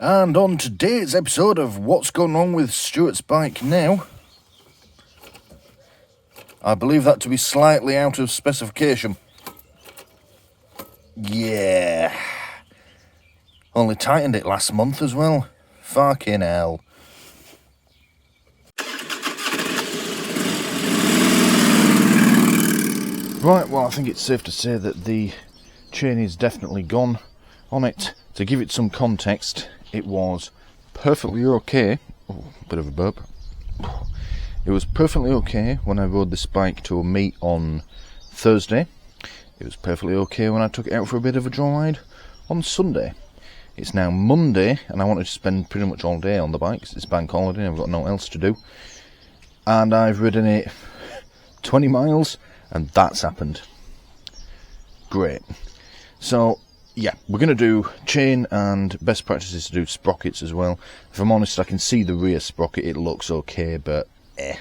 And on today's episode of What's Going On with Stuart's Bike Now, I believe that to be slightly out of specification. Yeah. Only tightened it last month as well. Fucking hell. Right, well, I think it's safe to say that the chain is definitely gone on it. To give it some context, it was perfectly okay. Oh, bit of a burp. It was perfectly okay when I rode this bike to a meet on Thursday. It was perfectly okay when I took it out for a bit of a joyride on Sunday. It's now Monday, and I wanted to spend pretty much all day on the bike 'cause it's bank holiday and I've got nothing else to do. And I've ridden it 20 miles, and that's happened. Great. So, yeah, we're going to do chain and best practices to do sprockets as well. If I'm honest, I can see the rear sprocket, it looks okay, but they're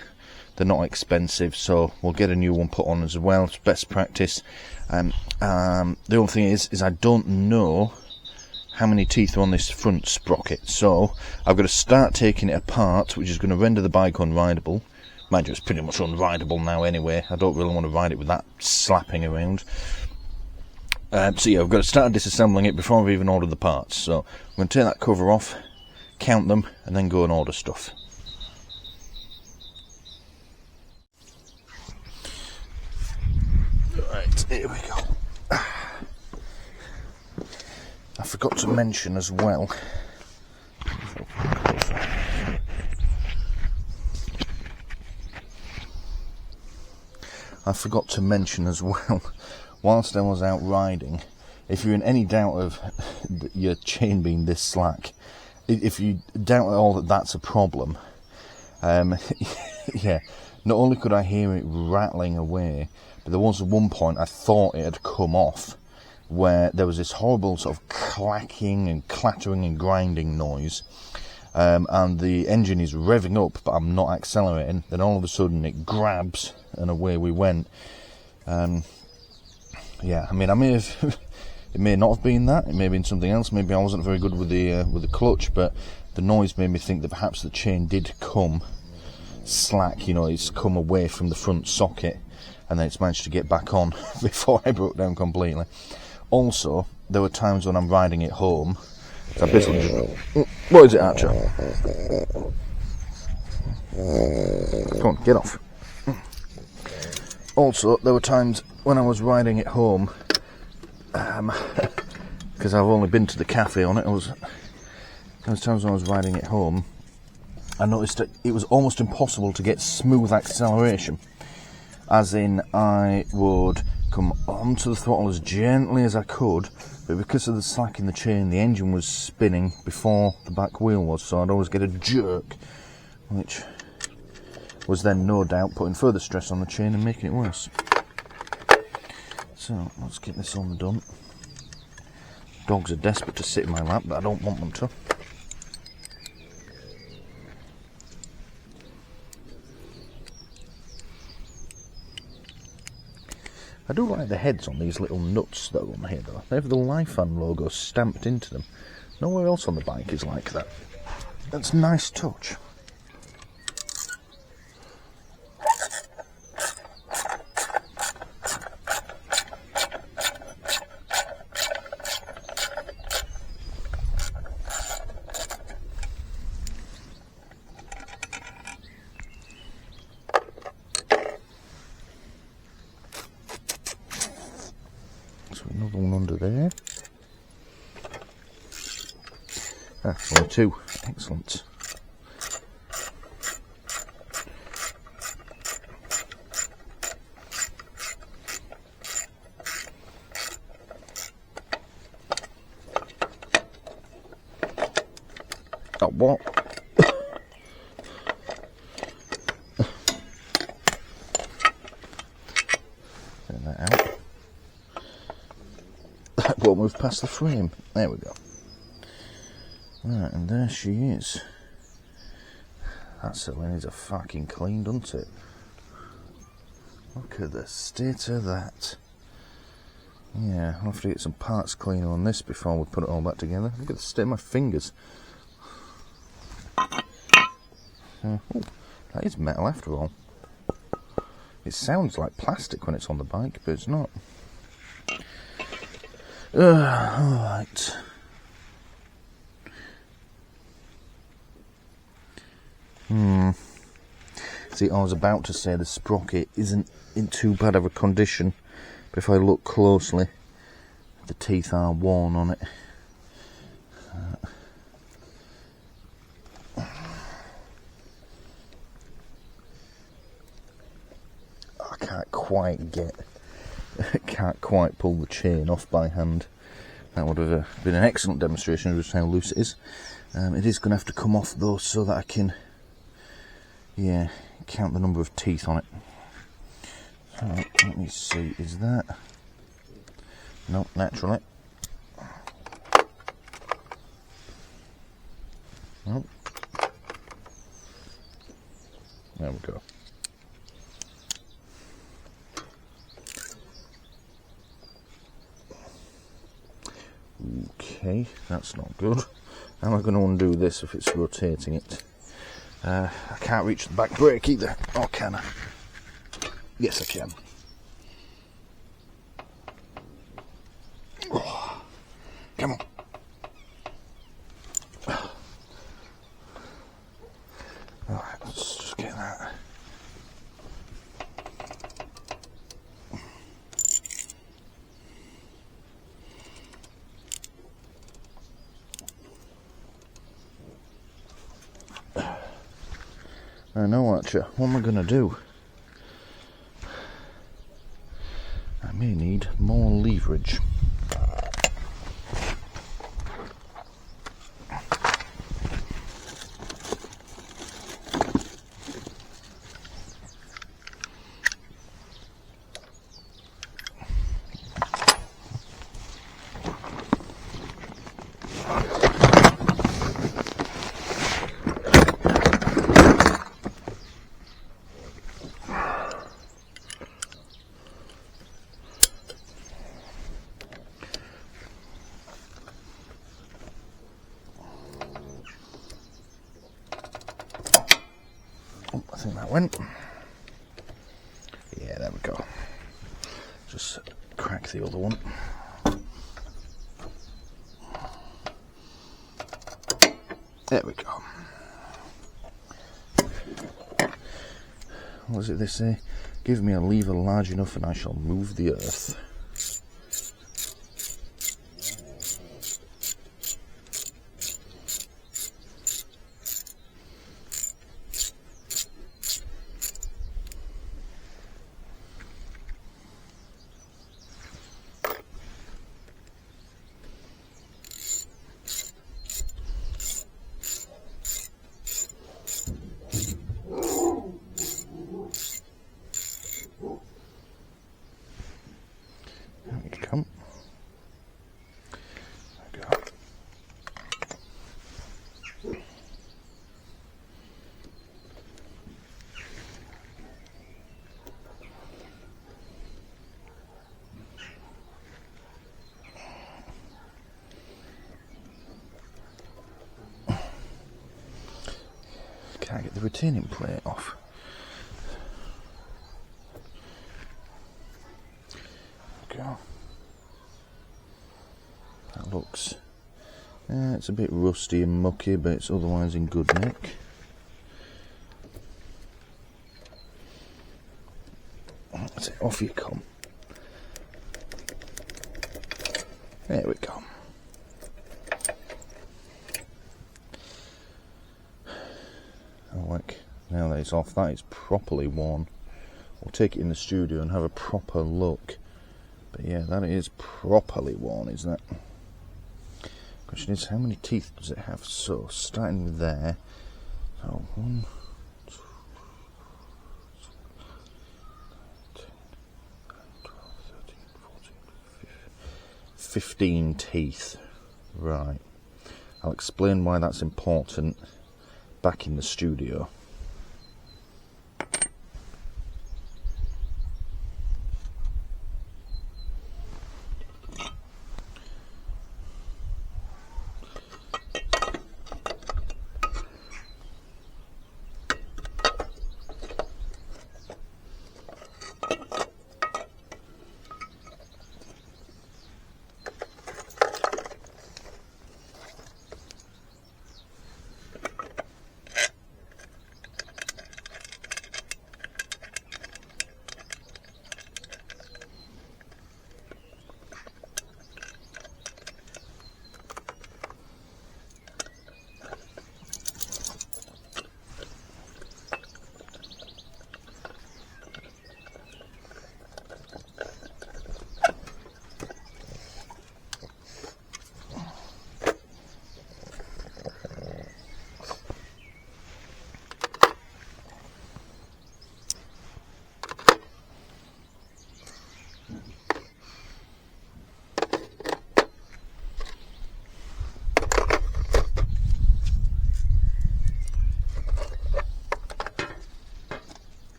not expensive, so we'll get a new one put on as well. It's best practice. The only thing is I don't know how many teeth are on this front sprocket, so I've got to start taking it apart, which is going to render the bike unrideable. Mind you, it's pretty much unrideable now anyway. I don't really want to ride it with that slapping around. So yeah, I've got to start disassembling it before I've even ordered the parts. So I'm going to take that cover off, count them, and then go and order stuff. Right, here we go. I forgot to mention as well. Whilst I was out riding, if you're in any doubt of your chain being this slack, if you doubt at all that that's a problem, yeah, not only could I hear it rattling away, but there was one point I thought it had come off, where there was this horrible sort of clacking and clattering and grinding noise, and the engine is revving up, but I'm not accelerating. Then all of a sudden it grabs, and away we went. Yeah, I mean, it may not have been that. It may have been something else. Maybe I wasn't very good with the clutch, but the noise made me think that perhaps the chain did come slack. You know, it's come away from the front socket, and then it's managed to get back on before I broke down completely. Also, there were times when I'm riding it home. I basically just, what is it, Archer? Come on, get off. Also, there were times when I was riding it home, because I've only been to the cafe on it. There was times when I was riding it home, I noticed that it was almost impossible to get smooth acceleration. As in, I would come onto the throttle as gently as I could, but because of the slack in the chain, the engine was spinning before the back wheel was, so I'd always get a jerk, which was then no doubt putting further stress on the chain and making it worse. So, let's get this on done. Dogs are desperate to sit in my lap, but I don't want them to. I do like the heads on these little nuts that are on here though. They have the Lifan logo stamped into them. Nowhere else on the bike is like that. That's a nice touch. Another one under there. Only two. Excellent. Oh, what? Turn that out. That won't move past the frame. There we go. Right, and there she is. That certainly needs a fucking clean, doesn't it? Look at the state of that. Yeah, I'll have to get some parts cleaner on this before we put it all back together. Look at the state of my fingers. Oh, that is metal after all. It sounds like plastic when it's on the bike, but it's not. Alright. See, I was about to say the sprocket isn't in too bad of a condition, but if I look closely, the teeth are worn on it. Can't quite pull the chain off by hand. That would have been an excellent demonstration of just how loose it is. It is going to have to come off though, so that I can, count the number of teeth on it. So let me see, is that? No, naturally. No. There we go. Okay, that's not good. How am I going to undo this if it's rotating it? I can't reach the back brake either. Or can I? Yes, I can. Oh, come on. Alright, let's just get that. I know, Archer. What am I going to do? I may need more leverage. I think that went. Yeah, there we go. Just crack the other one. There we go. What was it they say? Give me a lever large enough and I shall move the earth. Come. There we go. Can't get the retaining plate off. There we go. That looks, it's a bit rusty and mucky, but it's otherwise in good nick. That's it, off you come. There we go. Oh, like, now that it's off, that is properly worn. We'll take it in the studio and have a proper look. But yeah, that is properly worn, isn't it? Question is, how many teeth does it have? So, starting there. So, 1, 2, 10, 12, 13, 14, 15 teeth. Right. I'll explain why that's important back in the studio.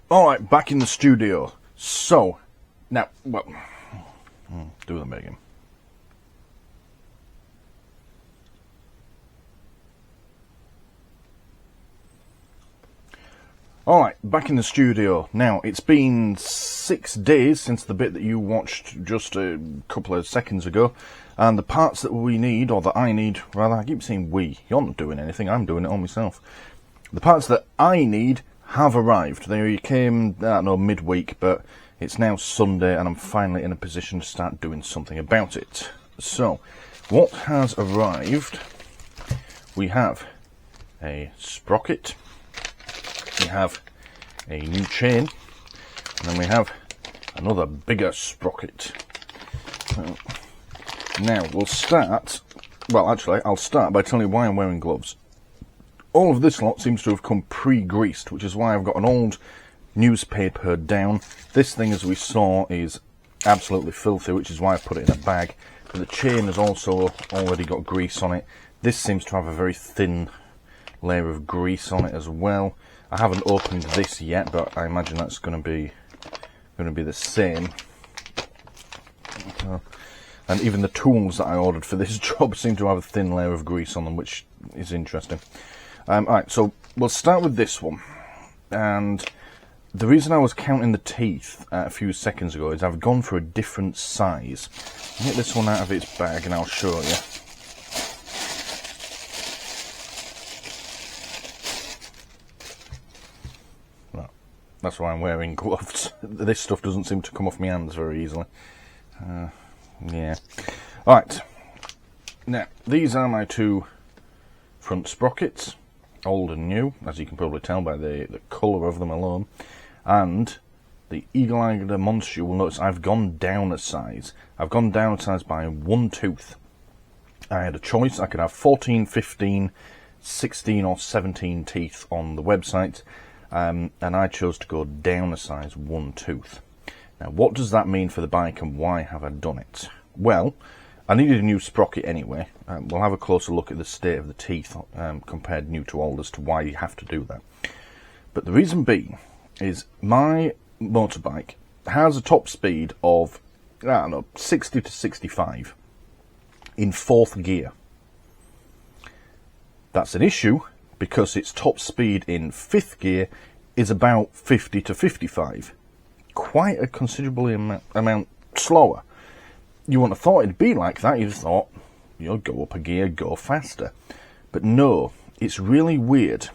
Alright, back in the studio. So, now, well, do them again. Alright, back in the studio. Now, it's been 6 days since the bit that you watched just a couple of seconds ago, and the parts that we need, or that I need, rather, I keep saying we, you're not doing anything, I'm doing it all myself. The parts that I need have arrived. They came, I don't know, midweek, but it's now Sunday and I'm finally in a position to start doing something about it. So, what has arrived? We have a sprocket, we have a new chain, and then we have another bigger sprocket. So, now, we'll start, well actually, I'll start by telling you why I'm wearing gloves. All of this lot seems to have come pre-greased, which is why I've got an old newspaper down. This thing, as we saw, is absolutely filthy, which is why I put it in a bag. But the chain has also already got grease on it. This seems to have a very thin layer of grease on it as well. I haven't opened this yet, but I imagine that's going to be the same. And even the tools that I ordered for this job seem to have a thin layer of grease on them, which is interesting. Alright, so we'll start with this one. And the reason I was counting the teeth a few seconds ago is I've gone for a different size. I'll get this one out of its bag and I'll show you. Well, that's why I'm wearing gloves. This stuff doesn't seem to come off my hands very easily. Yeah. Alright. Now, these are my two front sprockets. Old and new, as you can probably tell by the colour of them alone. And the eagle-eyed monster, you will notice I've gone down a size. I've gone down a size by 1 tooth. I had a choice. I could have 14, 15, 16 or 17 teeth on the website. And I chose to go down a size 1 tooth. Now, what does that mean for the bike and why have I done it? Well, I needed a new sprocket anyway. We'll have a closer look at the state of the teeth compared new to old as to why you have to do that. But the reason being is my motorbike has a top speed of, I don't know, 60 to 65 in 4th gear. That's an issue because its top speed in 5th gear is about 50 to 55. Quite a considerable amount slower. You wouldn't have thought it'd be like that. You'd have thought, you'll go up a gear, go faster. But no, it's really weird.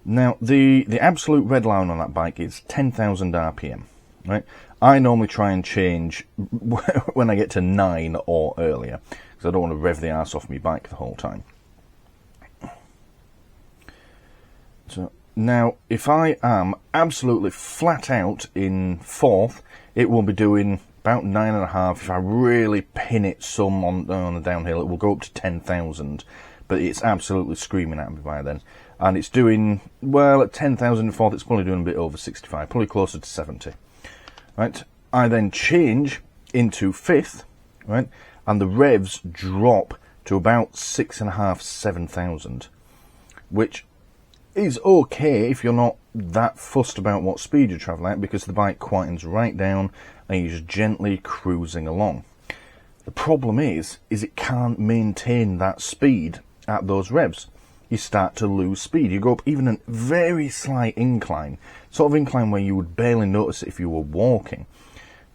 Now, the absolute red line on that bike is 10,000 RPM. Right? I normally try and change when I get to 9 or earlier, because I don't want to rev the arse off my bike the whole time. So now, if I am absolutely flat out in 4th, it will be doing about 9.5. If I really pin it some on the downhill, it will go up to 10,000. But it's absolutely screaming at me by then. And it's doing, well, at 10,000 in 4th, it's probably doing a bit over 65, probably closer to 70. Right? I then change into 5th, right? And the revs drop to about 6.5, 7,000. Which is okay if you're not that fussed about what speed you're travelling at, because the bike quietens right down and you're just gently cruising along. The problem is it can't maintain that speed at those revs. You start to lose speed. You go up even a very slight incline, sort of incline where you would barely notice it if you were walking.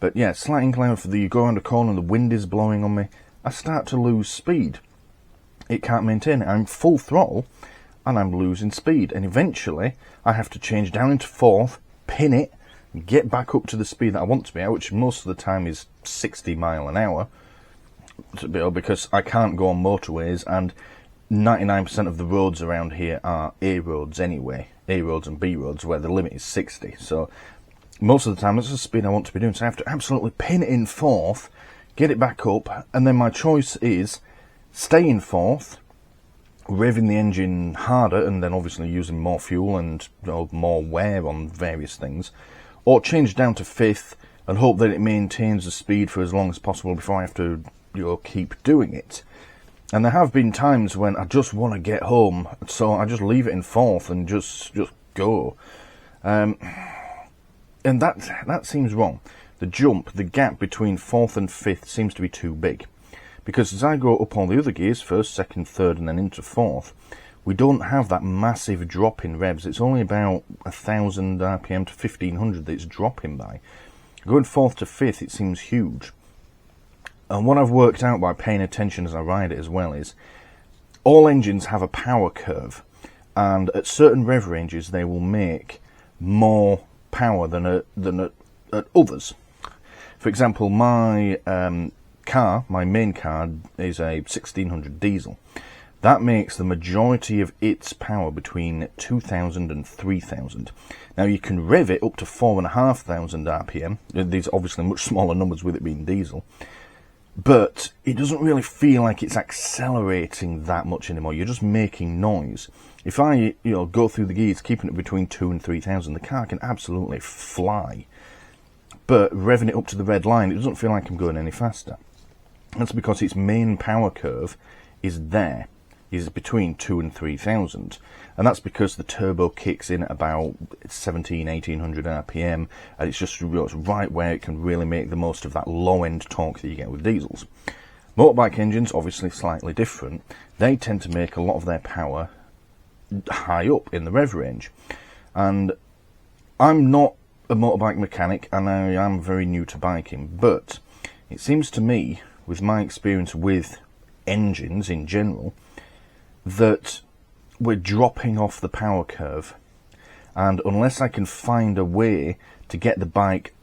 But yeah, slight incline, you go around a corner and the wind is blowing on me, I start to lose speed. It can't maintain it. I'm full throttle and I'm losing speed, and eventually I have to change down into 4th, pin it, get back up to the speed that I want to be at, which most of the time is 60 mile an hour, because I can't go on motorways, and 99% of the roads around here are A roads anyway, A roads and B roads, where the limit is 60. So most of the time that's the speed I want to be doing, so I have to absolutely pin it in 4th, get it back up, and then my choice is stay in 4th, revving the engine harder and then obviously using more fuel and more wear on various things, or change down to 5th and hope that it maintains the speed for as long as possible before I have to keep doing it. And there have been times when I just want to get home, so I just leave it in 4th and just go. And that seems wrong. The jump, the gap between fourth and fifth seems to be too big. Because as I go up all the other gears, first, second, third, and then into fourth, we don't have that massive drop in revs. It's only about 1,000 RPM to 1,500 that it's dropping by. Going fourth to fifth, it seems huge. And what I've worked out by paying attention as I ride it as well is, all engines have a power curve, and at certain rev ranges they will make more power than at others. For example, my my main car is a 1600 diesel. That makes the majority of its power between 2,000 and 3,000. Now you can rev it up to 4,500 RPM. These are obviously much smaller numbers with it being diesel. But it doesn't really feel like it's accelerating that much anymore. You're just making noise. If I go through the gears, keeping it between 2,000 and 3,000, the car can absolutely fly. But revving it up to the red line, it doesn't feel like I'm going any faster. That's because its main power curve is between 2,000 and 3,000. And that's because the turbo kicks in at about 1,800 RPM, and it's just right where it can really make the most of that low-end torque that you get with diesels. Motorbike engines, obviously slightly different. They tend to make a lot of their power high up in the rev range. And I'm not a motorbike mechanic, and I am very new to biking, but it seems to me, with my experience with engines in general, that we're dropping off the power curve, and unless I can find a way to get the bike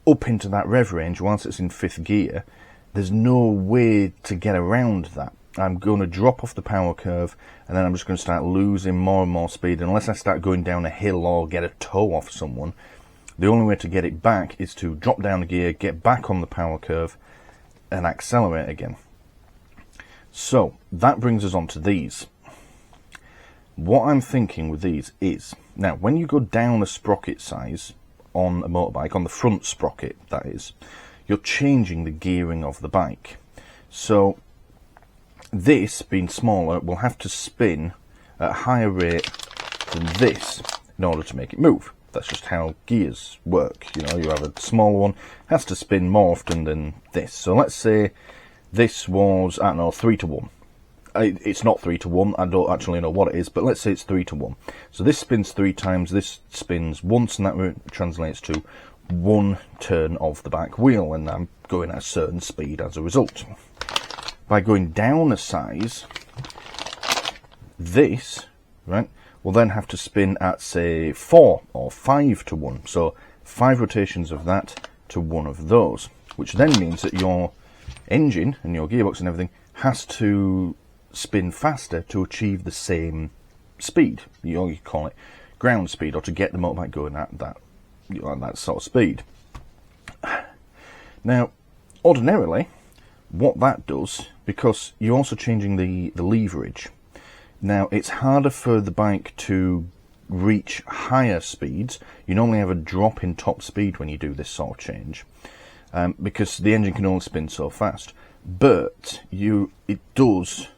up into that rev range whilst it's in fifth gear, there's no way to get around that. I'm going to drop off the power curve, and then I'm just going to start losing more and more speed. Unless I start going down a hill or get a tow off someone, the only way to get it back is to drop down the gear, get back on the power curve, and accelerate again. So that brings us on to these. What I'm thinking with these is, now when you go down a sprocket size on a motorbike, on the front sprocket that is, you're changing the gearing of the bike. So this, being smaller, will have to spin at a higher rate than this in order to make it move. That's just how gears work. You have a small one, has to spin more often than this. So let's say this was, I don't know, 3 to 1. It's not 3 to 1, I don't actually know what it is, but let's say it's 3 to 1. So this spins 3 times, this spins once, and that translates to 1 turn of the back wheel, and I'm going at a certain speed as a result. By going down a size, this, right, will then have to spin at, say, 4 or 5 to 1. So 5 rotations of that to 1 of those, which then means that your engine and your gearbox and everything has to spin faster to achieve the same speed. You call it ground speed, or to get the motorbike going at that sort of speed. Now, ordinarily, what that does, because you're also changing the leverage. Now, it's harder for the bike to reach higher speeds. You normally have a drop in top speed when you do this sort of change, because the engine can only spin so fast. But it does,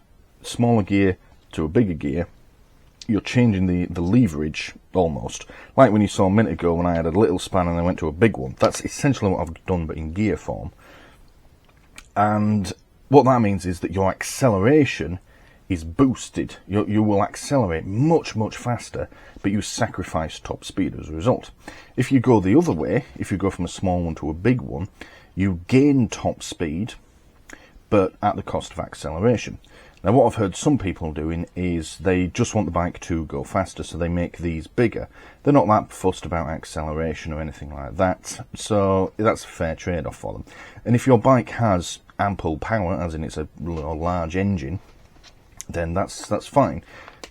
smaller gear to a bigger gear, you're changing the leverage almost. Like when you saw a minute ago when I had a little span and I went to a big one. That's essentially what I've done, but in gear form. And what that means is that your acceleration is boosted. You will accelerate much, much faster, but you sacrifice top speed as a result. If you go the other way, if you go from a small one to a big one, you gain top speed, but at the cost of acceleration. Now, what I've heard some people doing is they just want the bike to go faster, so they make these bigger. They're not that fussed about acceleration or anything like that, so that's a fair trade-off for them. And if your bike has ample power, as in it's a large engine, then that's fine.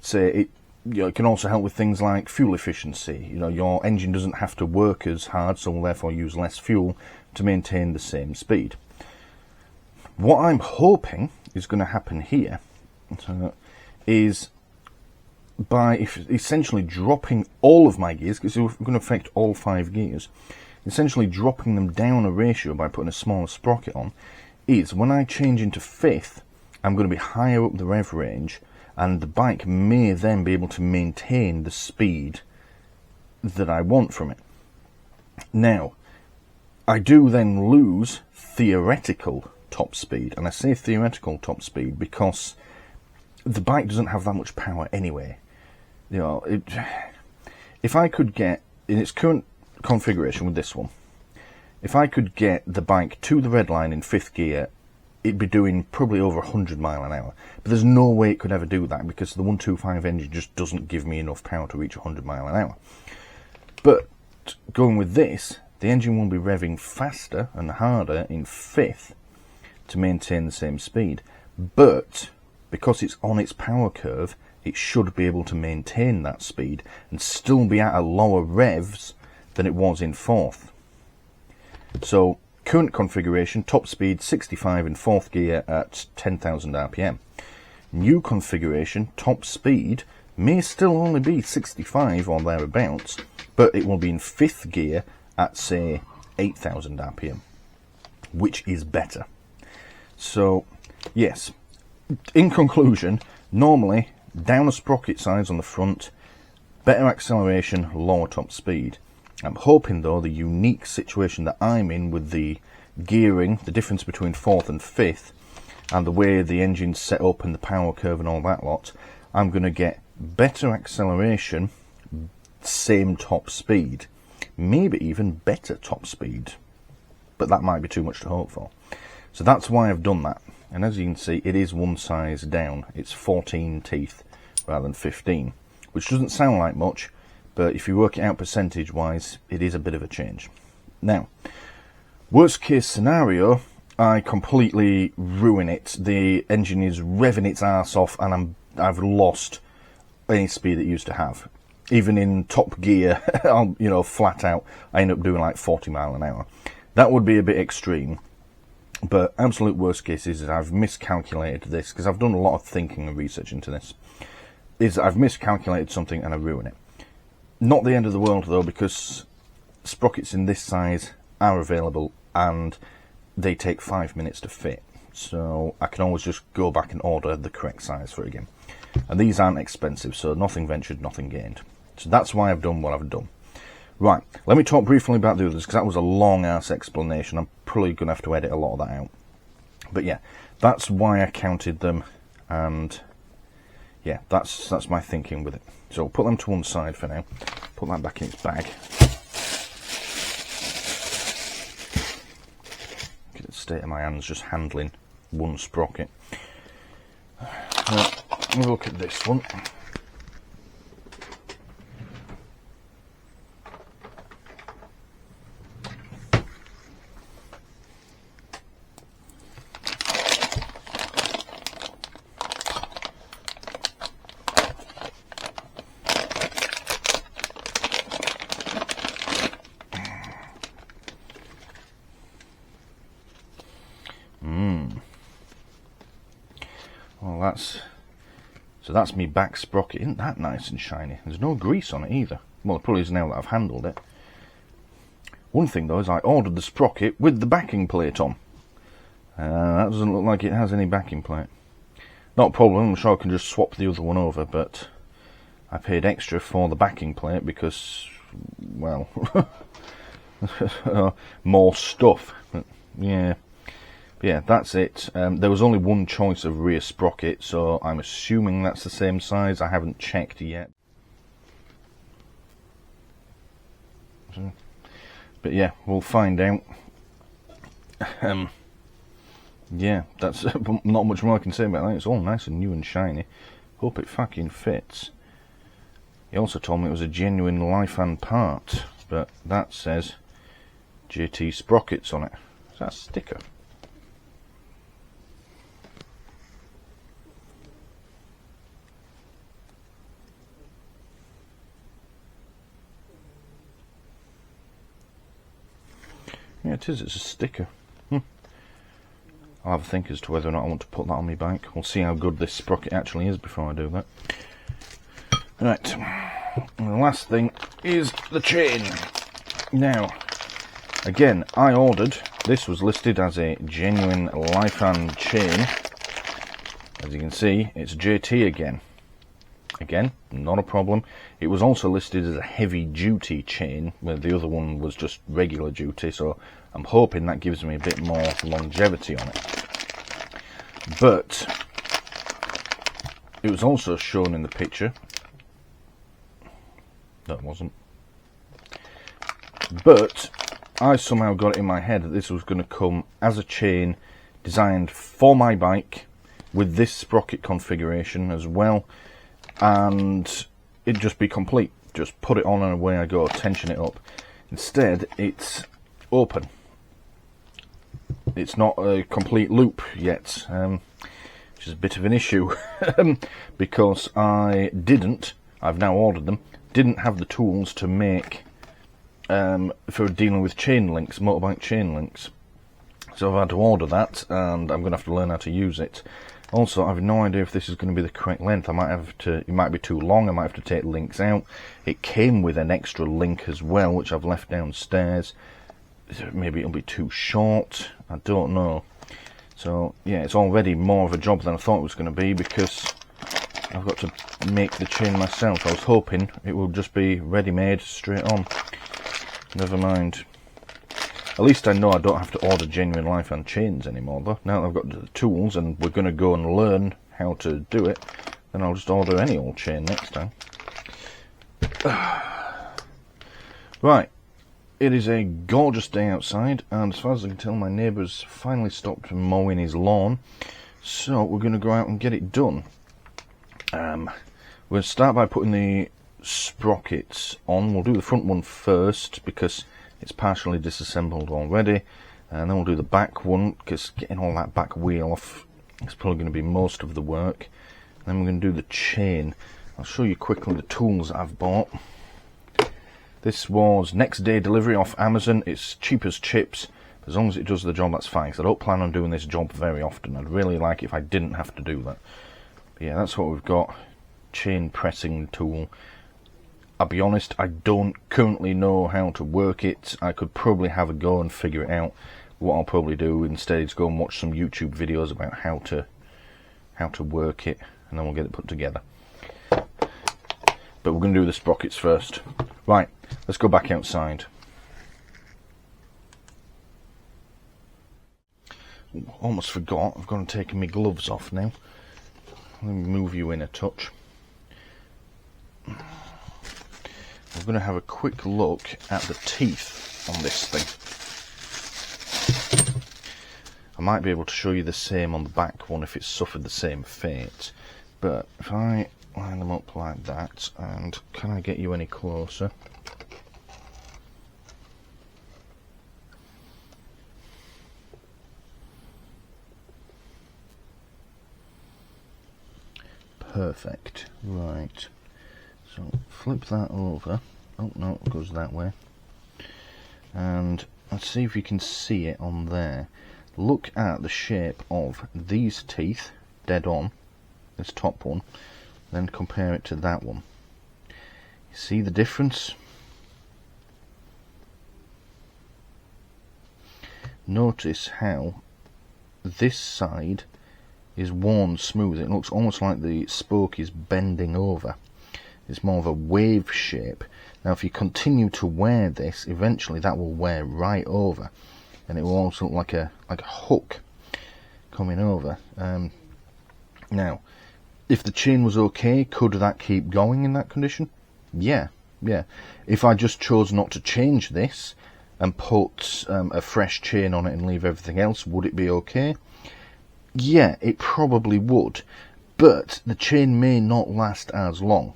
Say it can also help with things like fuel efficiency. Your engine doesn't have to work as hard, so will therefore use less fuel to maintain the same speed. What I'm hoping is going to happen here is by essentially dropping all of my gears, because we're going to affect all 5 gears, essentially dropping them down a ratio by putting a smaller sprocket on, is when I change into 5th, I'm going to be higher up the rev range, and the bike may then be able to maintain the speed that I want from it. Now, I do then lose theoretical top speed, and I say theoretical top speed because the bike doesn't have that much power anyway. You know, if I could get, in its current configuration with this one, if I could get the bike to the red line in 5th gear, it'd be doing probably over 100 mile an hour. But there's no way it could ever do that because the 125 engine just doesn't give me enough power to reach 100 mile an hour. But going with this, the engine will be revving faster and harder in 5th to maintain the same speed. But because it's on its power curve, it should be able to maintain that speed and still be at a lower revs than it was in 4th. So current configuration, top speed 65 in 4th gear at 10,000 RPM. New configuration, top speed may still only be 65 or thereabouts, but it will be in 5th gear at say 8,000 RPM, which is better. So yes, in conclusion, normally downer sprocket size on the front, better acceleration, lower top speed. I'm hoping though the unique situation that I'm in with the gearing, the difference between 4th and 5th, and the way the engine's set up and the power curve and all that lot, I'm going to get better acceleration, same top speed, maybe even better top speed, but that might be too much to hope for. So that's why I've done that, and as you can see, it is one size down. It's 14 teeth rather than 15, which doesn't sound like much, but if you work it out percentage wise, it is a bit of a change. Now, worst case scenario, I completely ruin it. The engine is revving its arse off and I've lost any speed it used to have. Even in top gear, you know, flat out, I end up doing like 40 mile an hour. That would be a bit extreme, but absolute worst case is I've miscalculated this, because I've done a lot of thinking and research into this, is I've miscalculated something and I ruin it. Not the end of the world though, because sprockets in this size are available and they take 5 minutes to fit, so I can always just go back and order the correct size for it again. And these aren't expensive, so nothing ventured, nothing gained. So that's why I've done what I've done. Right, let me talk briefly about the others, because that was a long ass explanation. I'm probably going to have to edit a lot of that out. But yeah, that's why I counted them, and yeah, that's my thinking with it. So put them to one side for now. Put that back in its bag. Look at the state of my hands just handling one sprocket. Now, look at this one. Well, that's me back sprocket. Isn't that nice and shiny? There's no grease on it either. Well, it probably is now that I've handled it. One thing though is I ordered the sprocket with the backing plate on. That doesn't look like it has any backing plate. Not a problem, I'm sure I can just swap the other one over, but I paid extra for the backing plate because, well, more stuff. But, yeah. Yeah, that's it. There was only one choice of rear sprocket, so I'm assuming that's the same size. I haven't checked yet. But yeah, we'll find out. Yeah, that's not much more I can say about that. It's all nice and new and shiny. Hope it fucking fits. He also told me it was a genuine Lifan part, but that says JT Sprockets on it. Is that a sticker? Yeah, it is. It's a sticker. I'll have a think as to whether or not I want to put that on my bike. We'll see how good this sprocket actually is before I do that. Right, and the last thing is the chain. Now, again, I ordered, this was listed as a genuine Lifan chain. As you can see, it's JT again. Again, not a problem. It was also listed as a heavy duty chain, where the other one was just regular duty, so I'm hoping that gives me a bit more longevity on it. But it was also shown in the picture, that wasn't, but I somehow got it in my head that this was going to come as a chain designed for my bike with this sprocket configuration as well, and it'd just be complete. Just put it on and away I go, tension it up. Instead, it's open. It's not a complete loop yet, which is a bit of an issue because I've now ordered them, didn't have the tools to make for dealing with chain links, motorbike chain links. So I've had to order that, and I'm going to have to learn how to use it. Also, I have no idea if this is going to be the correct length. It might be too long, I might have to take links out. It came with an extra link as well, which I've left downstairs. Maybe it'll be too short, I don't know. So yeah, it's already more of a job than I thought it was going to be, because I've got to make the chain myself. I was hoping it would just be ready-made straight on. Never mind. At least I know I don't have to order genuine Lifan chains anymore, though. Now that I've got the tools and we're going to go and learn how to do it, then I'll just order any old chain next time. Right, it is a gorgeous day outside, and as far as I can tell, my neighbour's finally stopped mowing his lawn, so we're going to go out and get it done. We'll start by putting the sprockets on. We'll do the front one first because it's partially disassembled already, and then we'll do the back one because getting all that back wheel off is probably going to be most of the work. And then we're going to do the chain. I'll show you quickly the tools that I've bought. This was next day delivery off Amazon. It's cheap as chips. As long as it does the job, that's fine, because I don't plan on doing this job very often. I'd really like it if I didn't have to do that. But yeah, that's what we've got. Chain pressing tool. I'll be honest, I don't currently know how to work it. I could probably have a go and figure it out. What I'll probably do instead is go and watch some YouTube videos about how to work it, and then we'll get it put together. But we're going to do the sprockets first. Right, let's go back outside. Almost forgot, I've got to take my gloves off now. Let me move you in a touch. We're going to have a quick look at the teeth on this thing. I might be able to show you the same on the back one if it's suffered the same fate. But if I line them up like that, and can I get you any closer? Perfect. Right. So flip that over. Oh no, it goes that way. And let's see if you can see it on there. Look at the shape of these teeth, dead on, this top one, then compare it to that one. You see the difference? Notice how this side is worn smooth. It looks almost like the spoke is bending over. It's more of a wave shape. Now if you continue to wear this, eventually that will wear right over, and it will also look like a hook coming over. Now if the chain was okay, could that keep going in that condition? Yeah. If I just chose not to change this and put a fresh chain on it and leave everything else, would it be okay? Yeah, it probably would, but the chain may not last as long,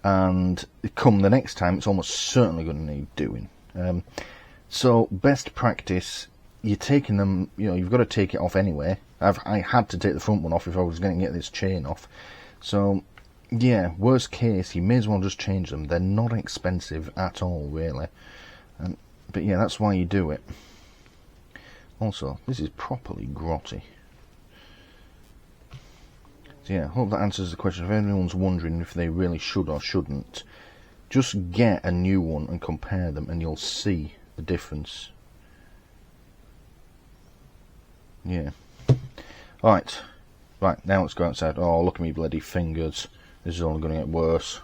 and come the next time it's almost certainly going to need doing. So best practice, you're taking them, you've got to take it off anyway. I had to take the front one off if I was going to get this chain off. So yeah, worst case, you may as well just change them. They're not expensive at all, really. But yeah, that's why you do it. Also, this is properly grotty. So yeah, I hope that answers the question. If anyone's wondering if they really should or shouldn't, just get a new one and compare them and you'll see the difference. Yeah. Right, now let's go outside. Oh, look at me bloody fingers. This is only going to get worse.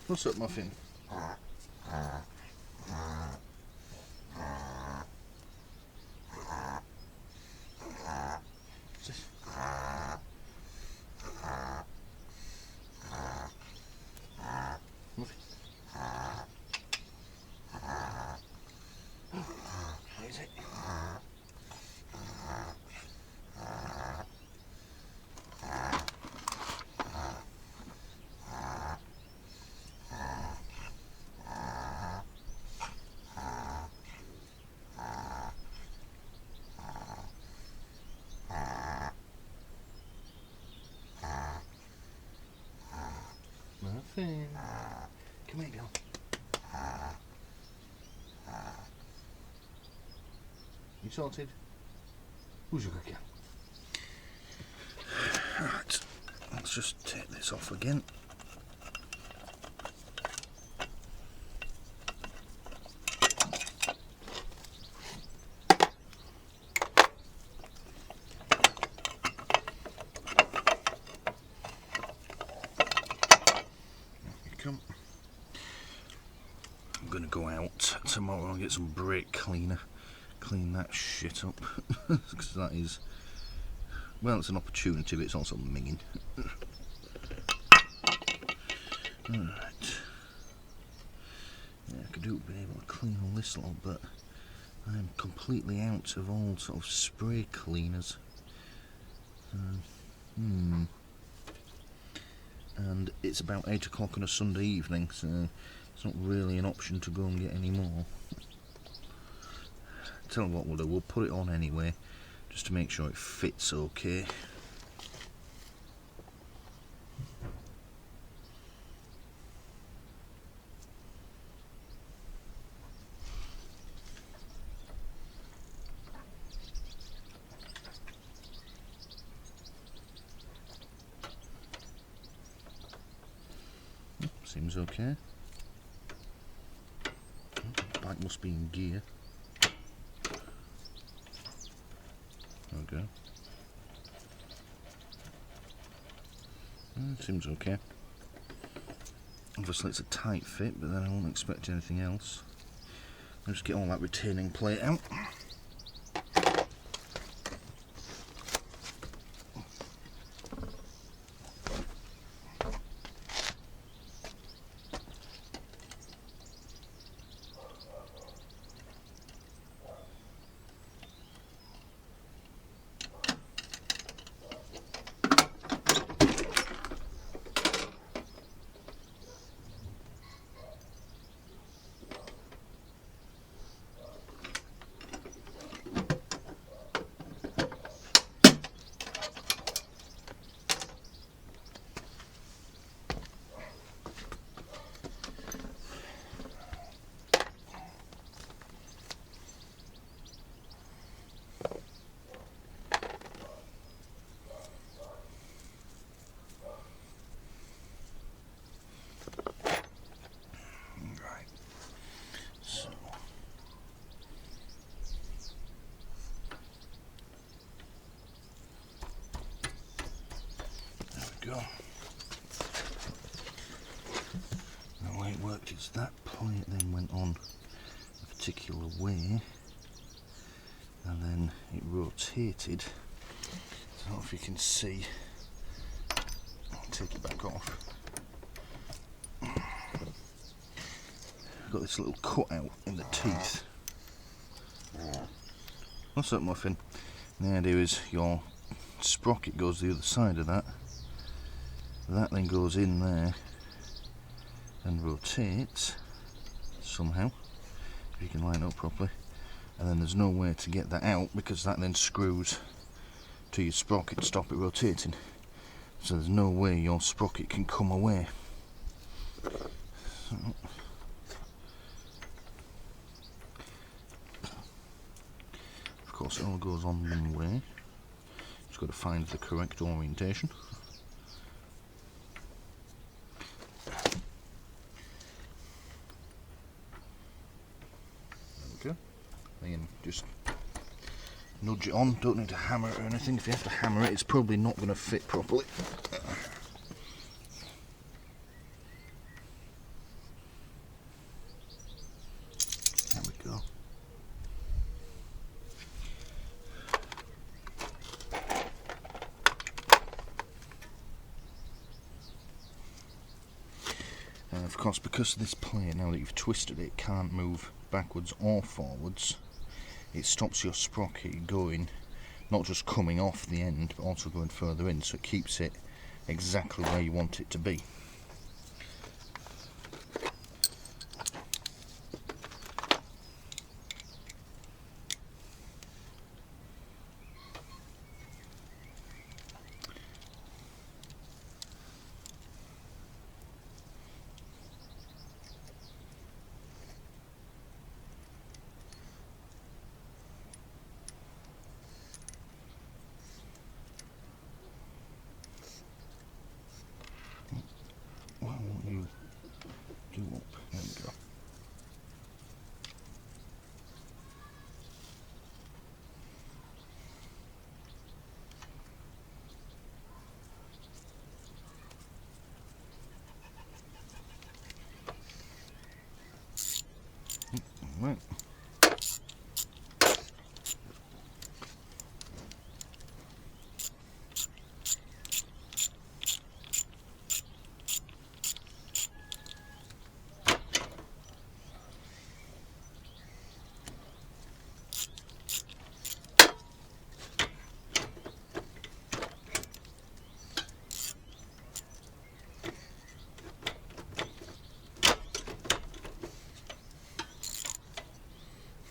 What's up, Muffin? Muffin, come here, girl. You sorted? Who's your cookie? Right, let's just take this off again. I'm gonna go out tomorrow and get some brake cleaner, clean that shit up, because that is, well, it's an opportunity, but it's also minging. Alright, yeah, I could do be able to clean all this lot, but I'm completely out of all sort of spray cleaners. And it's about 8 o'clock on a Sunday evening, so it's not really an option to go and get any more. Tell you what we'll do, we'll put it on anyway, just to make sure it fits okay. Seems okay. Bike must be in gear. Okay. Seems okay. Obviously it's a tight fit, but then I won't expect anything else. I'll just get all that retaining plate out. go. Now the way it worked is that plate then went on a particular way and then it rotated. I don't know if you can see. I'll take it back off. I've got this little cutout in the teeth. What's up, Muffin? The idea is your sprocket goes the other side of that. That then goes in there and rotates somehow, if you can line it up properly. And then there's no way to get that out because that then screws to your sprocket to stop it rotating. So there's no way your sprocket can come away. So, of course it all goes on one way. Just got to find the correct orientation. There we go. Then just nudge it on, don't need to hammer it or anything. If you have to hammer it, it's probably not going to fit properly. There we go. And of course, because this plate, now that you've twisted it, can't move backwards or forwards, it stops your sprocket going, not just coming off the end, but also going further in, so it keeps it exactly where you want it to be. Why won't you do up? There we go. Right.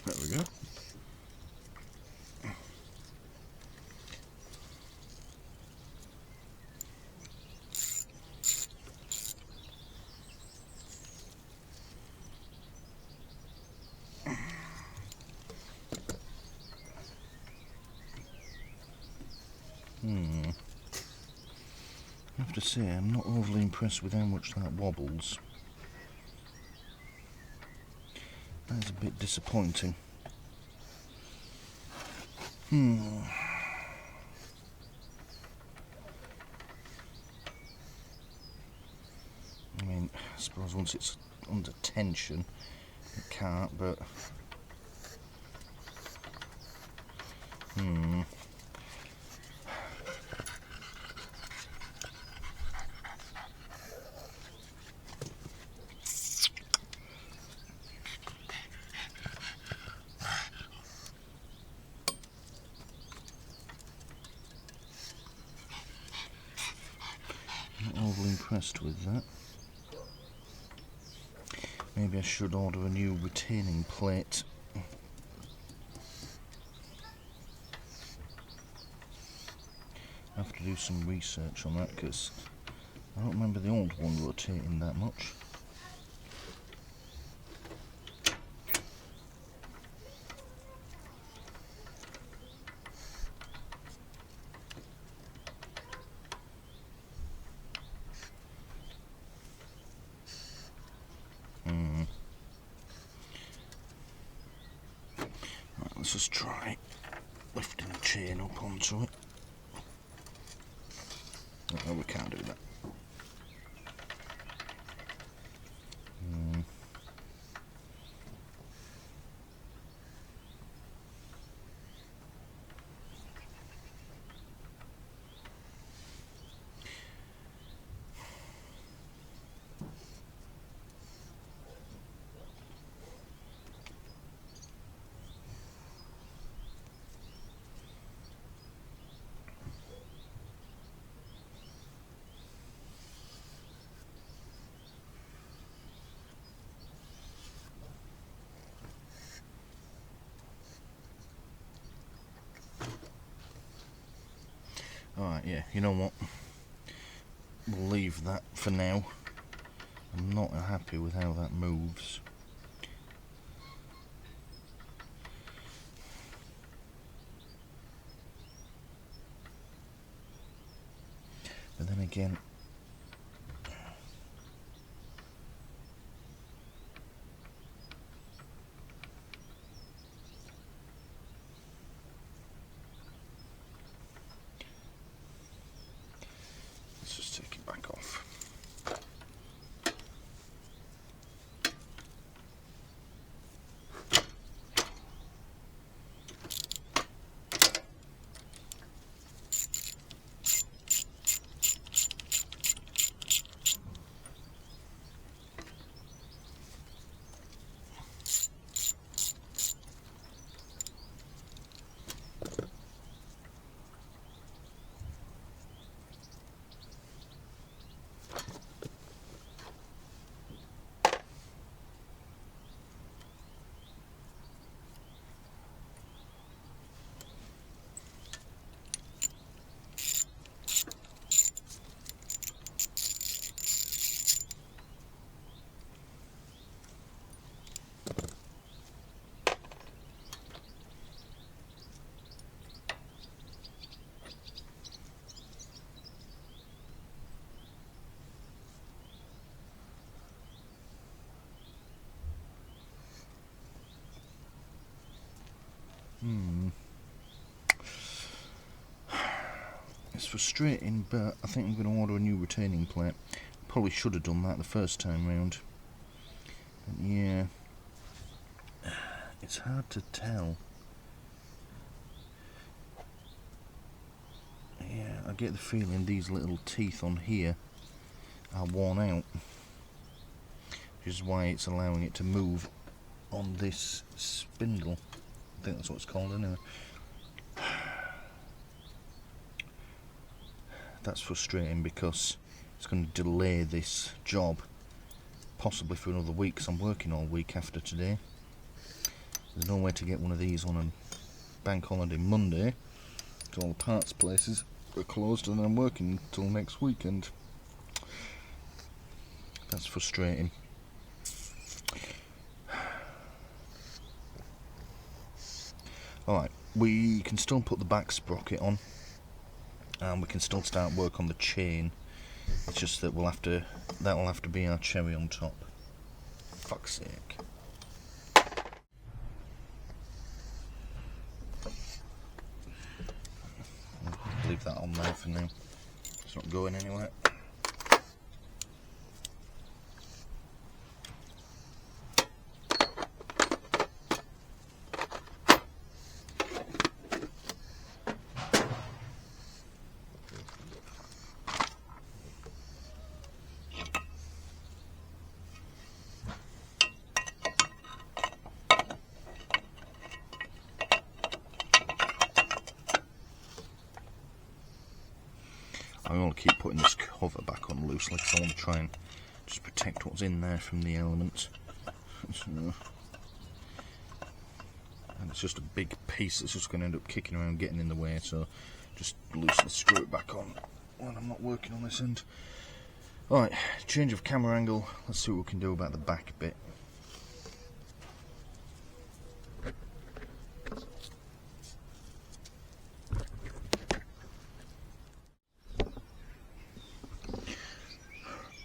There we go. I have to say, I'm not overly impressed with how much that wobbles. That's a bit disappointing. I mean, I suppose once it's under tension, it can't, but... Not overly impressed with that. Maybe I should order a new retaining plate. I have to do some research on that because I don't remember the old one rotating that much. Right, let's just try lifting the chain up onto it. No, we can't do that. Alright, yeah, you know what? We'll leave that for now. I'm not happy with how that moves. But then again, let's just take it back off. It's frustrating, but I think I'm going to order a new retaining plate. Probably should have done that the first time round. But yeah, it's hard to tell. Yeah, I get the feeling these little teeth on here are worn out, which is why it's allowing it to move on this spindle. I think that's what it's called anyway. That's frustrating because it's going to delay this job possibly for another week, because I'm working all week after today. There's no way to get one of these on a bank holiday Monday, so all the parts places are closed, and I'm working until next weekend. That's frustrating. Alright, we can still put the back sprocket on, and we can still start work on the chain. It's just that that'll have to be our cherry on top. Fuck's sake. I'll leave that on there for now. It's not going anywhere. I'm going to keep putting this cover back on loosely because I want to try and just protect what's in there from the elements. And it's just a big piece that's just going to end up kicking around, getting in the way, so just loosely screw it back on when I'm not working on this end. Alright, change of camera angle. Let's see what we can do about the back bit.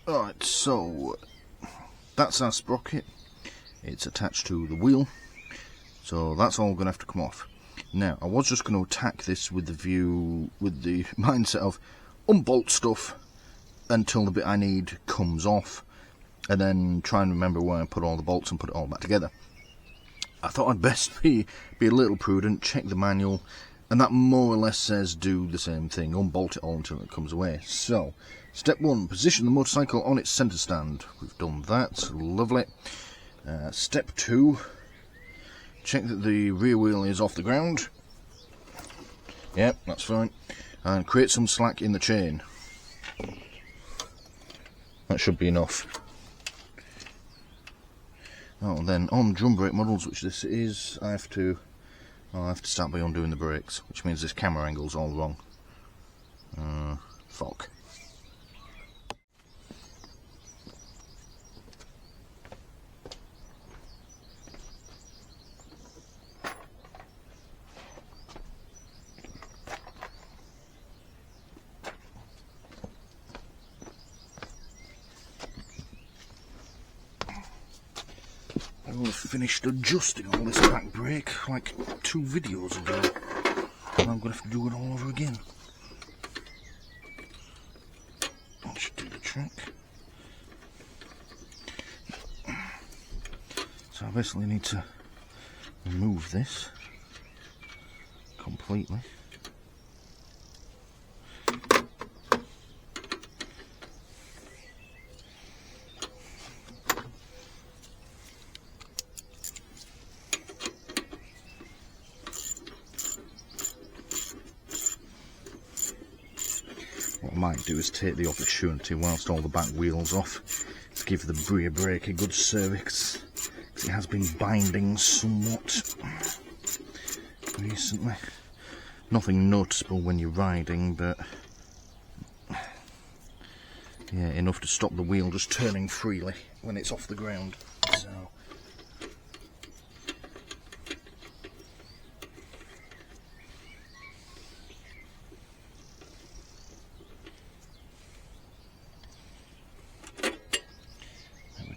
Alright, so that's our sprocket. It's attached to the wheel, so that's all going to have to come off. Now, I was just going to attack this with the mindset of unbolt stuff until the bit I need comes off, and then try and remember where I put all the bolts and put it all back together. I thought I'd best be a little prudent, check the manual, and that more or less says do the same thing, unbolt it all until it comes away. So, step 1, position the motorcycle on its centre stand. We've done that, lovely. Step 2, check that the rear wheel is off the ground. Yep, that's fine. And create some slack in the chain. That should be enough. Oh, and then on drum brake models, which this is, I'll have to start by undoing the brakes, which means this camera angle's all wrong. Fuck. I will have finished adjusting all this back brake like 2 videos ago, and I'm going to have to do it all over again. That should do the trick. So I basically need to remove this completely. What I might do is take the opportunity whilst all the back wheel's off to give the rear brake a good service, because it has been binding somewhat recently. Nothing noticeable when you're riding, but yeah, enough to stop the wheel just turning freely when it's off the ground. So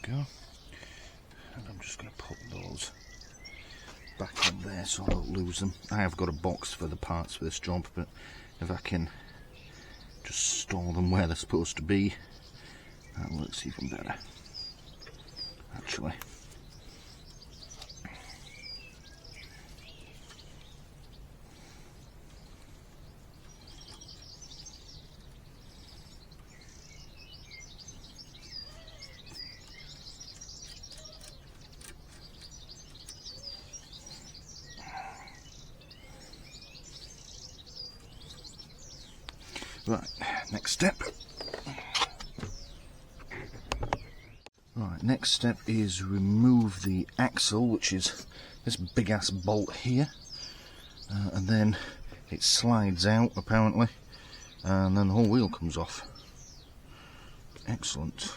go, and I'm just going to put those back on there so I don't lose them. I have got a box for the parts for this job, but if I can just store them where they're supposed to be, that looks even better, actually. Right, next step. Right, next step is remove the axle, which is this big ass bolt here, and then it slides out apparently, and then the whole wheel comes off. Excellent.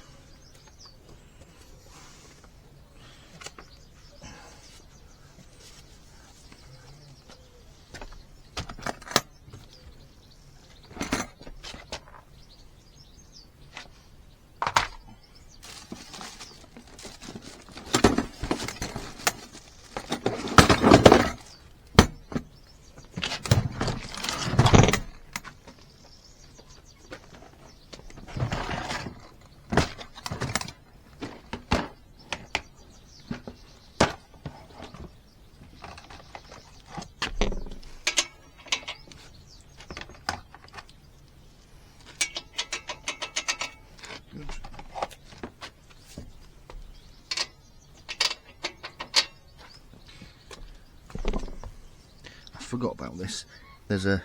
Forgot about this. There's a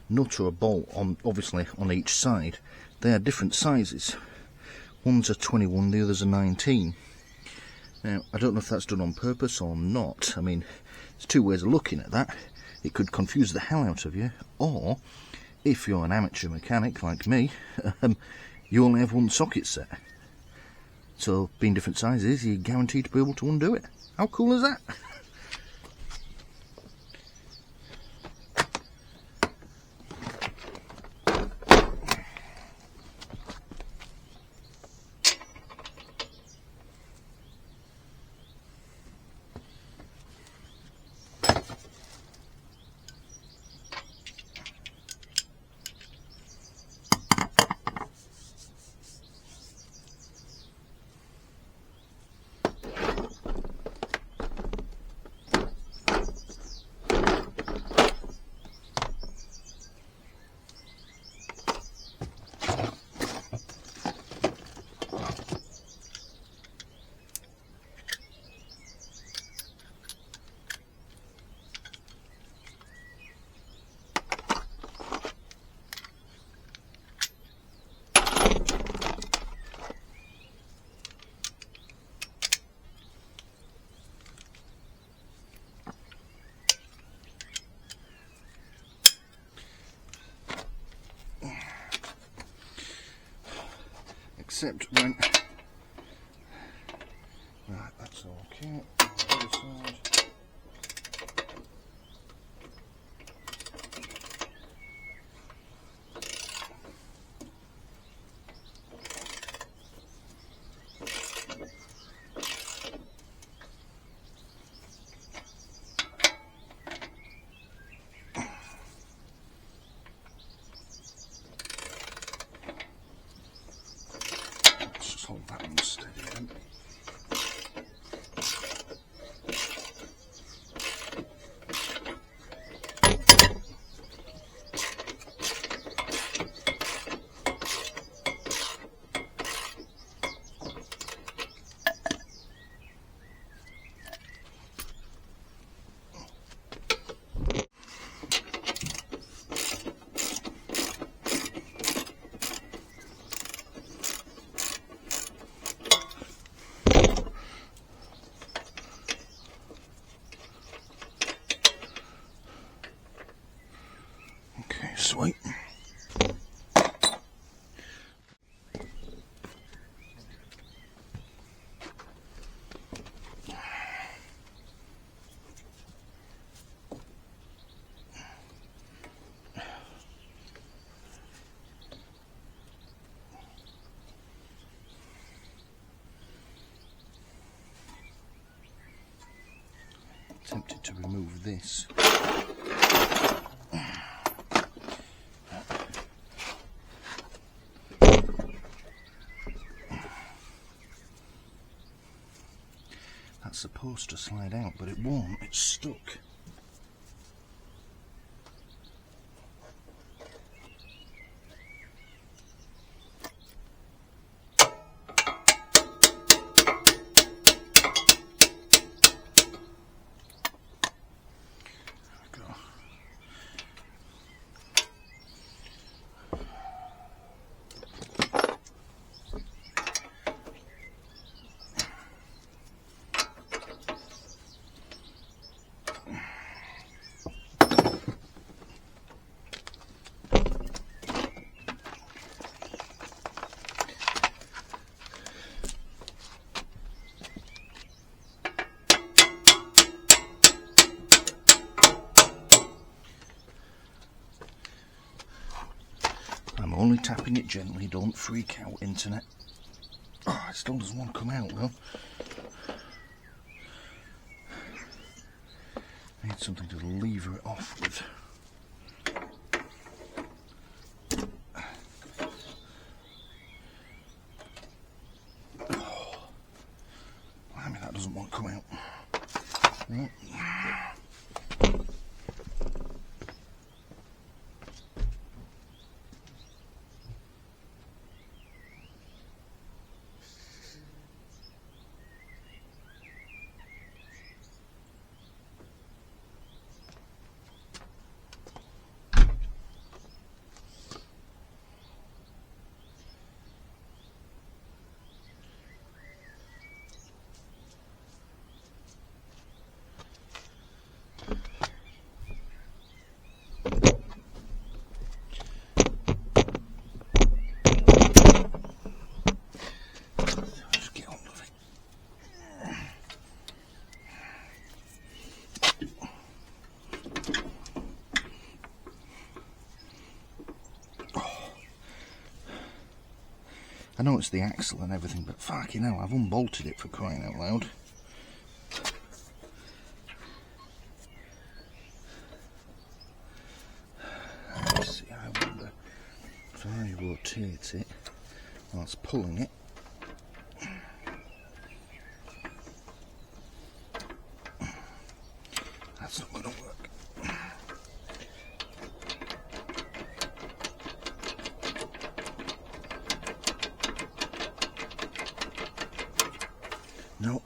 nut or a bolt on, obviously, on each side. They are different sizes. One's a 21, the other's a 19. Now, I don't know if that's done on purpose or not. I mean, there's 2 ways of looking at that. It could confuse the hell out of you, or if you're an amateur mechanic like me, you only have one socket set. So, being different sizes, you're guaranteed to be able to undo it. How cool is that? except when... Right, that's okay. Other side. Hold that one steady then. Sweet. Tempted to remove this. That's supposed to slide out, but it won't. It's stuck. I'm only tapping it gently, don't freak out, internet. Oh, it still doesn't want to come out though. I need something to lever it off with. Oh, I mean, that doesn't want to come out. No. I know it's the axle and everything, but fucking hell, I've unbolted it for crying out loud. Let's see, I wonder if I rotate it whilst pulling it. That's not going to work. No.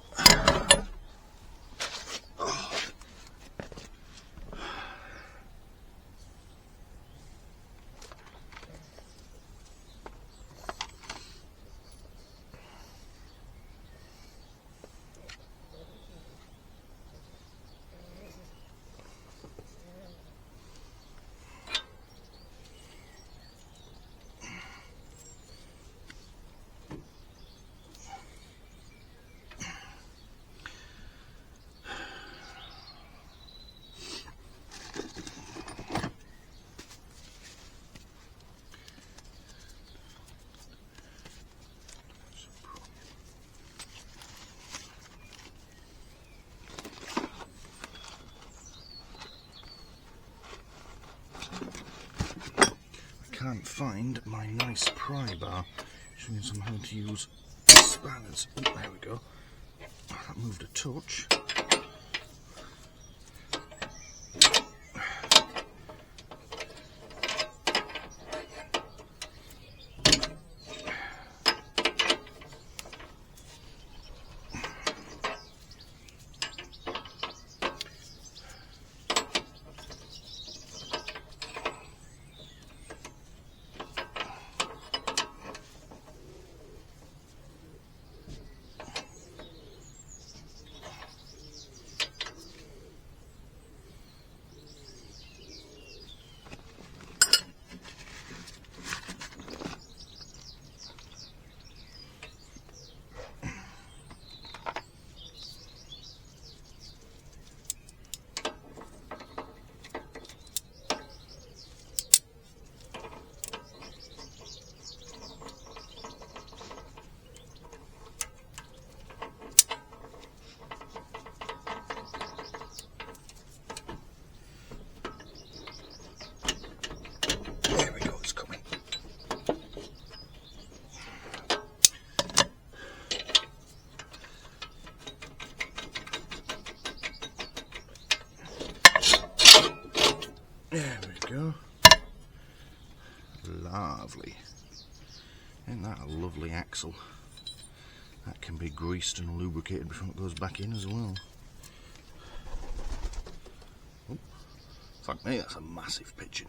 find my nice pry bar, showing us how to use spanners. Oh, there we go. That moved a touch. There we go. Lovely. Isn't that a lovely axle? That can be greased and lubricated before it goes back in as well. Oh, fuck me, that's a massive pigeon.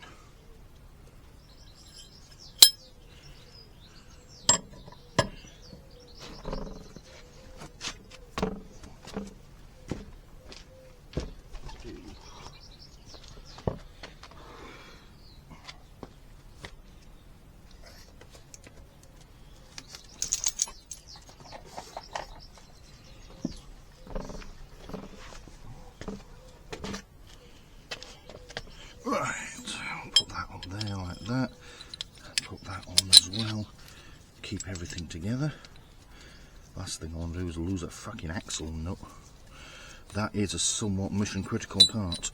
Right, I'll put that on there like that, put that on as well, keep everything together. Last thing I want to do is lose a fucking axle nut. That is a somewhat mission critical part.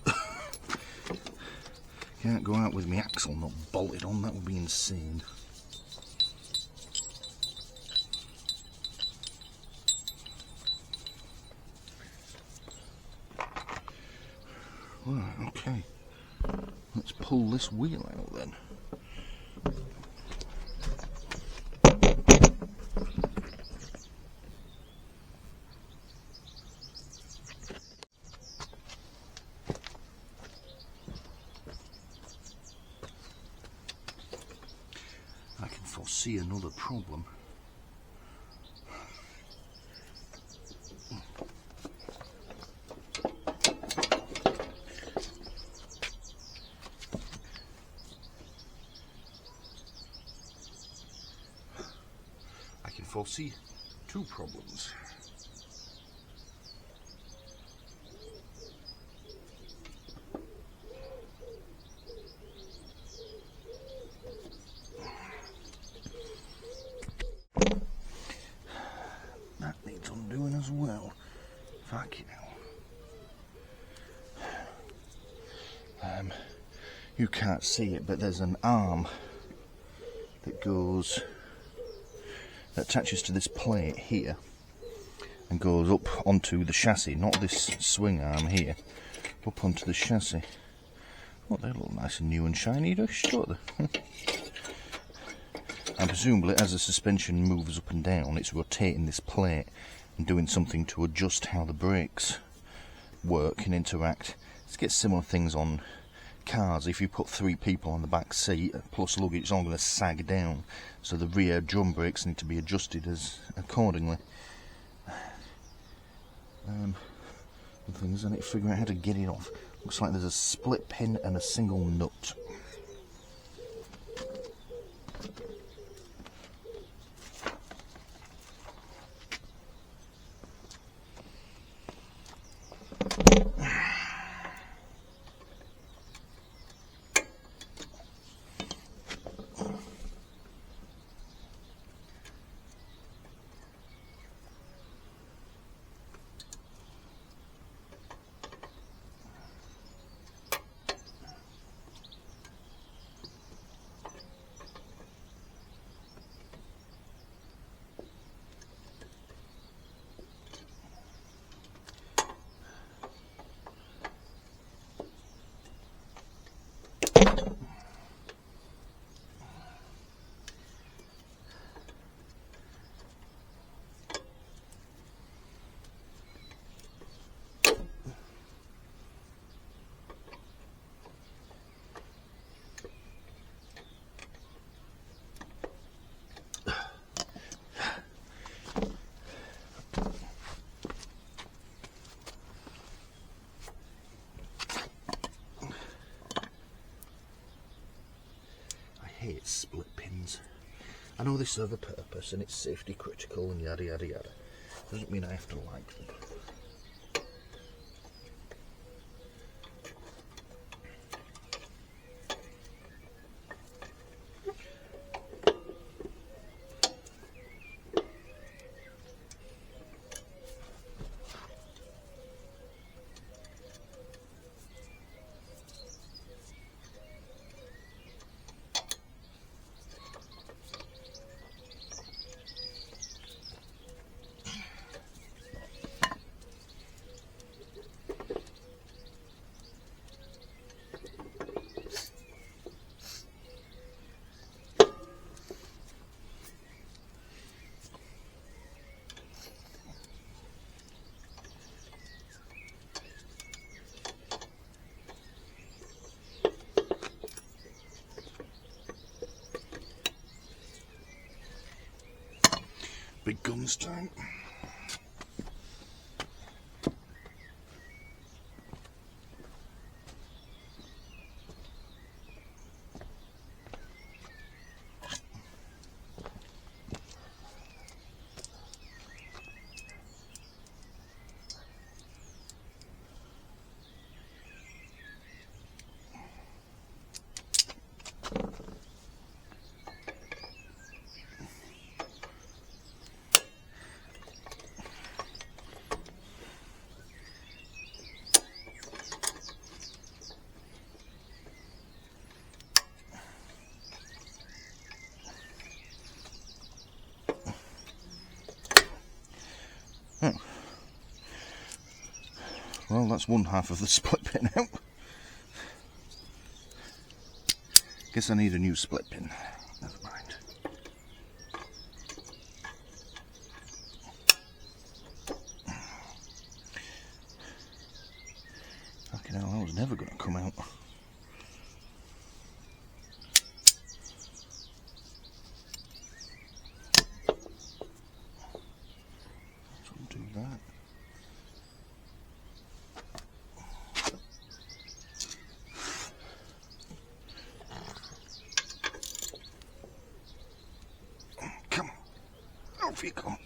Can't go out with my axle nut bolted on, that would be insane. Right, okay. Let's pull this wheel out then. I can foresee another problem. Foresee two problems. That needs undoing as well. Fucking hell. You can't see it, but there's an arm that goes, that attaches to this plate here and goes up onto the chassis, not this swing arm here, up onto the chassis. Oh, they look nice and new and shiny, don't they? And presumably as the suspension moves up and down, it's rotating this plate and doing something to adjust how the brakes work and interact. Let's get similar things on cars. If you put 3 people on the back seat plus luggage, it's all going to sag down, so the rear drum brakes need to be adjusted as accordingly. The thing is, I need to figure out how to get it off. Looks like there's a split pin and a single nut. I know they serve a purpose and it's safety critical and yada yada yada. Doesn't mean I have to like them. Big guns time. Oh. Well, that's one half of the split pin out. Guess I need a new split pin. Never mind. Fucking hell, that was never going to come out. Do that. Come on, off you come.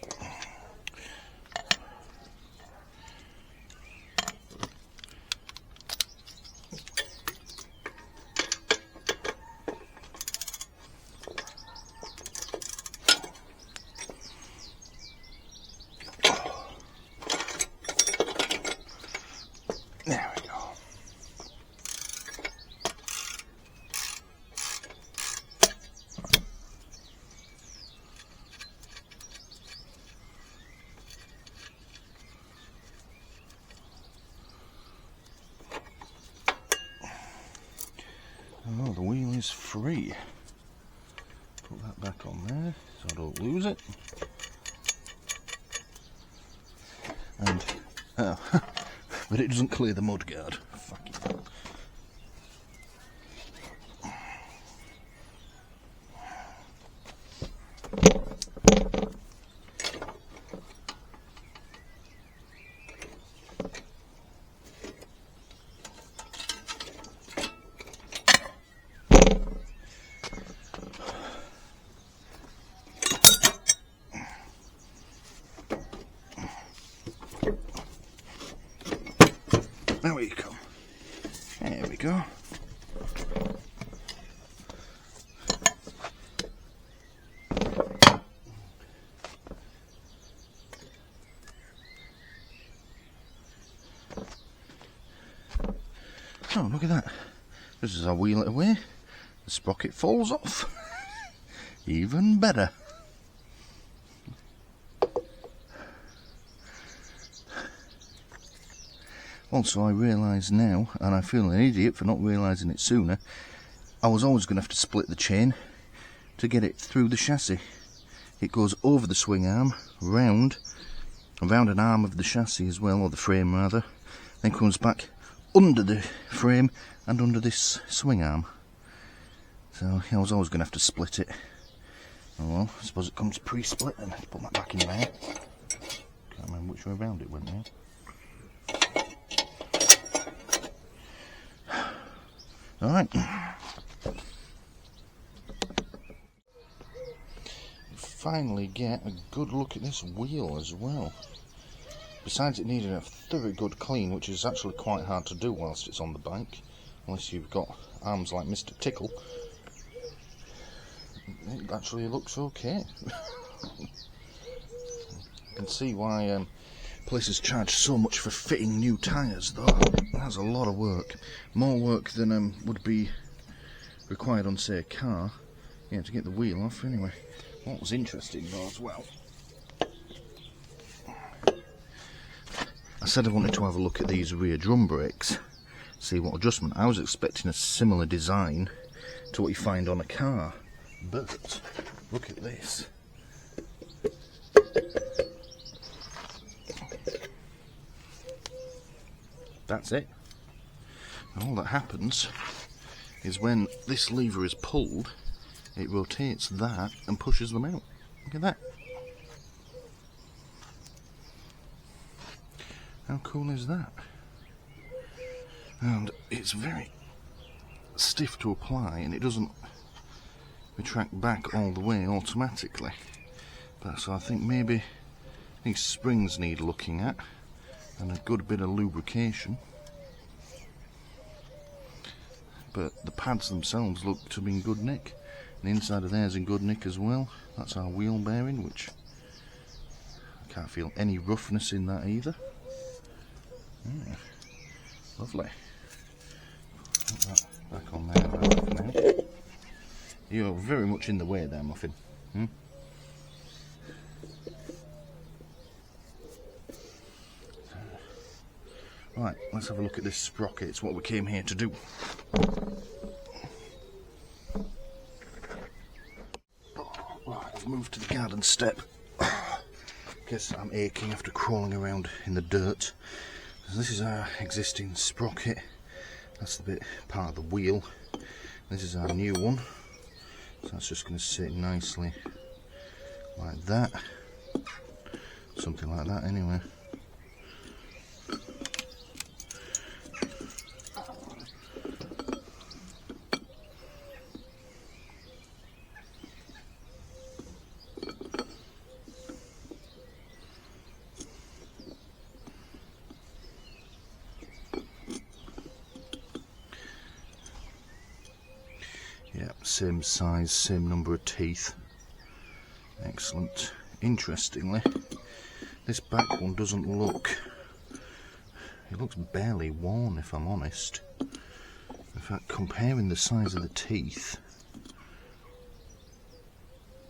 There we go. Oh, the wheel is free. Put that back on there so I don't lose it. And, oh, but it doesn't clear the mudguard. Fucking hell. There you come. There we go. Oh, look at that. Just as I wheel it away, the sprocket falls off. Even better. Also, I realise now, and I feel an idiot for not realising it sooner, I was always going to have to split the chain to get it through the chassis. It goes over the swing arm, round an arm of the chassis as well, or the frame rather, then comes back under the frame and under this swing arm. So I was always going to have to split it. Oh well, I suppose it comes pre-split then. Put that back in there. Can't remember which way around it went now. Alright. finally get a good look at this wheel as well. Besides it needing a thorough good clean, which is actually quite hard to do whilst it's on the bike, unless you've got arms like Mr. Tickle, it actually looks okay. You can see why places charge so much for fitting new tyres, though. That's a lot of work. More work than would be required on, say, a car. Yeah, to get the wheel off. Anyway, what was interesting though as well, I said I wanted to have a look at these rear drum brakes, see what adjustment. I was expecting a similar design to what you find on a car, but look at this. That's it. And all that happens is when this lever is pulled, it rotates that and pushes them out. Look at that. How cool is that? And it's very stiff to apply, and it doesn't retract back all the way automatically. But so I think maybe these springs need looking at, and a good bit of lubrication. But the pads themselves look to be in good nick. The inside of there is in good nick as well. That's our wheel bearing, which I can't feel any roughness in that either. Yeah, lovely. Put that back on there right now. You're very much in the way there, Muffin. Right, let's have a look at this sprocket. It's what we came here to do. Right, I've moved to the garden step. Guess I'm aching after crawling around in the dirt. So this is our existing sprocket. That's the bit part of the wheel. This is our new one. So that's just going to sit nicely like that. Something like that anyway. Yeah, same size, same number of teeth. Excellent. Interestingly, this back one doesn't look... It looks barely worn, if I'm honest. In fact, comparing the size of the teeth,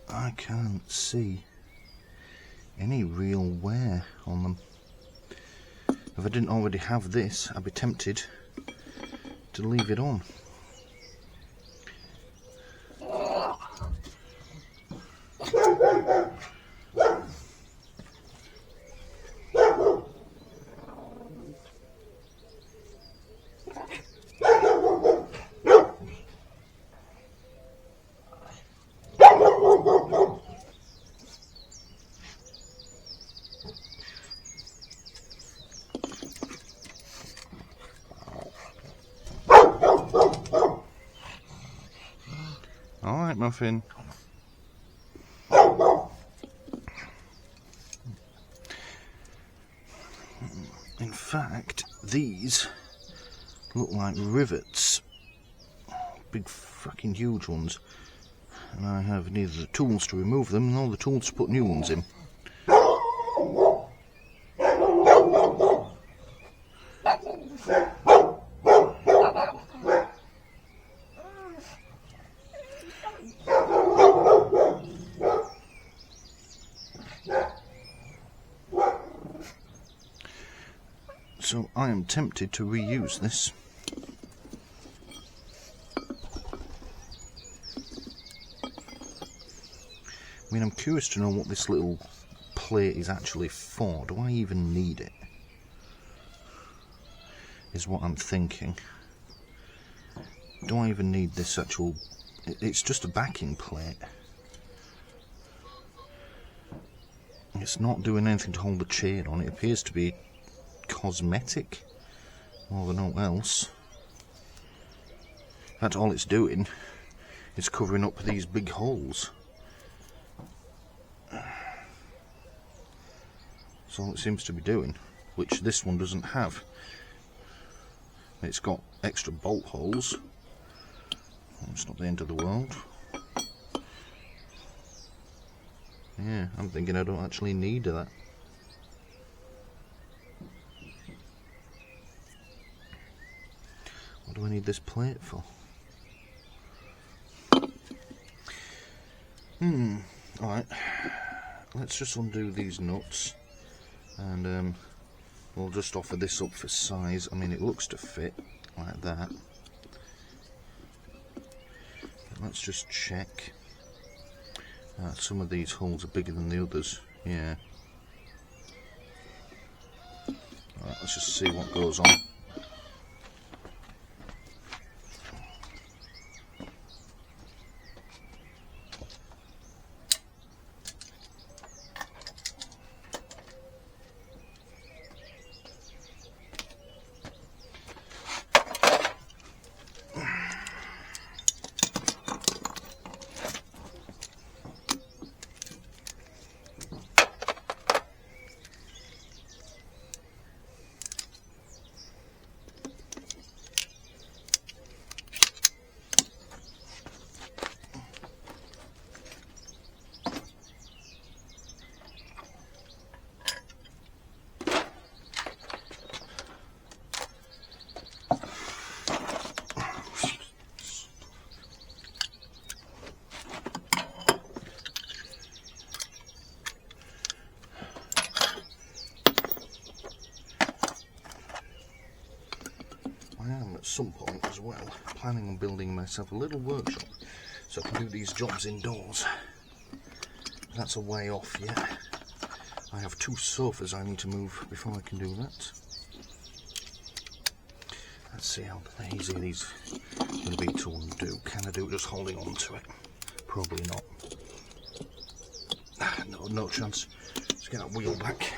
I can't see any real wear on them. If I didn't already have this, I'd be tempted to leave it on. Alright, Muffin. In fact, these look like rivets. Big fucking huge ones. And I have neither the tools to remove them nor the tools to put new ones in. So I am tempted to reuse this. I mean, I'm curious to know what this little plate is actually for. Do I even need it? Is what I'm thinking. Do I even need this actual... It's just a backing plate. It's not doing anything to hold the chain on. It appears to be cosmetic more than all else. In fact, all it's doing is covering up these big holes. That's all it seems to be doing, which this one doesn't have. It's got extra bolt holes. It's not the end of the world. Yeah, I'm thinking I don't actually need that. What do I need this plate for? Alright, let's just undo these nuts and we'll just offer this up for size. I mean, it looks to fit like that. Let's just check. Some of these holes are bigger than the others. Yeah. Alright, let's just see what goes on. At some point as well, planning on building myself a little workshop so I can do these jobs indoors. That's a way off yet. I have 2 sofas I need to move before I can do that. Let's see how easy these are going to be to undo. Can I do it just holding on to it? Probably not. No chance. Let's get that wheel back.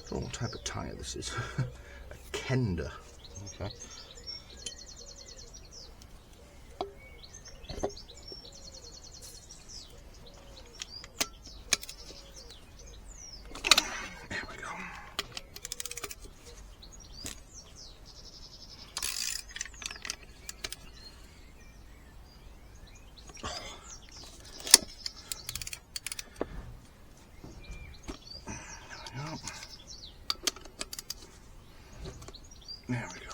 I don't know what type of tyre this is. A Kenda. Okay. There we go. There we go.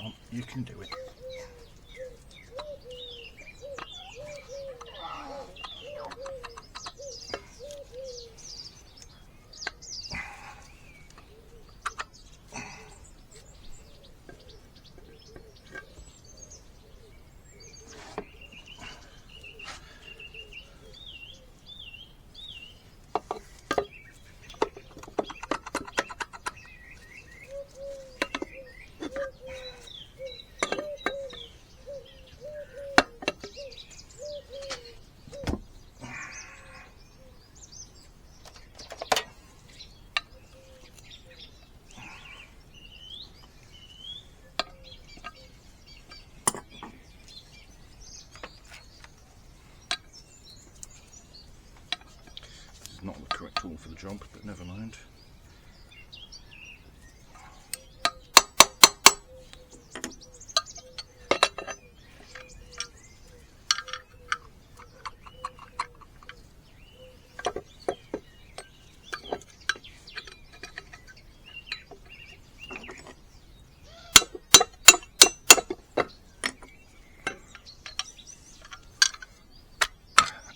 on, you can do it. Not the correct tool for the job, but never mind.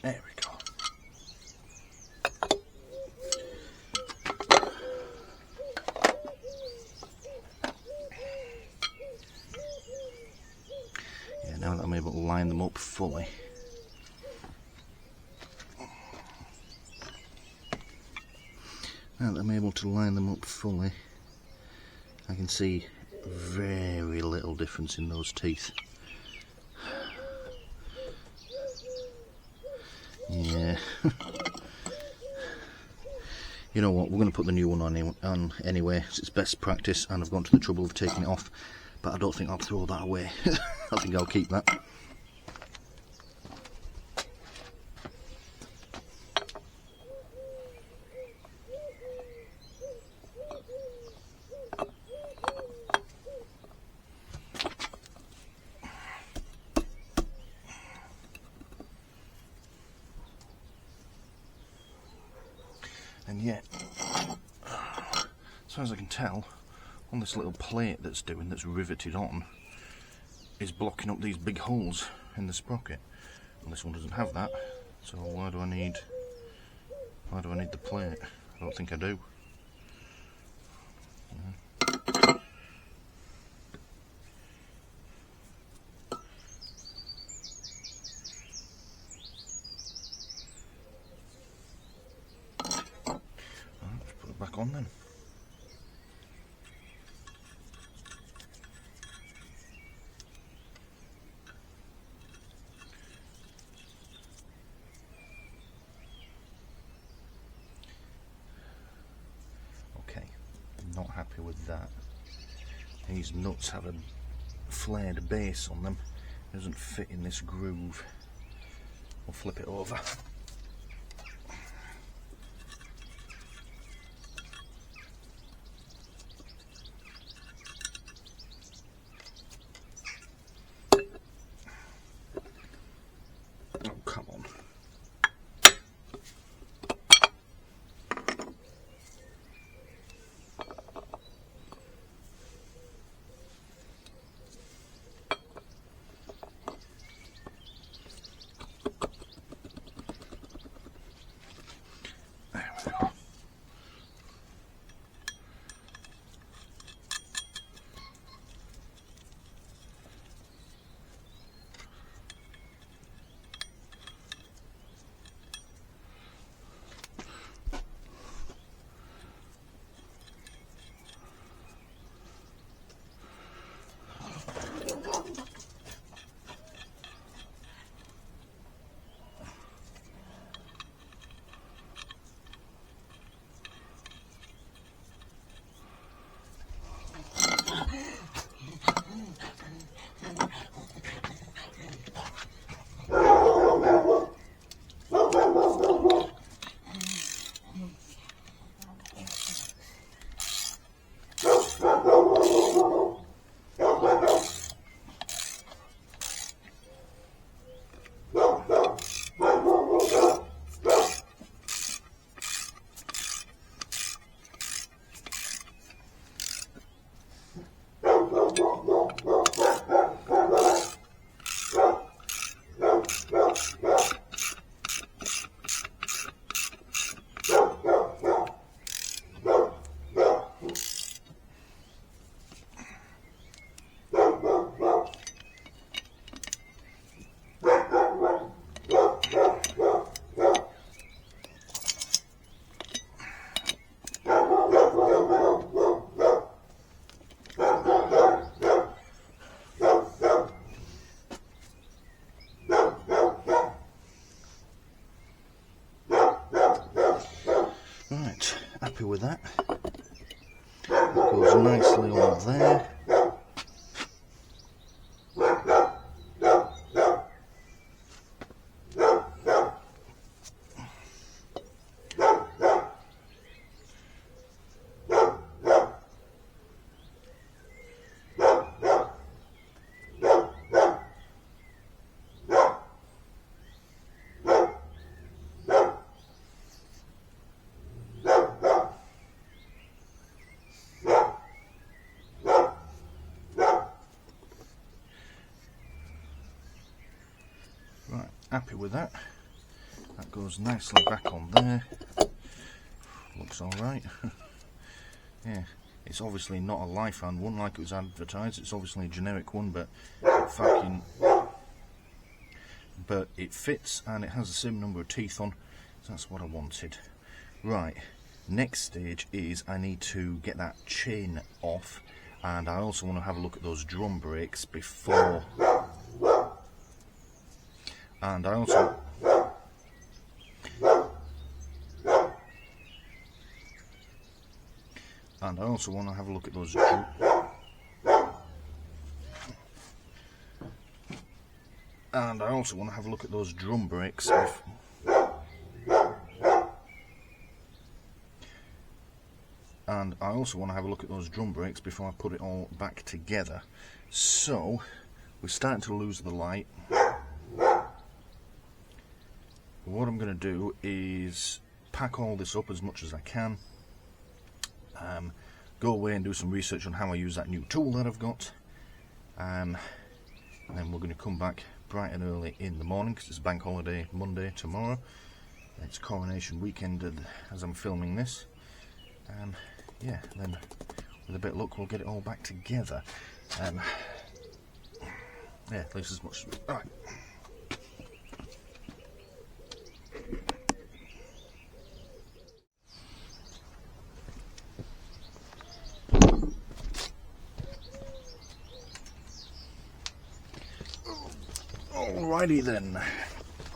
There we go. Now that I'm able to line them up fully, I can see very little difference in those teeth. Yeah. You know what, we're going to put the new one on anyway, it's best practice, and I've gone to the trouble of taking it off, but I don't think I'll throw that away. I think I'll keep that. And yet, as far as I can tell, on this little plate that's riveted on, is blocking up these big holes in the sprocket. And this one doesn't have that, so why do I need the plate? I don't think I do. Let's put it back on then. Not happy with that. These nuts have a flared base on them. It doesn't fit in this groove. I'll flip it over. Oh, come on. happy with that. Goes nicely on there. Right, happy with that. That goes nicely back on there. Looks alright. Yeah, it's obviously not a Lifan one like it was advertised. It's obviously a generic one, but it fits and it has the same number of teeth on. So that's what I wanted. Right, next stage is I need to get that chain off, and I also want to have a look at those drum brakes before. And I also want to have a look at those drum brakes before I put it all back together. So we're starting to lose the light. What I'm going to do is pack all this up as much as I can, go away and do some research on how I use that new tool that I've got, and then we're going to come back bright and early in the morning because it's bank holiday Monday tomorrow. It's coronation weekend as I'm filming this. Yeah, then with a bit of luck we'll get it all back together. Yeah, at least as much. Alright. Alrighty then.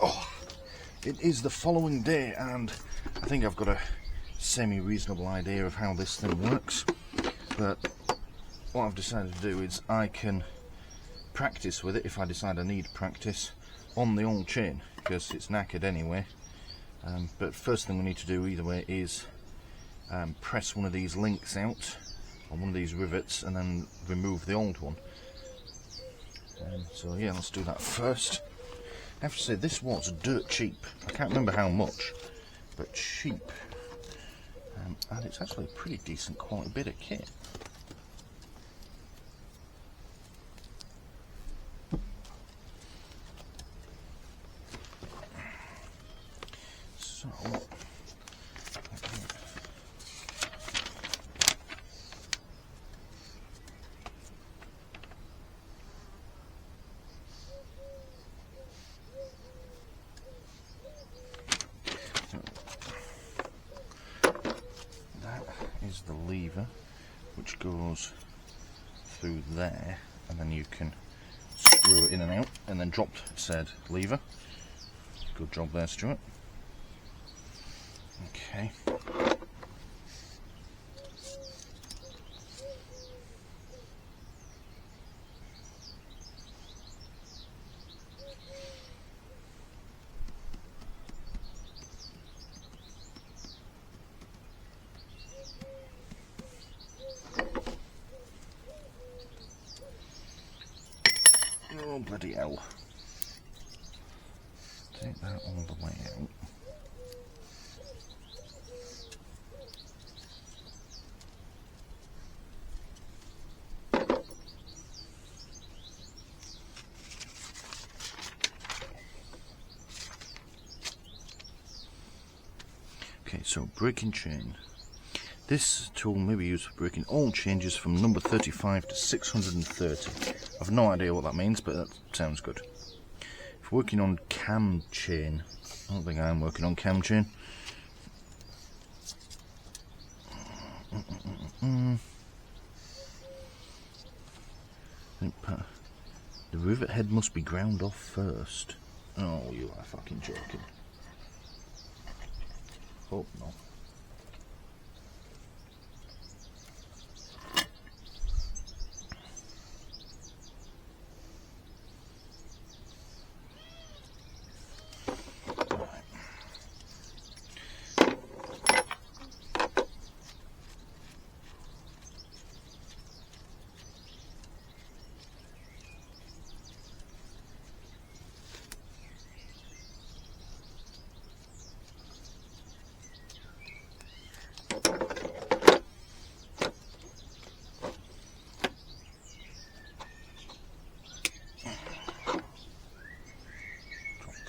Oh, it is the following day and I think I've got a semi-reasonable idea of how this thing works, but what I've decided to do is I can practice with it if I decide I need practice on the old chain because it's knackered anyway. But first thing we need to do either way is press one of these links out on one of these rivets and then remove the old one. So yeah, let's do that first. I have to say this was dirt cheap. I can't remember how much, but cheap. And it's actually a pretty decent quality bit of kit. So is the lever which goes through there, and then you can screw it in and out and then drop said lever. Good job there, Stuart. Okay. Oh, bloody hell. Take that all the way out. Okay, so braking chain. This tool may be used for braking all changes from number 35 to 630. I've no idea what that means, but that sounds good. If working on cam chain, I don't think I'm working on cam chain. The rivet head must be ground off first. Oh, you are fucking joking. Hope not.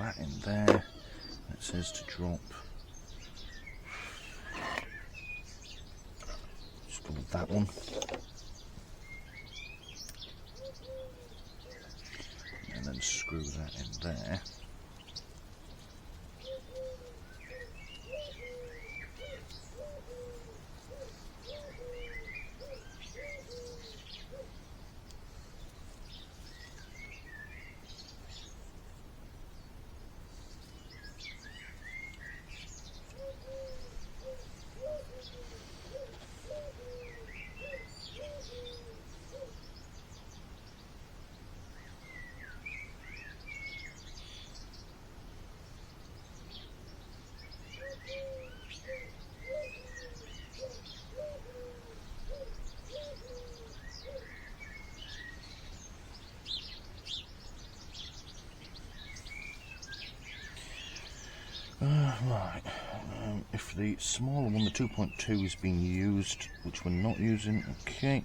that in there. It says to drop. Just go with that one. And then screw that in there. Right, if the smaller one, the 2.2, is being used, which we're not using, okay.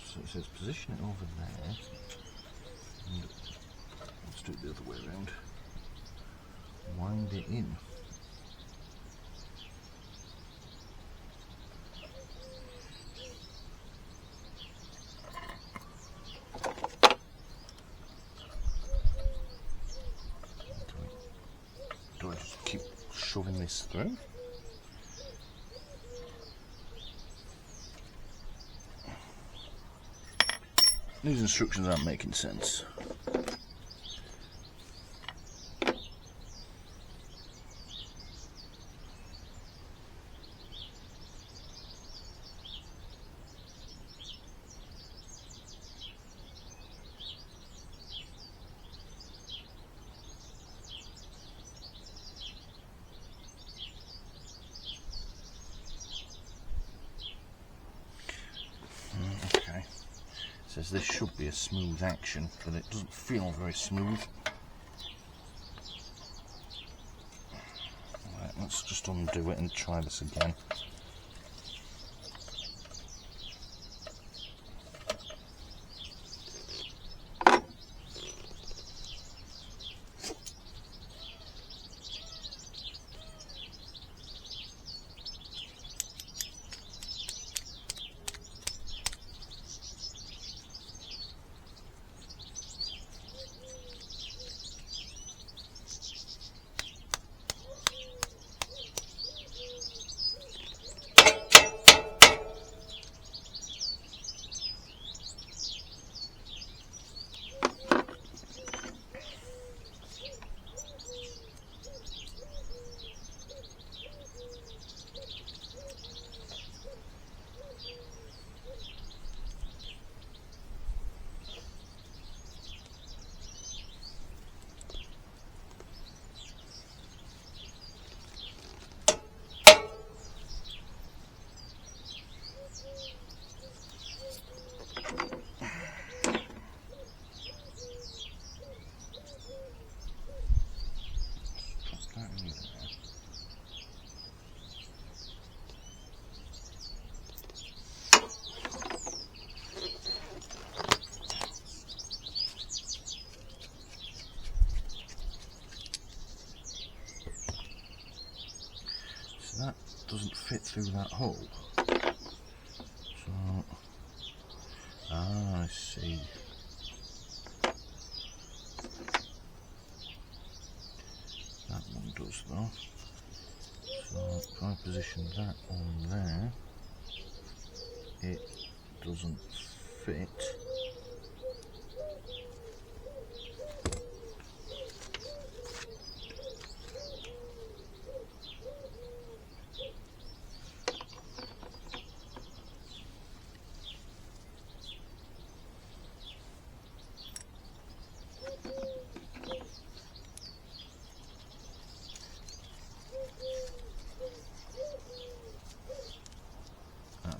So it says position it over there, and let's do it the other way around. Wind it in. Do I just keep shoving this through? These instructions aren't making sense. Okay. Says this should be a smooth action, but it doesn't feel very smooth. Right, let's just undo it and try this again. That doesn't fit through that hole. So, I see. That one does though. So if I position that on there, it doesn't fit.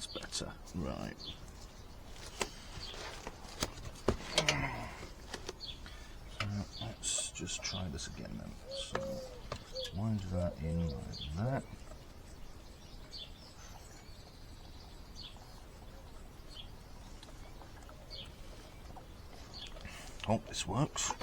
That's better. Right. Let's just try this again then. So wind that in like that. Oh, this works.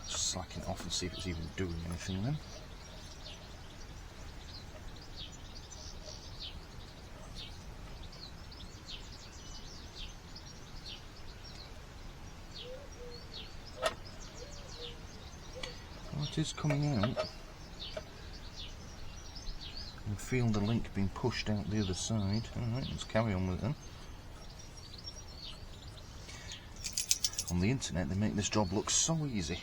Slack it off and see if it's even doing anything then. Well, it is coming out. I feel the link being pushed out the other side. Alright, let's carry on with it then. On the internet they make this job look so easy.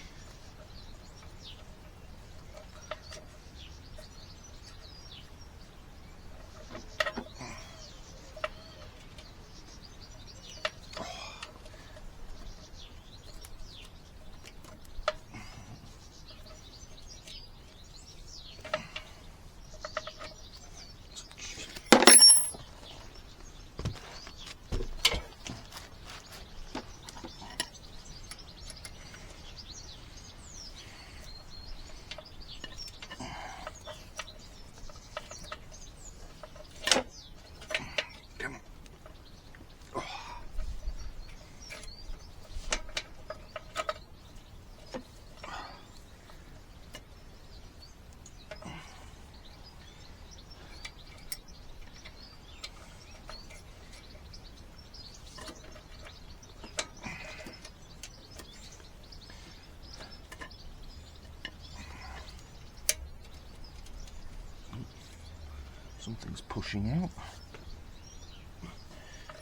Something's pushing out.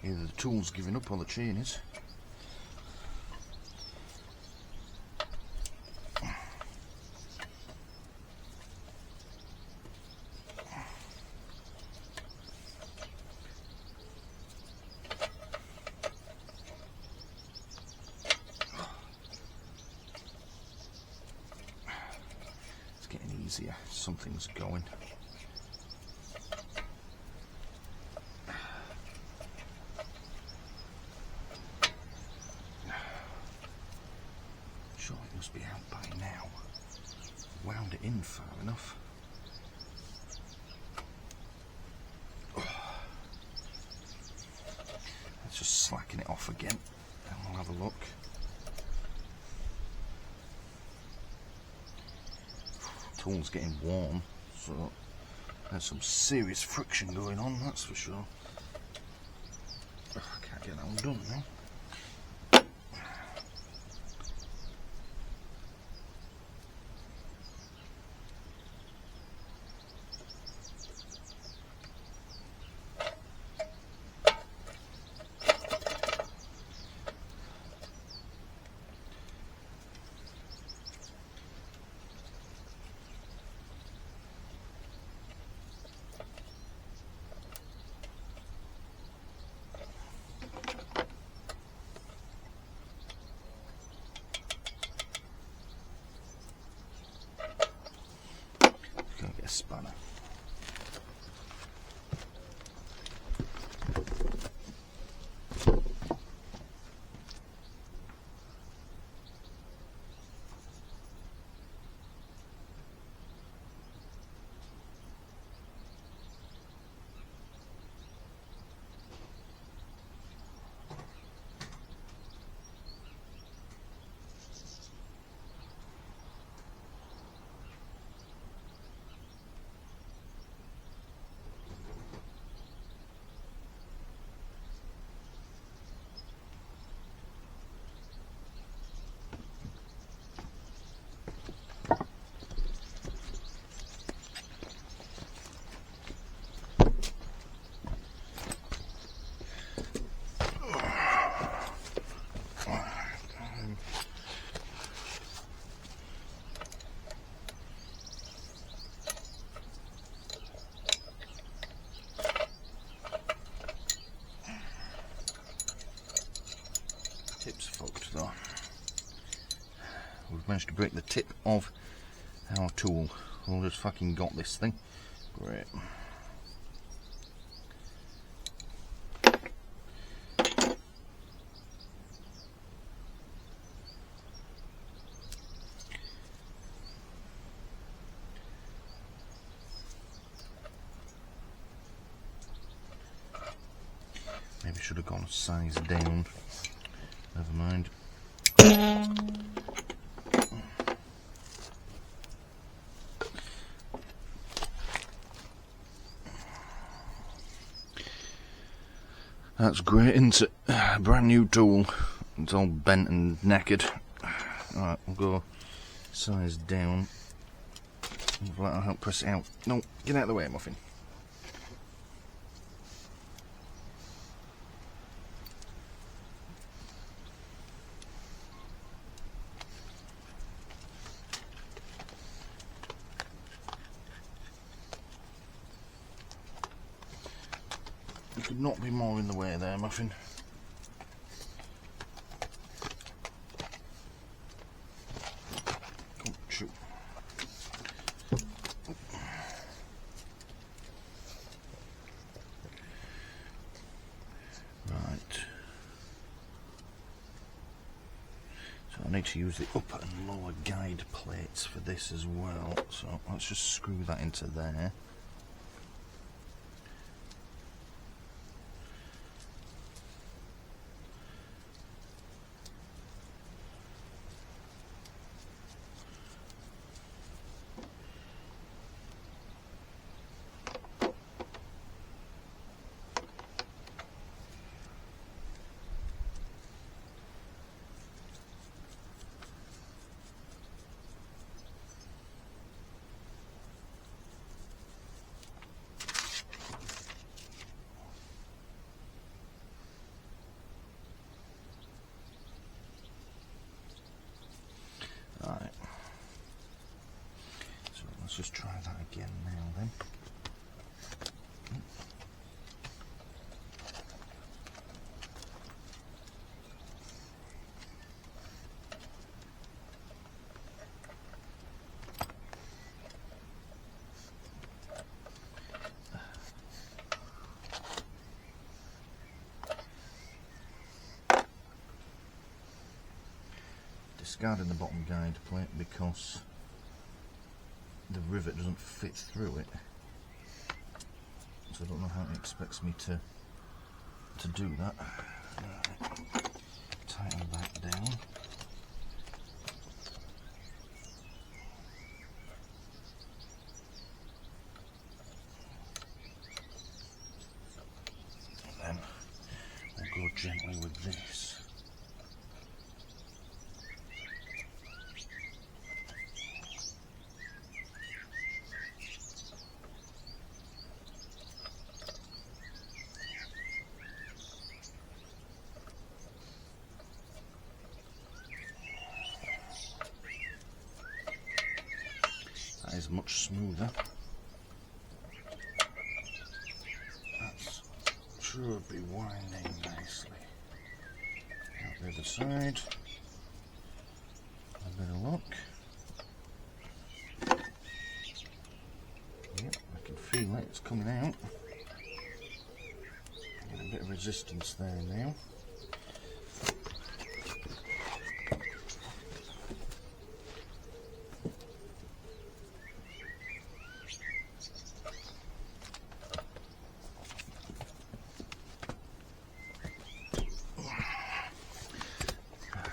Either the tool's giving up or the chain is. It's getting easier. Something's going. Must be out by now. Wound it in far enough. Let's just slacken it off again and we'll have a look. Tool's getting warm, so there's some serious friction going on, that's for sure. I can't get that one done now. Tip's fucked though. We've managed to break the tip of our tool. We'll just fucking got this thing. Great. Maybe should have gone a size down. Never mind. That's great, isn't it? Brand new tool. It's all bent and knackered. Alright, we'll go size down. That'll help press it out. No, get out of the way, Muffin. You could not be more in the way there, Muffin. Come, shoot. Right. So I need to use the upper and lower guide plates for this as well. So let's just screw that into there. Right. So let's just try that again now then. Discarding the bottom guide plate because the rivet doesn't fit through it, so I don't know how it expects me to do that. Right. Tighten that down. And then we'll go gently with this. That is much smoother. That should be winding nicely. Out the other side. A bit of luck. Yep, I can feel it, it's coming out. Get a bit of resistance there now.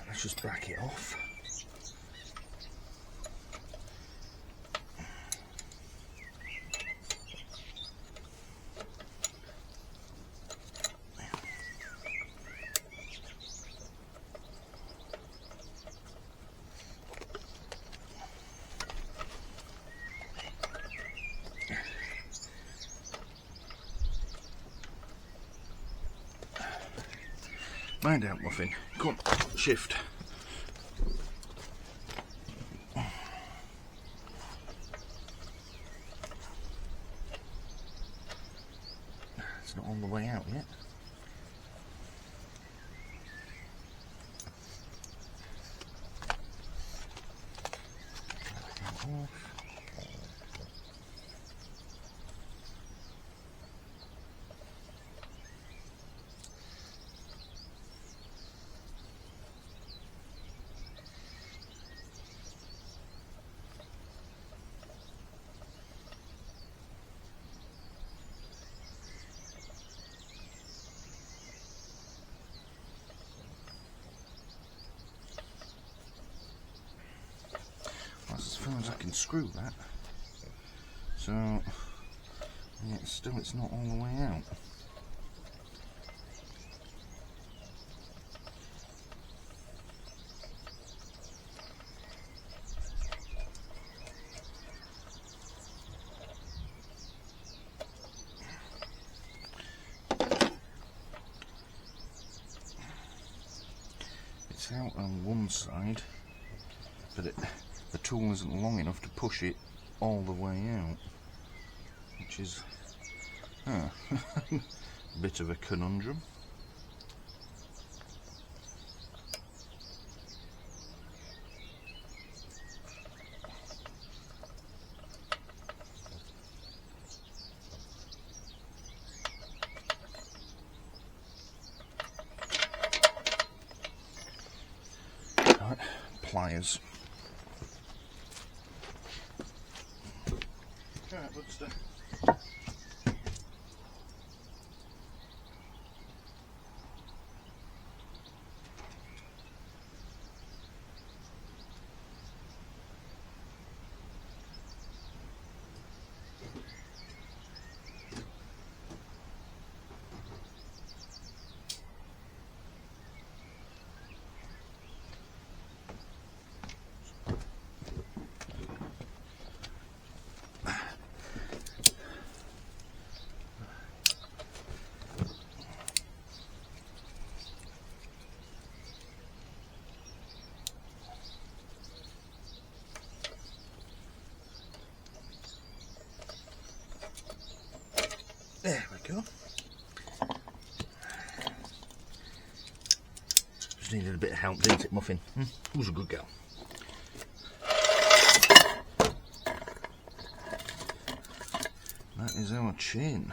Let's just back it off. Mind out, Muffin. Come on, shift. It's not on the way out yet. can screw that. So, yeah, still it's not all the way out. It's out on one side, but the tool isn't long enough to push it all the way out, which is a bit of a conundrum. Right, pliers. Alright, let's do. There we go. Just needed a bit of help, didn't it, Muffin? Who's a good girl? That is our chain.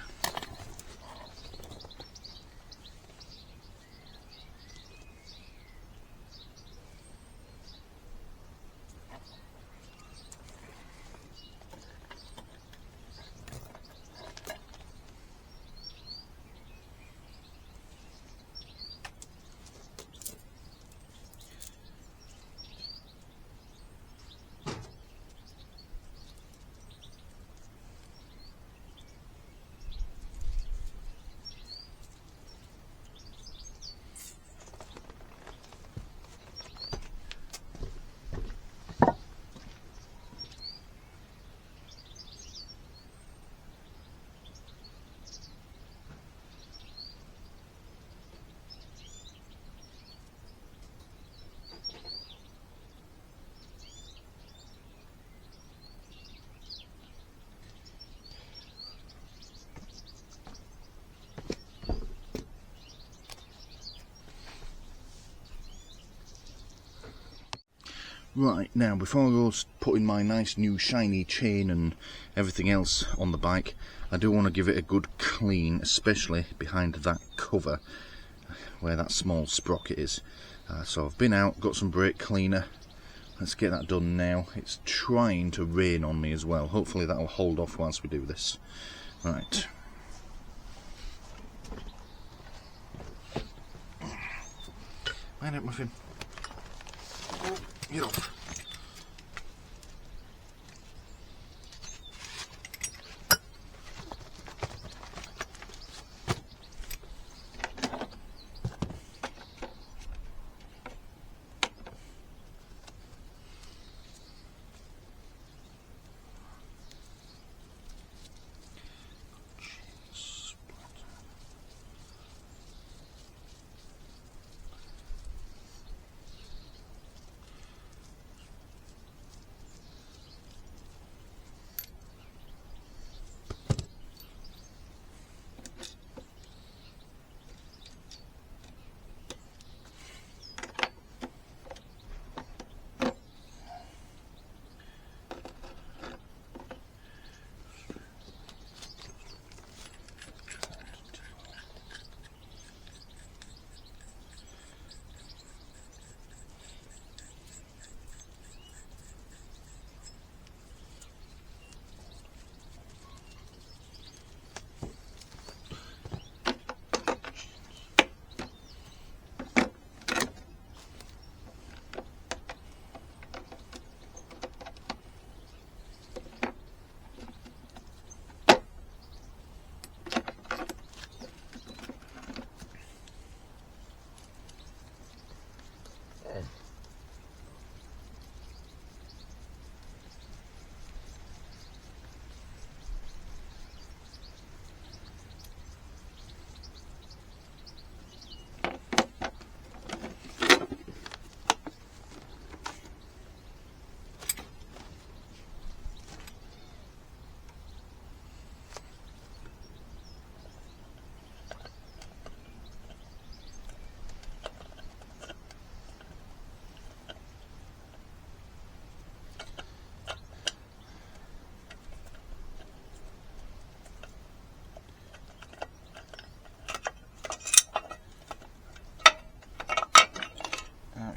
Right, now before I go putting my nice new shiny chain and everything else on the bike, I do want to give it a good clean, especially behind that cover where that small sprocket is. So I've been out, got some brake cleaner. Let's get that done now. It's trying to rain on me as well. Hopefully that'll hold off whilst we do this. Right. Mind out, Muffin. Oh, get off.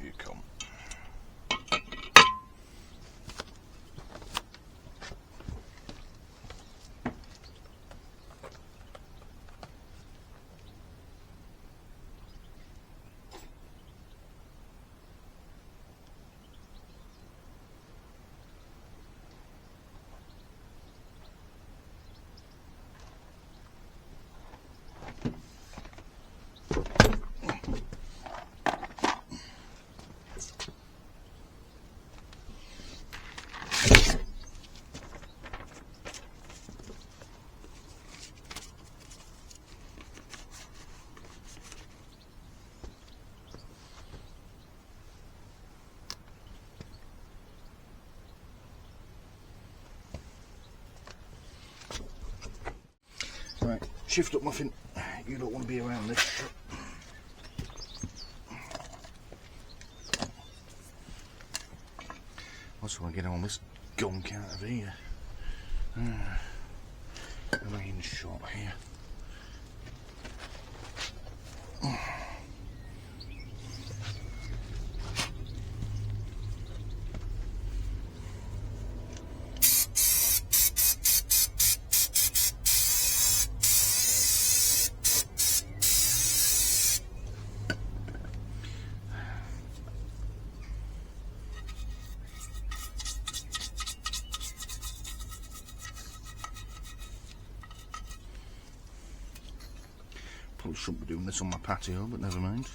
you come. Right, shift up muffin, you don't want to be around this. Also want to get all this gunk out of here. Main shot here. Probably shouldn't be doing this on my patio, but never mind.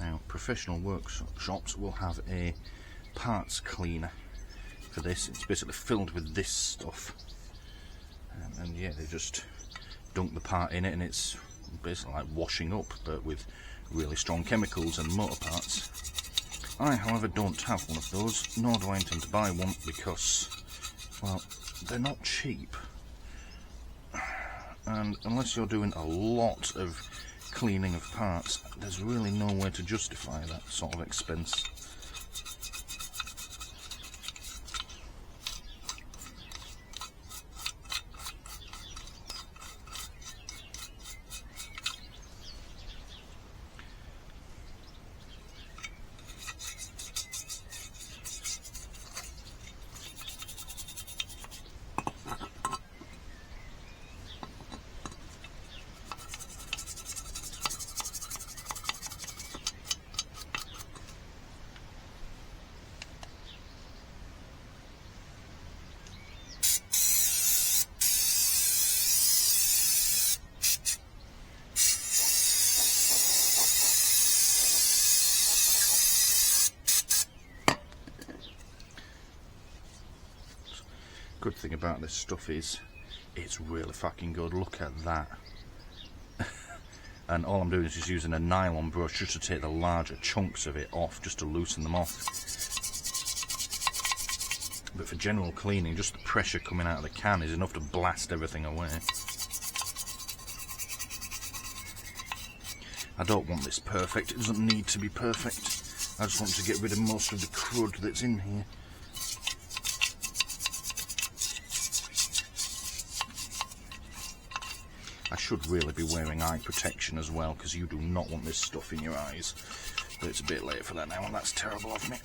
Now, professional workshops will have a parts cleaner for this. It's basically filled with this stuff, and yeah, they just dunk the part in it, and it's basically like washing up, but with really strong chemicals and motor parts. I, however, don't have one of those, nor do I intend to buy one, because, well, they're not cheap, and unless you're doing a lot of cleaning of parts, there's really no way to justify that sort of expense. Good thing about this stuff is it's really fucking good. Look at that. And all I'm doing is just using a nylon brush just to take the larger chunks of it off, just to loosen them off. But for general cleaning, just the pressure coming out of the can is enough to blast everything away. I don't want this perfect, it doesn't need to be perfect. I just want to get rid of most of the crud that's in here. I should really be wearing eye protection as well, because you do not want this stuff in your eyes. But it's a bit late for that now, and that's terrible of me.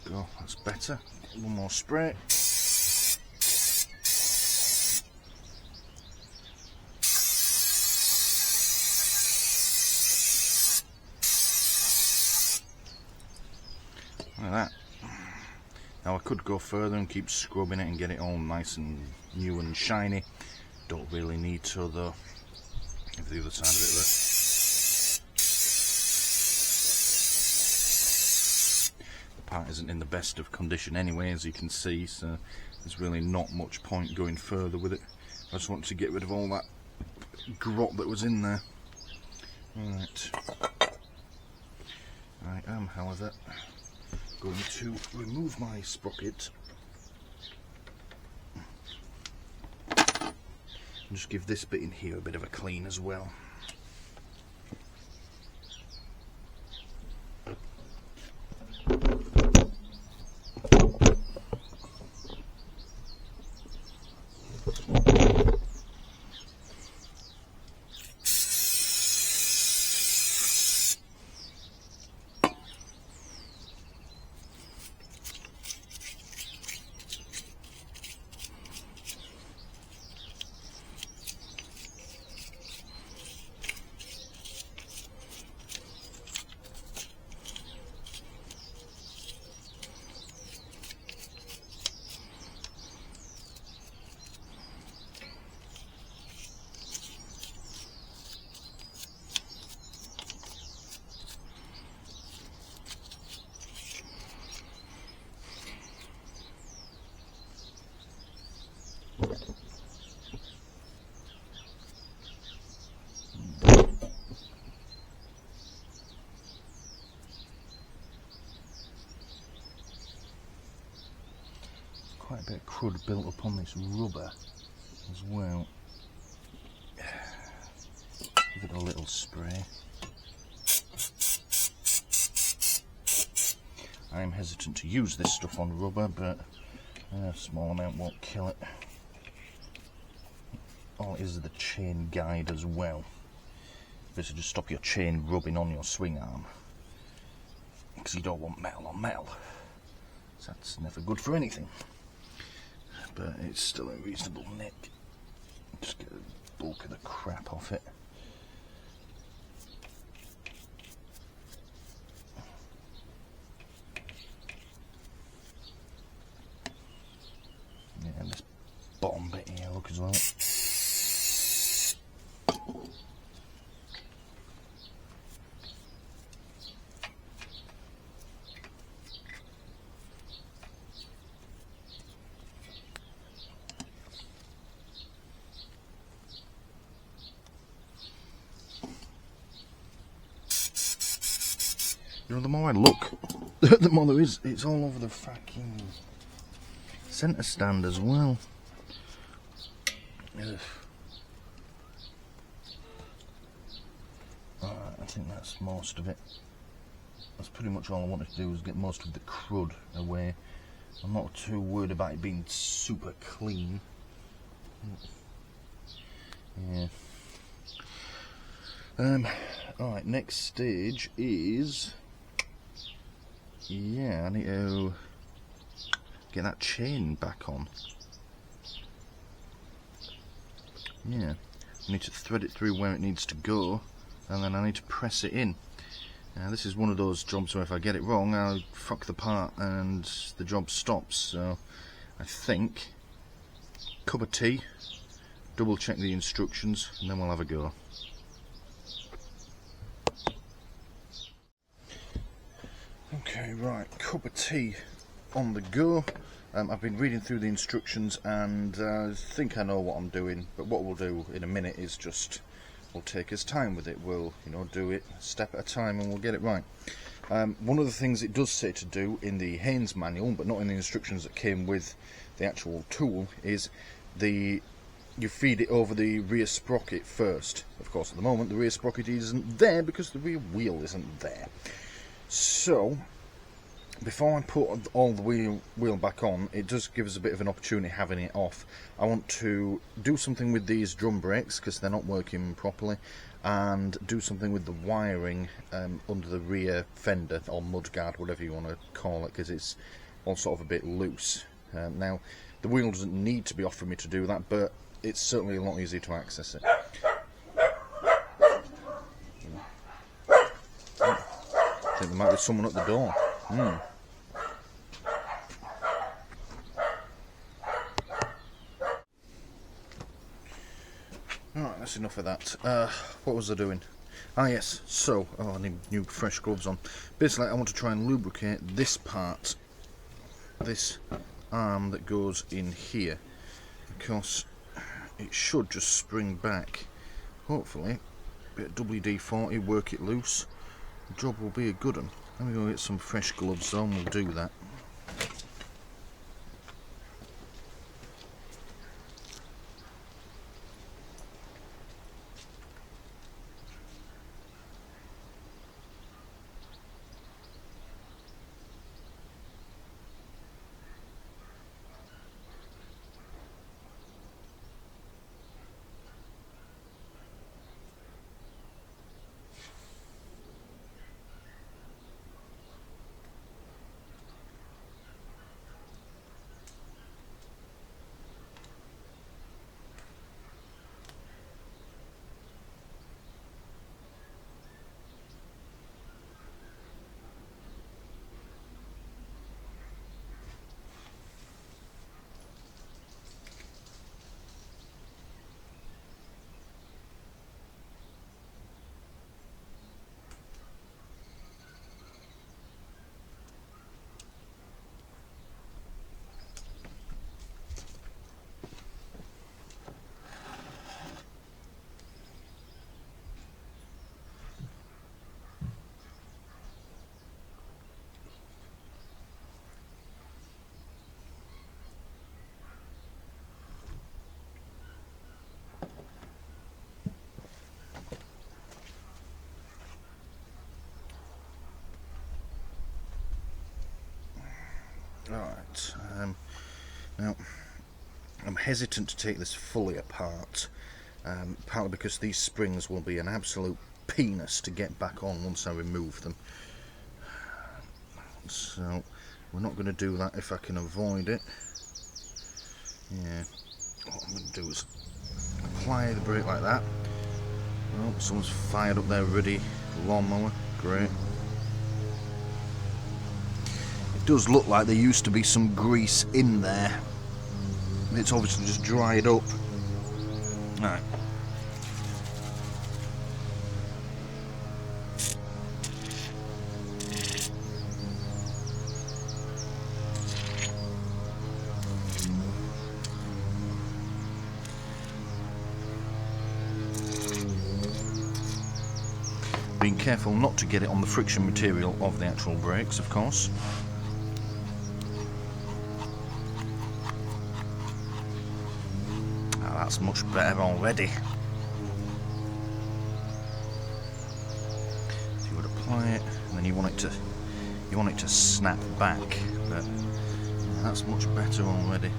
Go, that's better. One more spray. Look at that. Now I could go further and keep scrubbing it and get it all nice and new and shiny. Don't really need to though. Give the other side of it there. The part isn't in the best of condition anyway, as you can see, so there's really not much point going further with it. I just want to get rid of all that grot that was in there. Right. I am, however, going to remove my sprocket and just give this bit in here a bit of a clean as well. Quite a bit of crud built up on this rubber as well. Give it a little spray. I am hesitant to use this stuff on rubber, but a small amount won't kill it. All it is the chain guide as well. This will just stop your chain rubbing on your swing arm, because you don't want metal on metal. So that's never good for anything. But it's still a reasonable nick. Just get the bulk of the crap off it. Yeah, and this bottom bit here, look as well. You know, the more I look, the more there is. It's all over the fucking centre stand as well. Ugh. Alright, I think that's most of it. That's pretty much all I wanted to do, was get most of the crud away. I'm not too worried about it being super clean. Yeah. Alright, next stage is... yeah, I need to get that chain back on. Yeah, I need to thread it through where it needs to go, and then I need to press it in. Now this is one of those jobs where if I get it wrong, I'll fuck the part and the job stops. So I think, cup of tea, double check the instructions, and then we'll have a go. Okay, right, cup of tea on the go. I've been reading through the instructions and I think I know what I'm doing, but what we'll do in a minute is just, we'll take his time with it. We'll, you know, do it a step at a time and we'll get it right. One of the things it does say to do in the Haynes manual, but not in the instructions that came with the actual tool, is you feed it over the rear sprocket first. Of course, at the moment the rear sprocket isn't there because the rear wheel isn't there. So, before I put all the wheel back on, it does give us a bit of an opportunity having it off. I want to do something with these drum brakes because they're not working properly, and do something with the wiring under the rear fender or mudguard, whatever you want to call it, because it's all sort of a bit loose. Now, the wheel doesn't need to be off for me to do that, but it's certainly a lot easier to access it. I think there might be someone at the door. that's enough of that. What was I doing? Ah yes, so, I need new fresh gloves on. Basically I want to try and lubricate this part, this arm that goes in here, because it should just spring back. Hopefully, bit of WD-40, work it loose, the job will be a good one. Let me go get some fresh gloves on, we'll do that. Alright, now I'm hesitant to take this fully apart, partly because these springs will be an absolute penis to get back on once I remove them. So we're not going to do that if I can avoid it. Yeah, what I'm going to do is apply the brake like that. Oh, someone's fired up their ruddy lawnmower, great. It does look like there used to be some grease in there. It's obviously just dried up. Alright. Being careful not to get it on the friction material of the actual brakes, of course. That's much better already. So you would apply it, and then you want it to snap back. But yeah, that's much better already.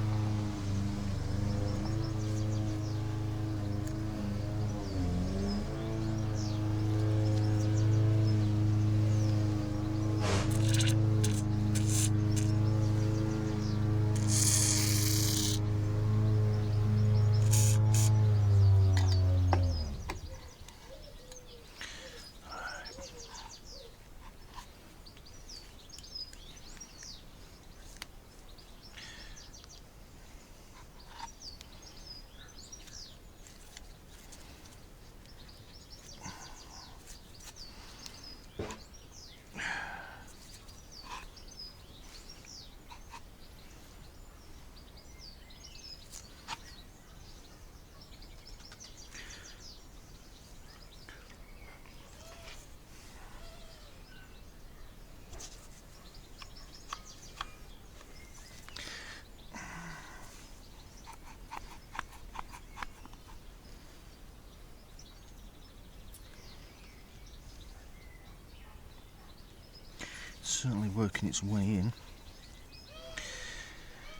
Certainly working its way in.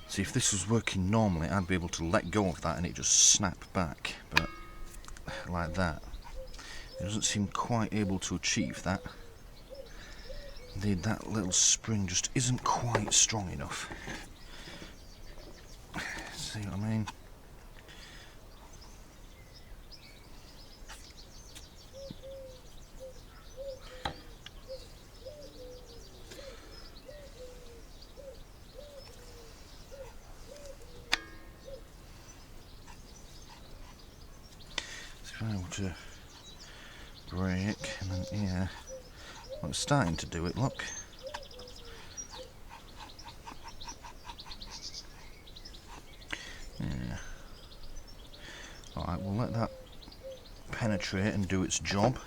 See, if this was working normally, I'd be able to let go of that and it just snap back, but like that, it doesn't seem quite able to achieve that. Indeed, that little spring just isn't quite strong enough. See what I mean? to brake, and then yeah, well, it's starting to do it, look. Yeah. Alright, we'll let that penetrate and do its job.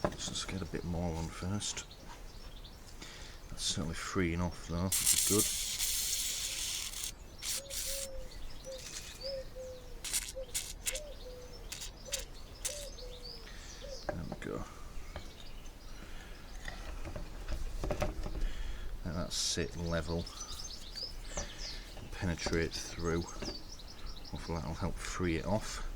Let's just get a bit more on first. That's certainly freeing off though, which is good. There we go. Let that sit level. Penetrate through. Hopefully that'll help free it off.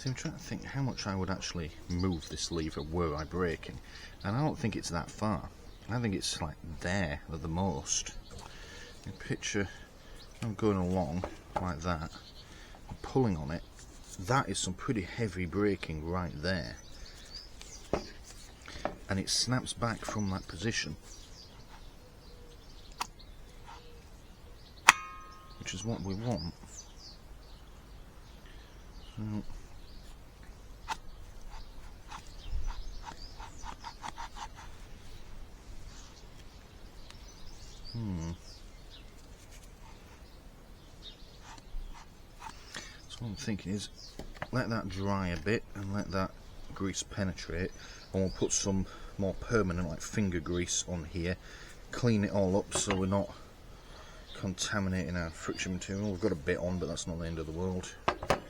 I'm trying to think how much I would actually move this lever were I braking, and I don't think it's that far. I think it's like there at the most. You picture I'm going along like that, I'm pulling on it, that is some pretty heavy braking right there, and it snaps back from that position, which is what we want. So, so what I'm thinking is let that dry a bit and let that grease penetrate, and we'll put some more permanent like finger grease on here, clean it all up so we're not contaminating our friction material. We've got a bit on, but that's not the end of the world, and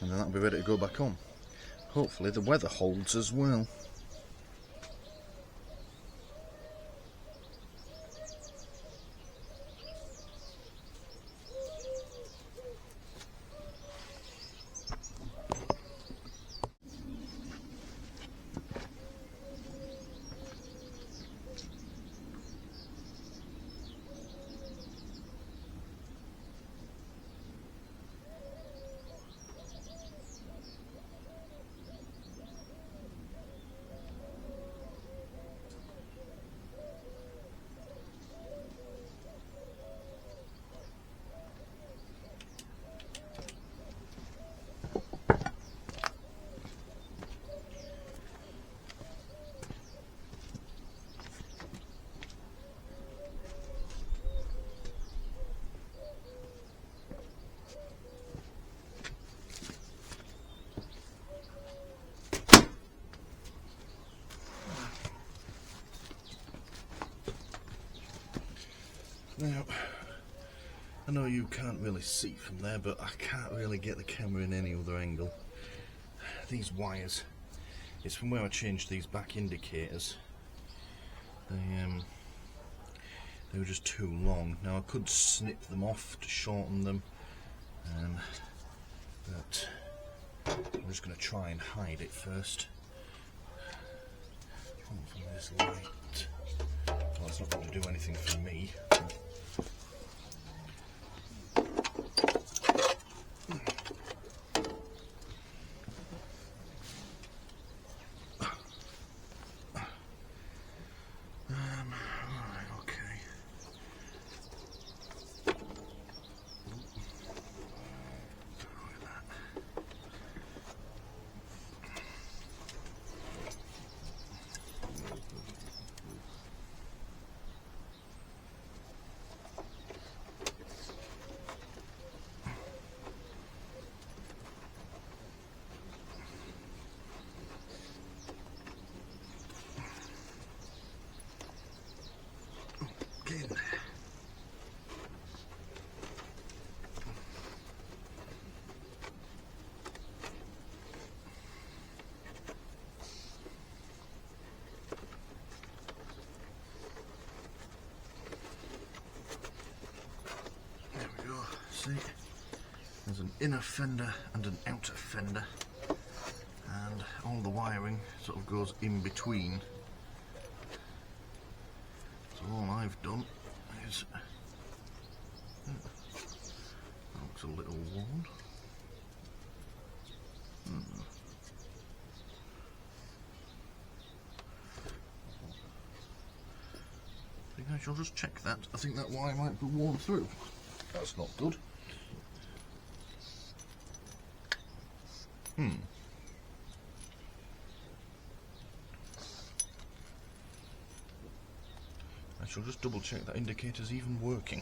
then that'll be ready to go back on. Hopefully the weather holds as well. Now, I know you can't really see from there, but I can't really get the camera in any other angle. These wires, it's from where I changed these back indicators. They were just too long. Now I could snip them off to shorten them, but I'm just going to try and hide it first. Hopefully this light, well, it's not going to do anything for me. see, there's an inner fender and an outer fender, and all the wiring sort of goes in between. So all I've done is, that looks a little worn. I think I shall just check that. I think that wire might be worn through. That's not good. I shall just double check that indicator's even working.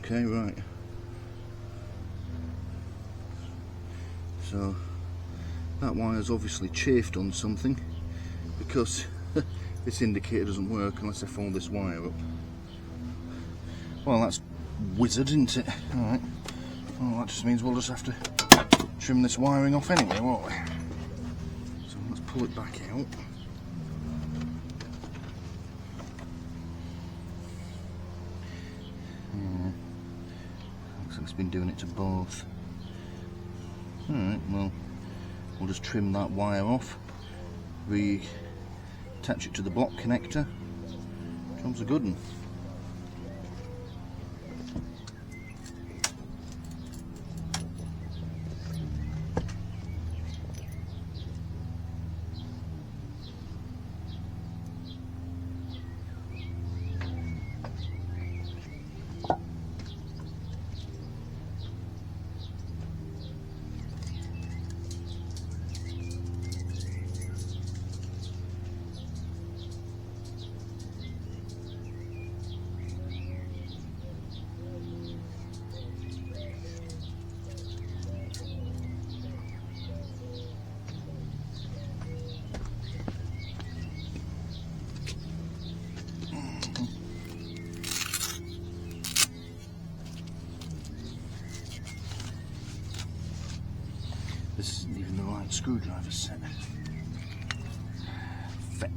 Okay, right. So that wire's obviously chafed on something, because this indicator doesn't work unless I follow this wire up. Well, that's wizard, isn't it? Alright. Well, that just means we'll just have to trim this wiring off anyway, won't we? So let's pull it back out. Looks like it's been doing it to both. Alright, well, we'll just trim that wire off, attach it to the block connector. Job's a good one. This isn't even the right screwdriver set. Feck.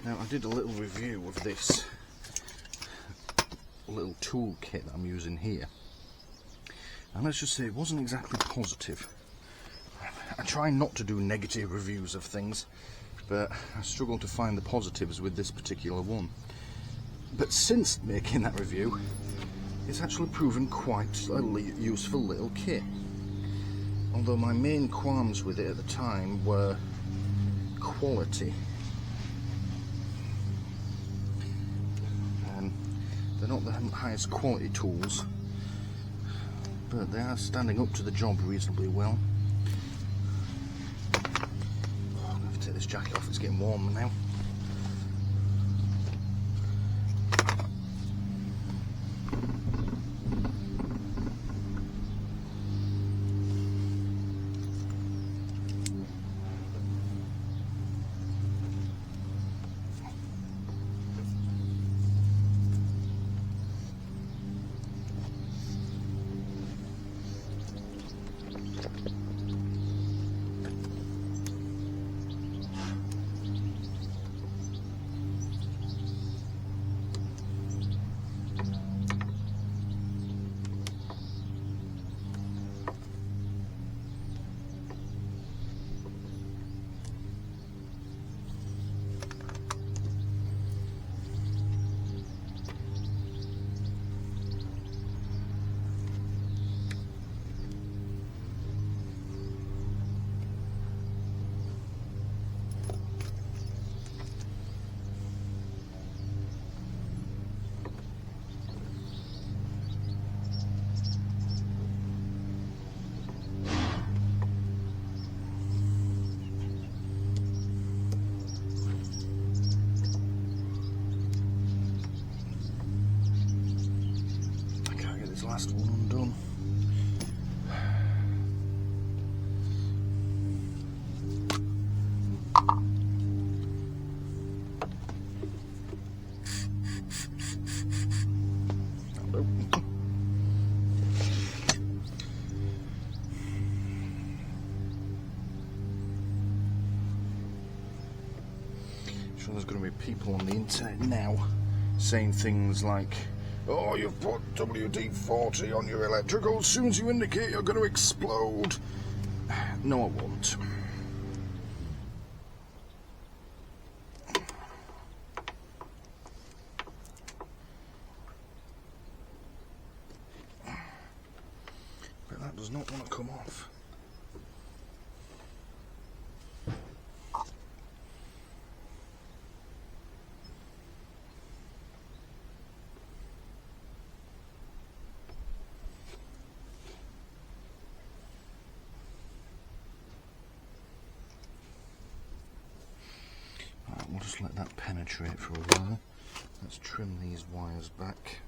Now, I did a little review of this little tool kit that I'm using here, and let's just say it wasn't exactly positive. I try not to do negative reviews of things, but I struggle to find the positives with this particular one. But since making that review, it's actually proven quite a useful little kit. Although my main qualms with it at the time were quality. They're not the highest quality tools, but they are standing up to the job reasonably well. I'm going to have to take this jacket off, it's getting warm now. Last one undone. Sure, there's going to be people on the internet now saying things like, "Oh, you've put WD-40 on your electrical, as soon as you indicate you're going to explode." No, I won't. But that does not want to come off. We'll just let that penetrate for a while. Let's trim these wires back.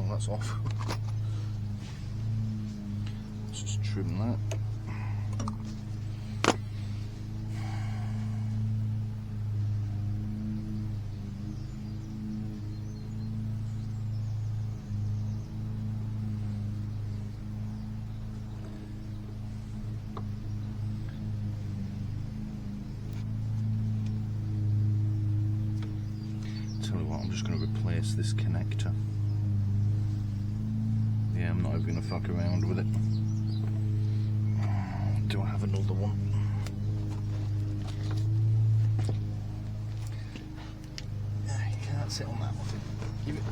That's off. Let's just trim that. tell you what, I'm just going to replace this connector. Yeah, I'm not even going to fuck around with it. Do I have another one? You can't sit on that one. Give it.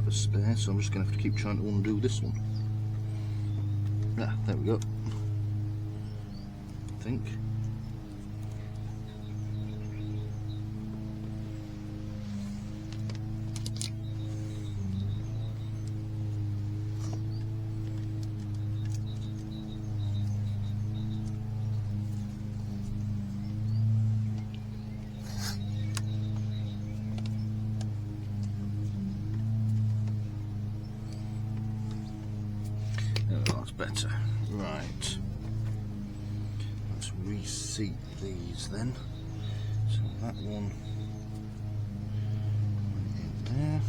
Spare, so I'm just going to have to keep trying to undo this one. Ah, there we go. I think. Better. Right. Let's reseat these then. So that one went in there.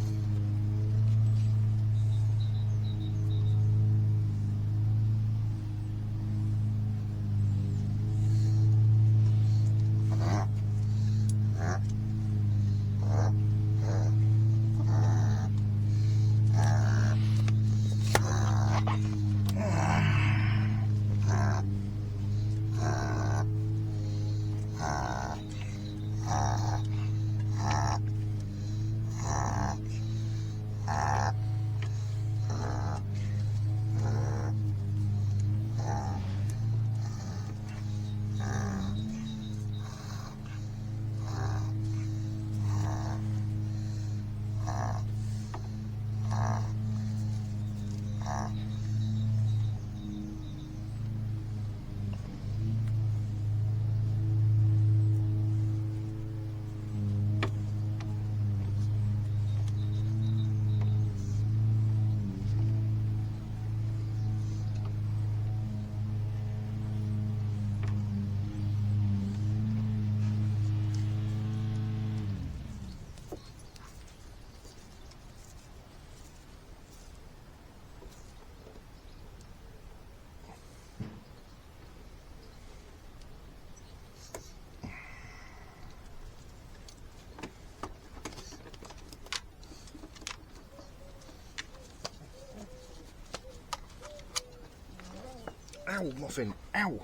Ow, muffin, ow!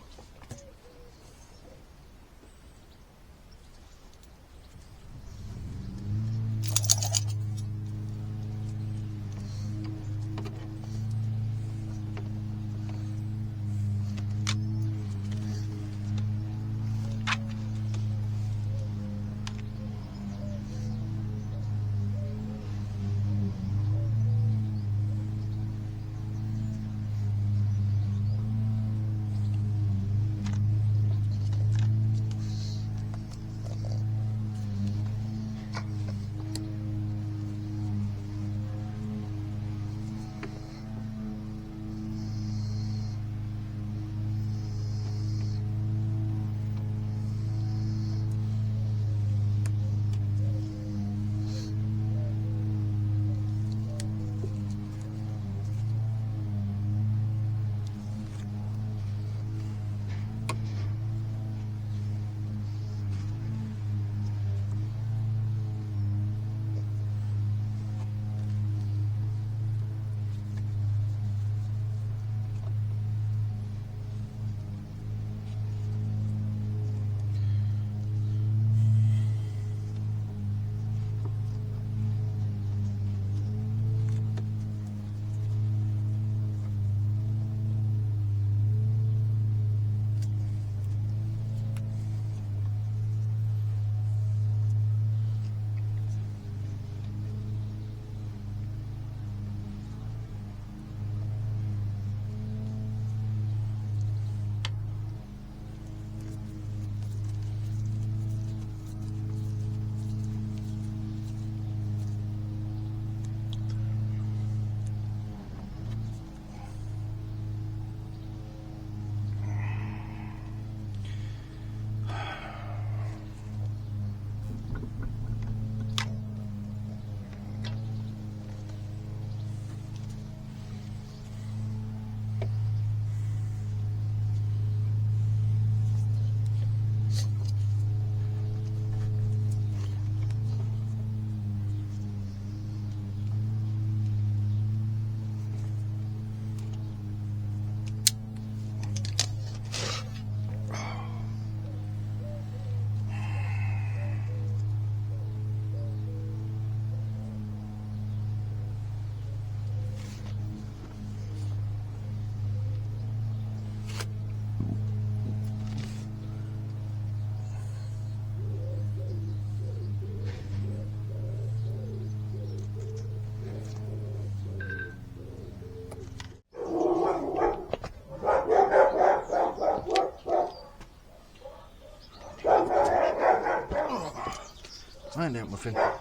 Muffin. Right.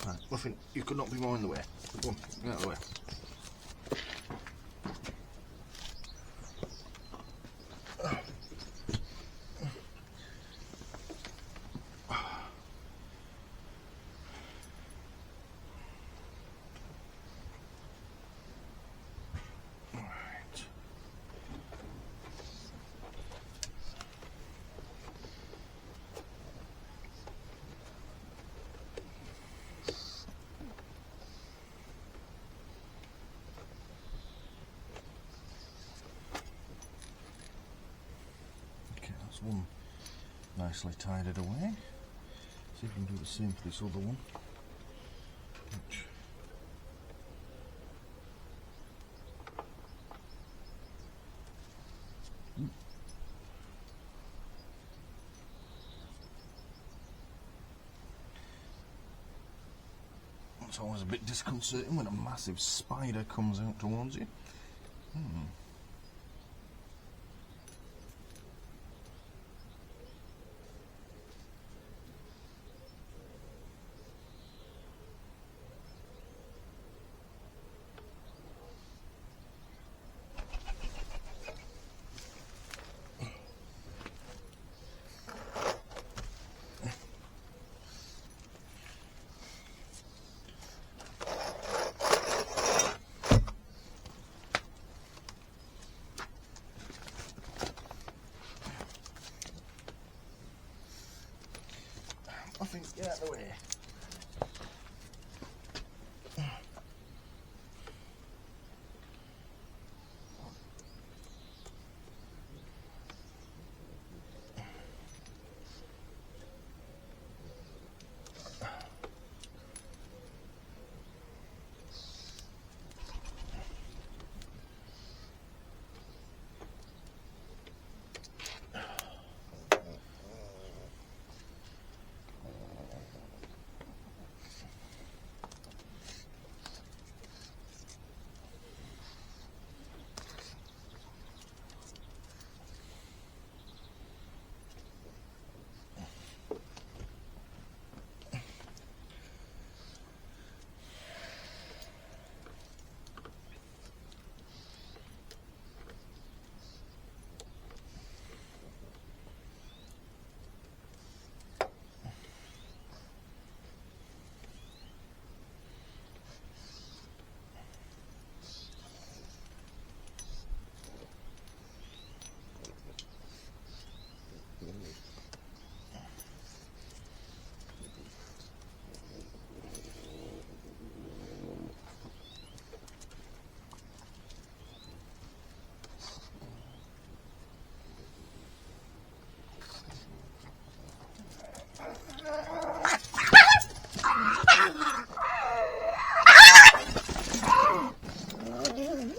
Right, Muffin, you could not be more in the way. Come on, get out of the way. One nicely tidied away. See if we can do the same for this other one. Which it's always a bit disconcerting when a massive spider comes out towards you. I think, get out of the way.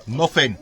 Muffin.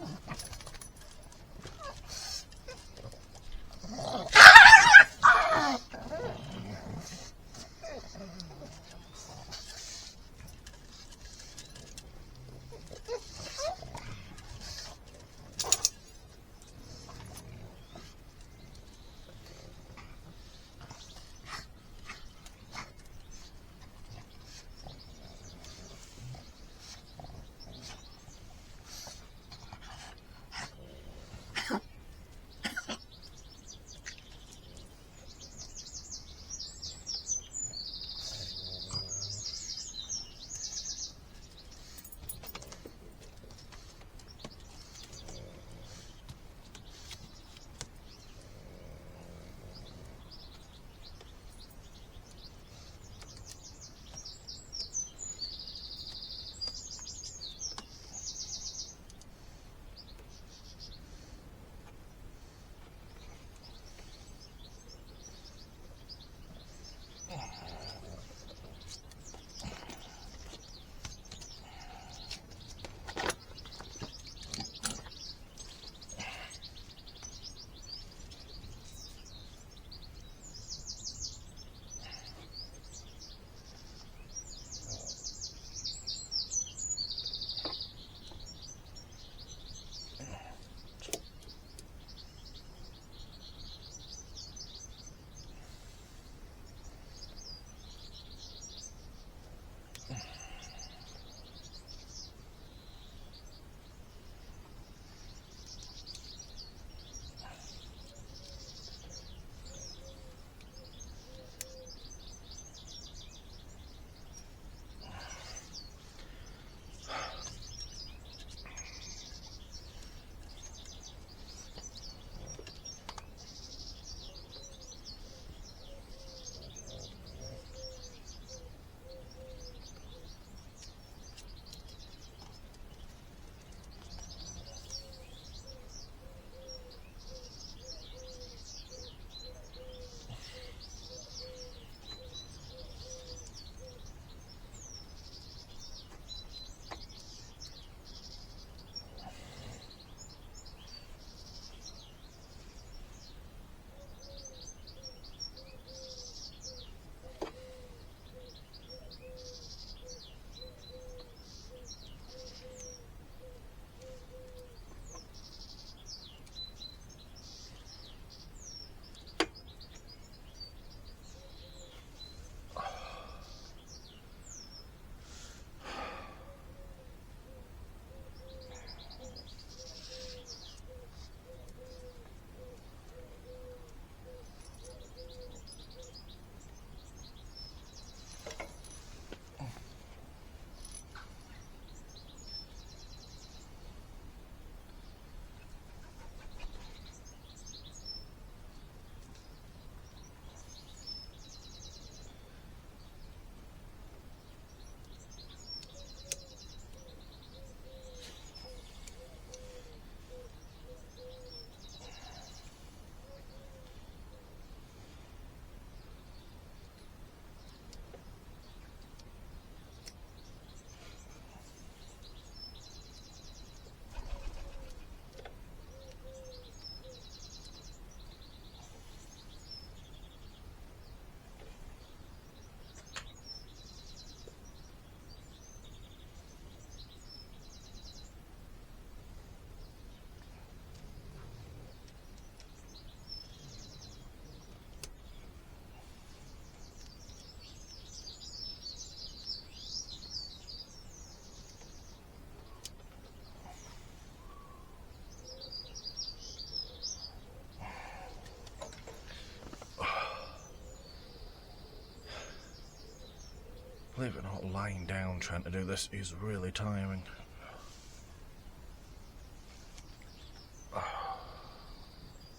Believe it or not, lying down trying to do this is really tiring.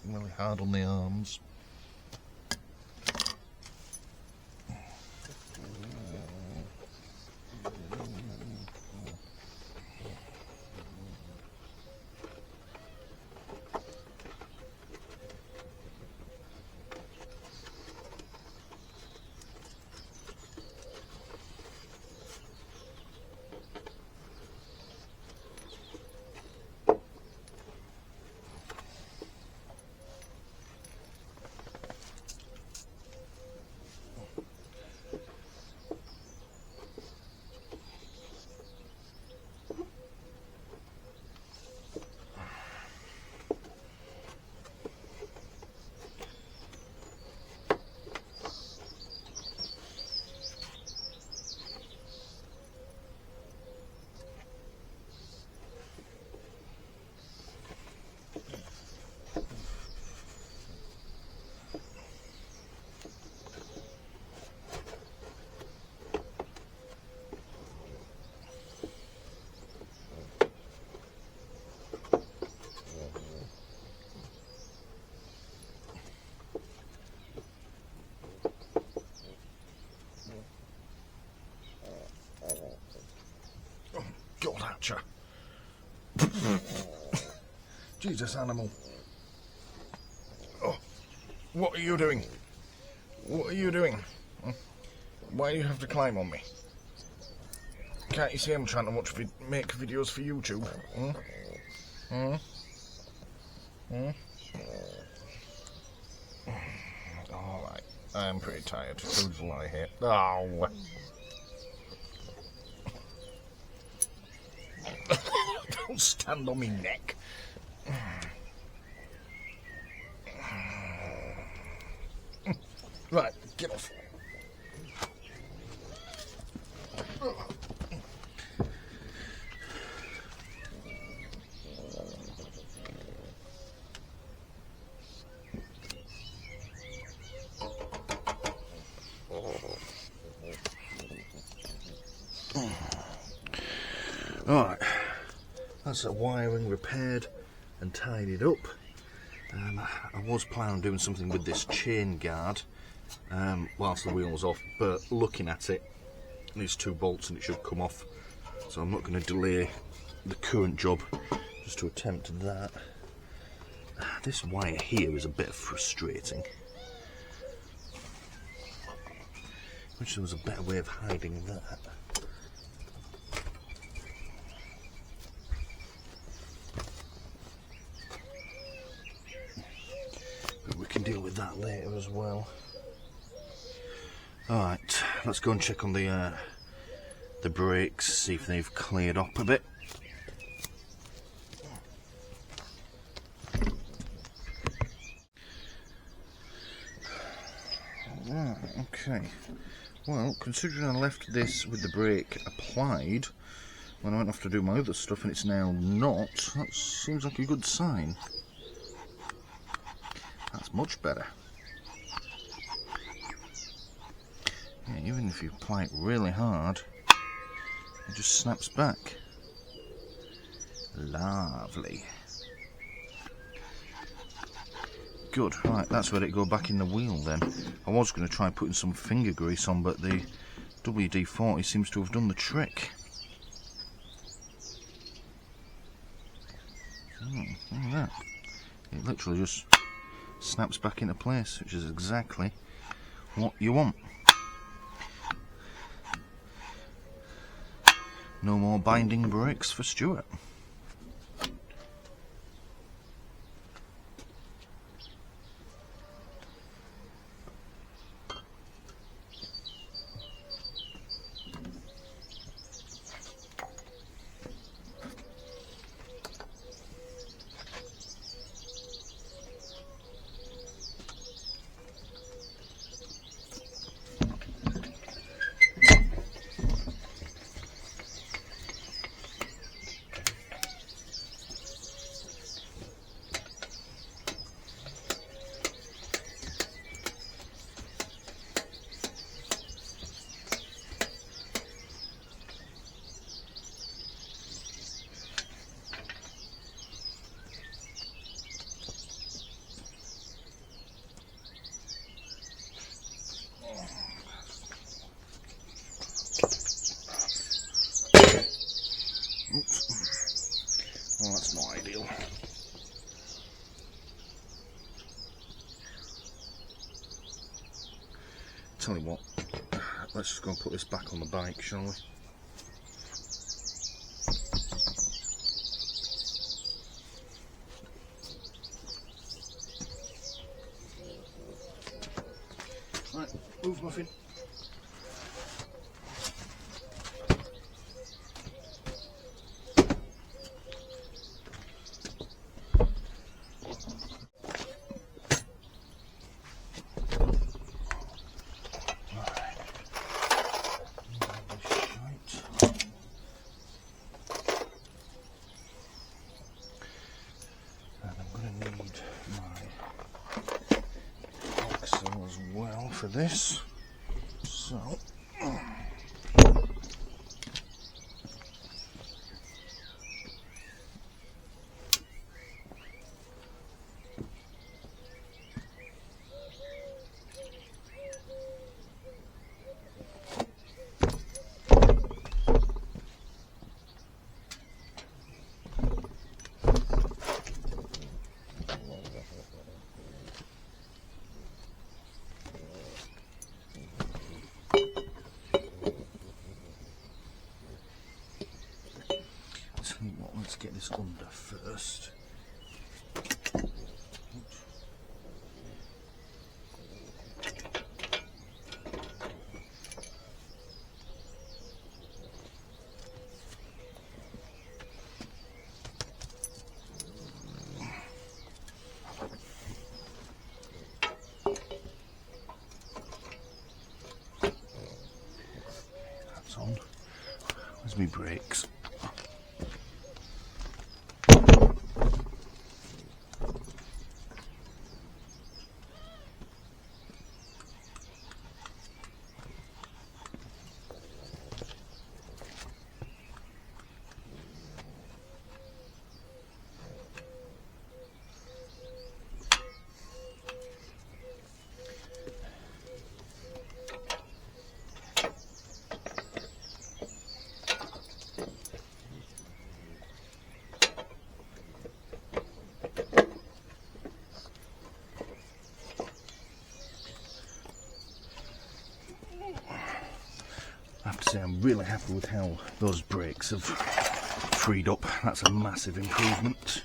Really hard on the arms. God, Hatcher. Jesus, animal. Oh, what are you doing? What are you doing? Why do you have to climb on me? Can't you see I'm trying to make videos for YouTube? Alright, I'm pretty tired. Who's lie here? Oh. Don't stand on me neck. Right, get off. Alright, that's the wiring repaired and tidied up. I was planning on doing something with this chain guard whilst the wheel was off, but looking at it, these two bolts and it should come off, so I'm not going to delay the current job just to attempt that. This wire here is a bit frustrating. Wish there was a better way of hiding that. But we can deal with that later as well. Alright, let's go and check on the brakes, see if they've cleared up a bit. Right, okay. Well, considering I left this with the brake applied when I went off to do my other stuff and it's now not, that seems like a good sign. That's much better. Yeah, even if you apply it really hard, it just snaps back. Lovely. Good, right, that's where it go back in the wheel then. I was going to try putting some finger grease on, but the WD-40 seems to have done the trick. Look at that. It literally just snaps back into place, which is exactly what you want. No more binding brakes for Stuart. Tell you what, let's just go and put this back on the bike, shall we? Right, move Muffin. For this, so let's get this under first. That's on. Where's my brakes? I have to say I'm really happy with how those brakes have freed up. That's a massive improvement.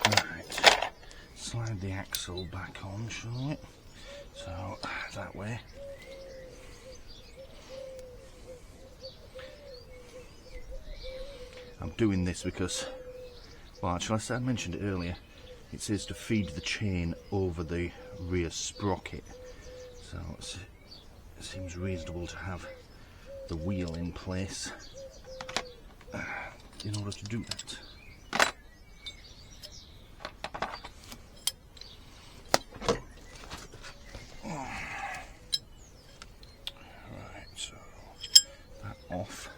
Right, slide the axle back on, shall we? So that way. I'm doing this because, well, actually I mentioned it earlier, it says to feed the chain over the rear sprocket, so it seems reasonable to have the wheel in place in order to do that. Right, so that off.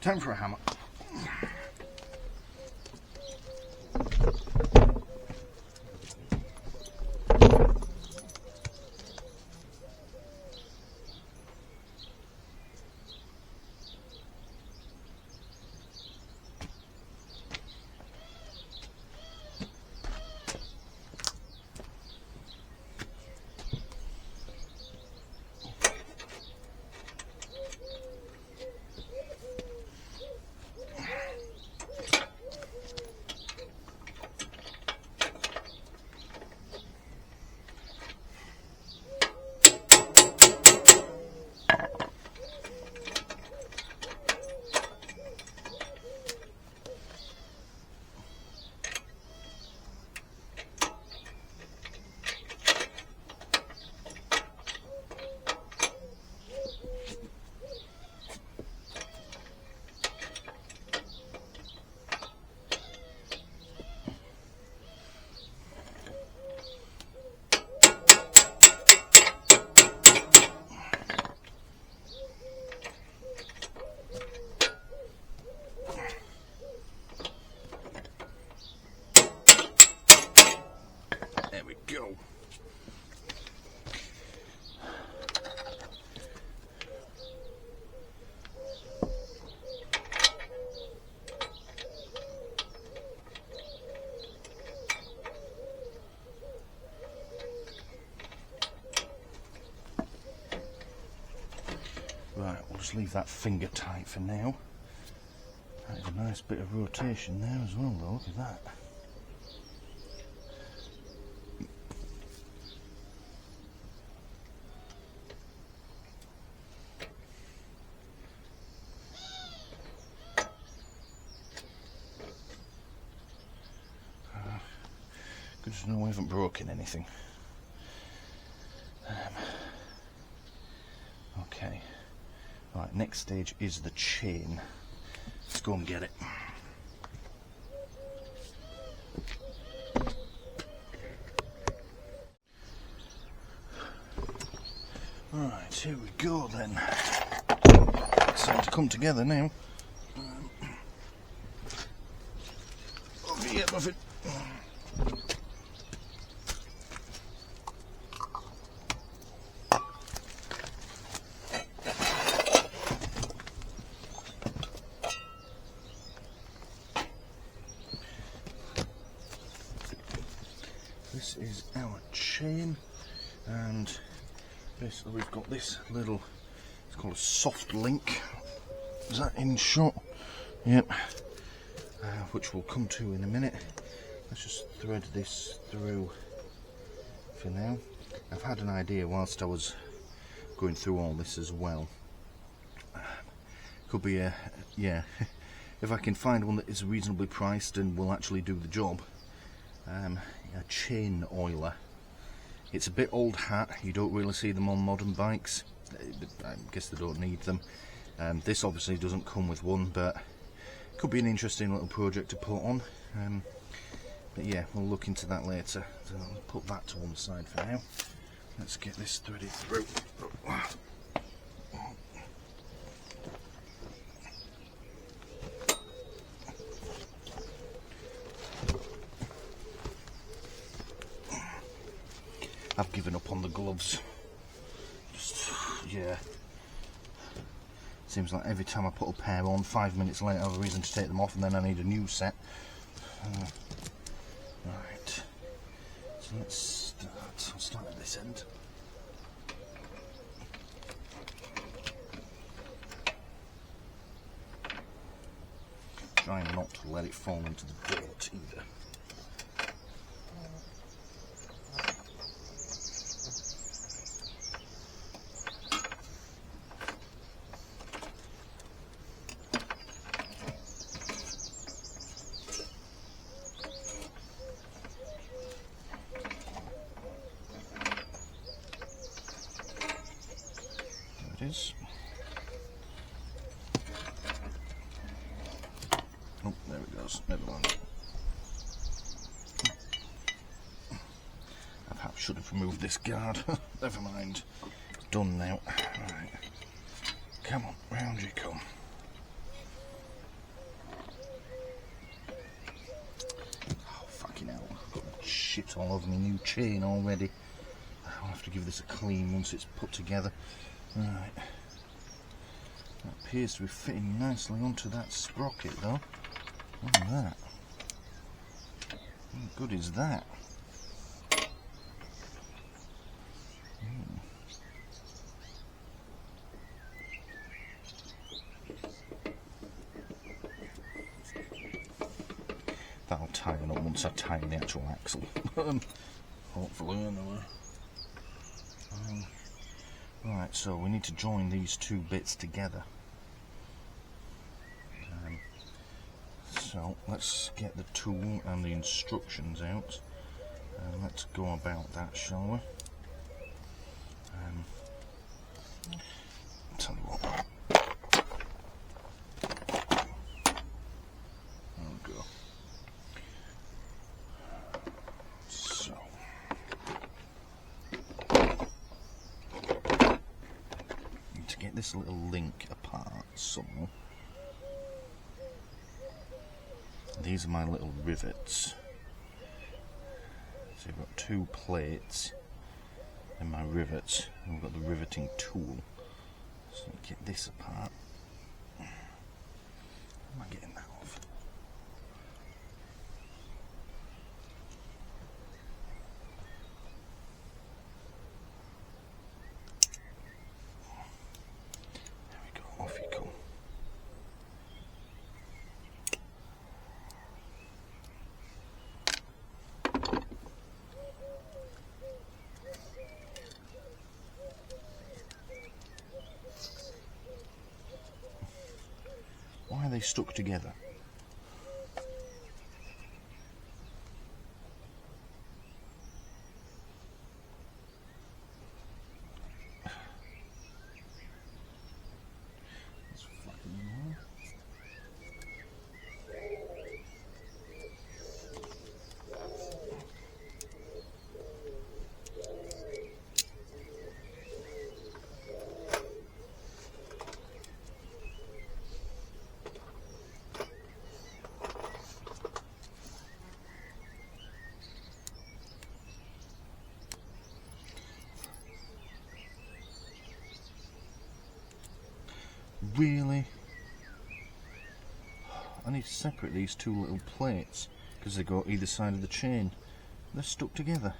Time for a hammer. Go. Right, we'll just leave that finger tight for now. That is a nice bit of rotation there as well though, look at that. Good to know I haven't broken anything. Okay, right, next stage is the chain. Let's go and get it. Right, here we go then. It's time to come together now. Over here, Buffett. This is our chain, and basically we've got this little, it's called a soft link. Is that in shot? Yep. Which we'll come to in a minute. Let's just thread this through for now. I've had an idea whilst I was going through all this as well. Could be a, yeah, if I can find one that is reasonably priced and will actually do the job. A chain oiler. It's a bit old hat, you don't really see them on modern bikes. I guess they don't need them. This obviously doesn't come with one, but could be an interesting little project to put on. But yeah, we'll look into that later. So I'll put that to one side for now. Let's get this threaded through. I've given up on the gloves. Just, yeah. Seems like every time I put a pair on, 5 minutes later I have a reason to take them off, and then I need a new set. Right. So let's start. I'll start at this end. Try not to let it fall into the dirt either. Is. Oh, there it goes. Never mind. I perhaps should have removed this guard. Never mind. It's done now. Right. Come on, round you come. shit all over my new chain already. I'll have to give this a clean once it's put together. Right. That appears to be fitting nicely onto that sprocket though. Look at that. How good is that? That'll tighten up once I tighten the actual axle. Hopefully, anyway. Right, so we need to join these two bits together. So let's get the tool and the instructions out, and let's go about that, shall we? Tell you what. There we go. So need to get this little link apart somewhere. These are my little rivets. So I've got two plates in my rivets, and we've got the riveting tool. So get this apart. How am I getting that off? There we go, off you come. Why are they stuck together? Let's flatten them all. Really? I need to separate these two little plates because they go either side of the chain. They're stuck together.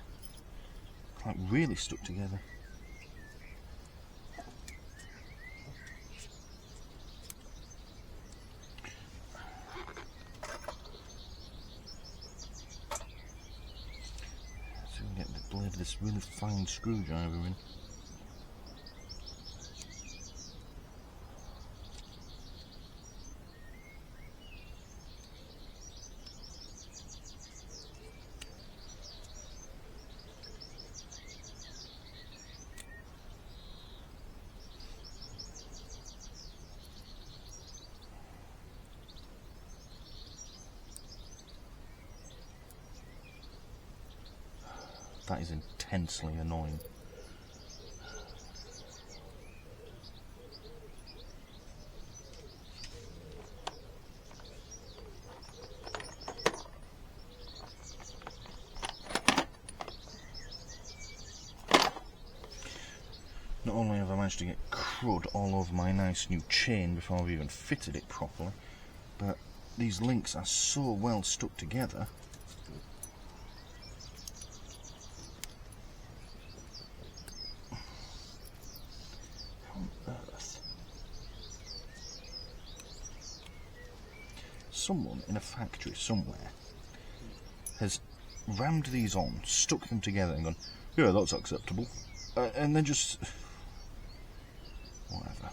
Like really stuck together. So we can get the blade of this really fine screwdriver in. That is intensely annoying. Not only have I managed to get crud all over my nice new chain before I've even fitted it properly, but these links are so well stuck together. Someone in a factory somewhere has rammed these on, stuck them together and gone, yeah, that's acceptable, and then just whatever.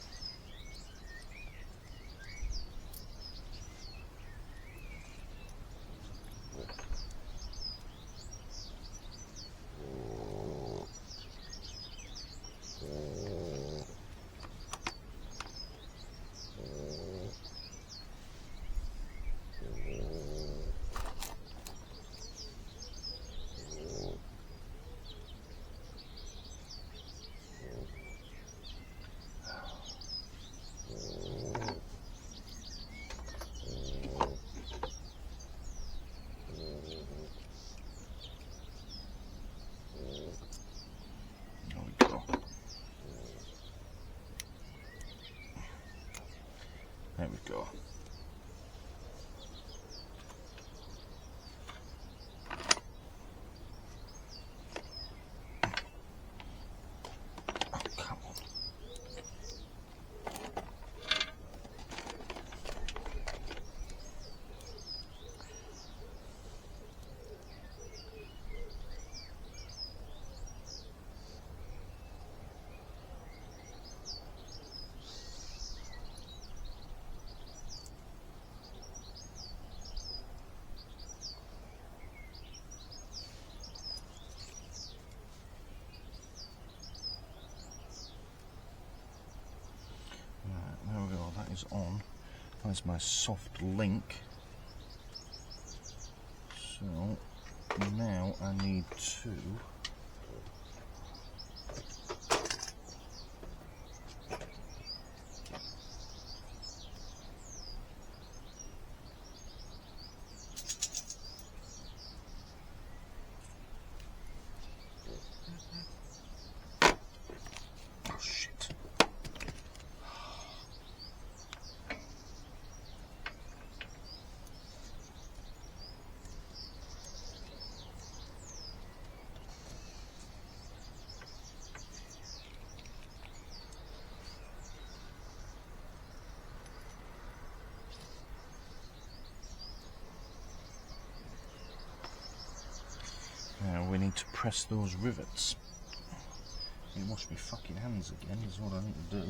on. There's my soft link. So now I need to now we need to press those rivets. You wash my fucking hands again is what I need to do.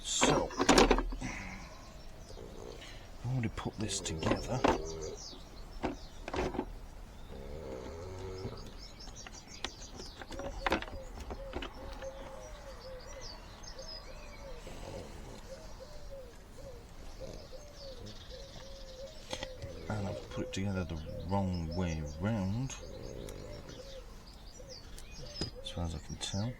So, I've already put this together. And I've put it together the wrong way round, as far as I can tell.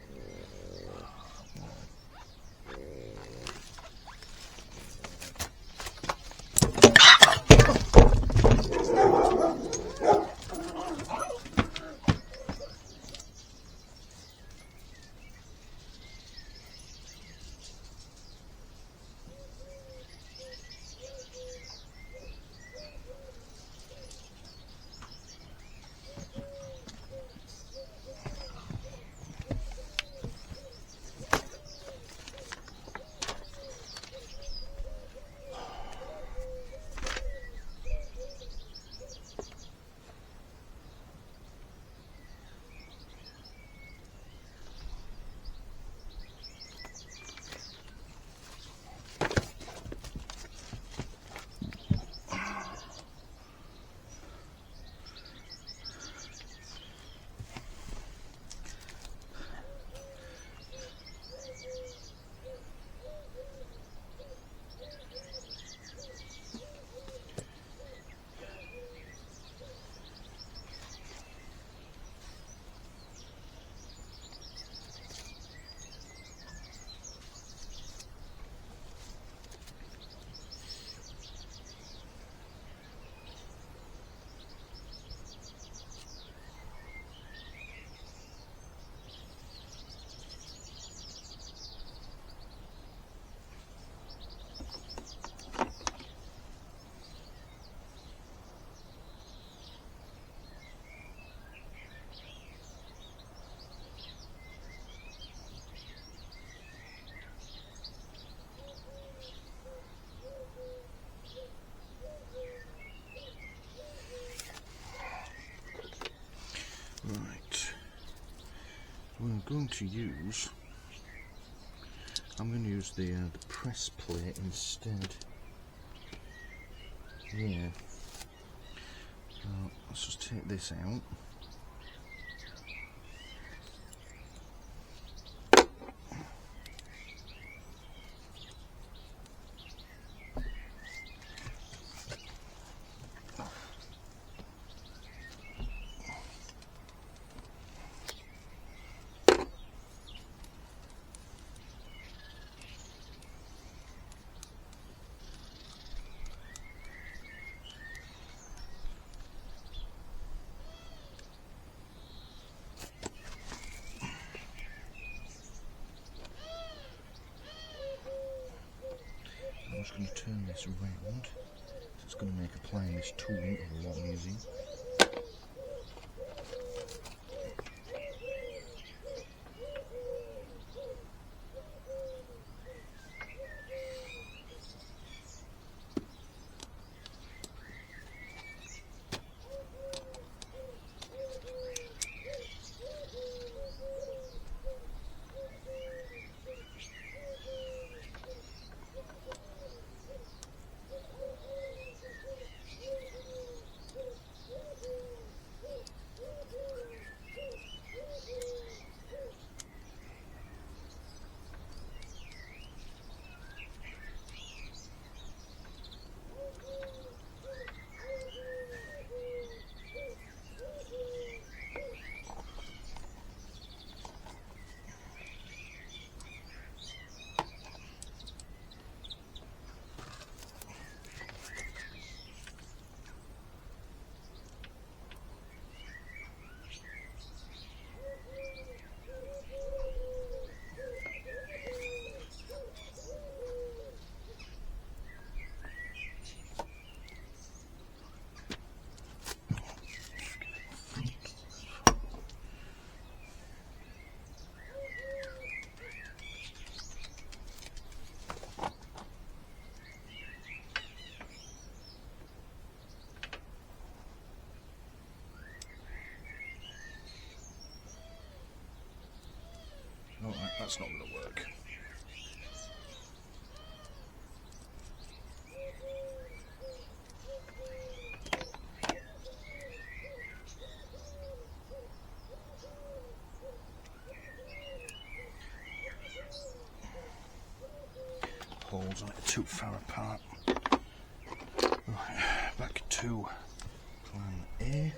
Right, I'm going to use the press plate instead. Yeah. Let's just take this out. I'm just going to turn this round. It's going to make applying this tool a lot easier. That's not going to work. Holes on it too far apart. Right, back to plan A.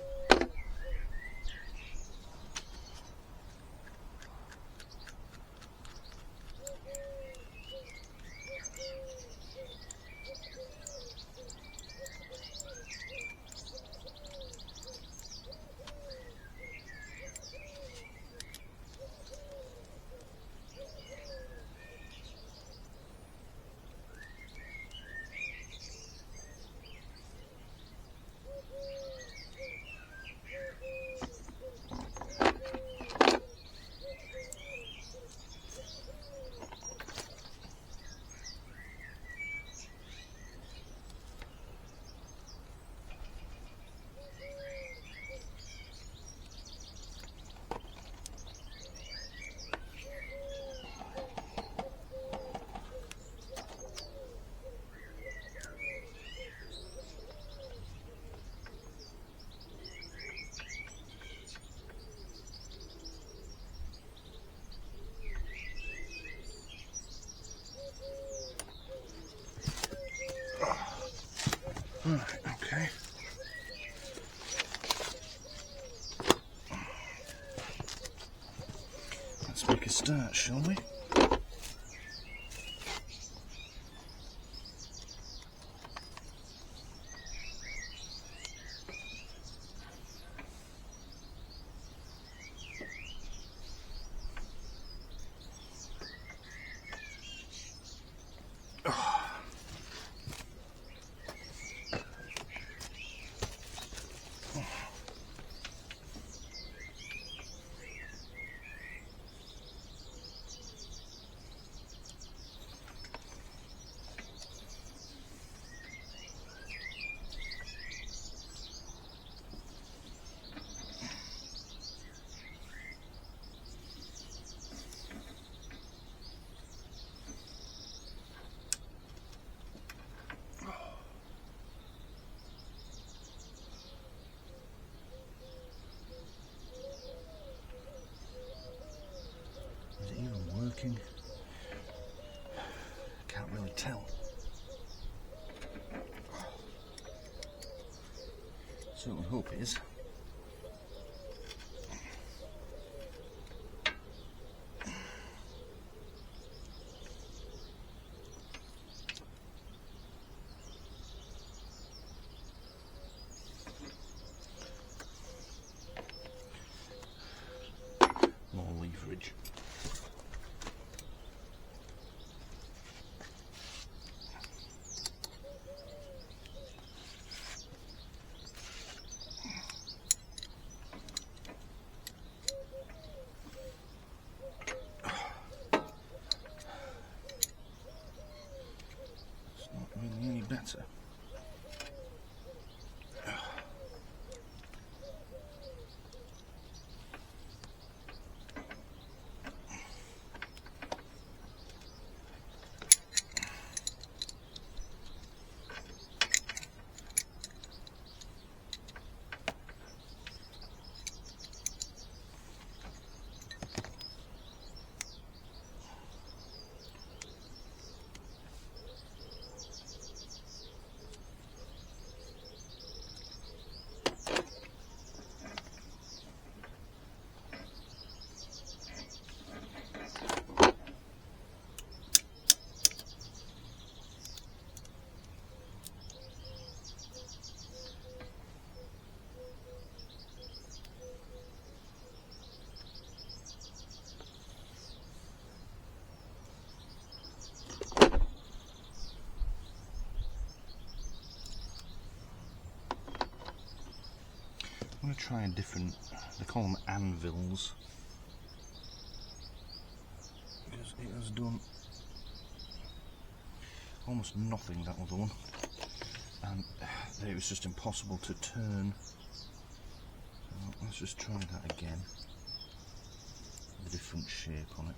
Right, okay. Let's make a start, shall we? Is it even working? Can't really tell. Certainly hope it is. More leverage. It's not really any better. I'm going to try a different, they call them anvils, because it has done almost nothing, that other one, and it was just impossible to turn. So let's just try that again, with a different shape on it.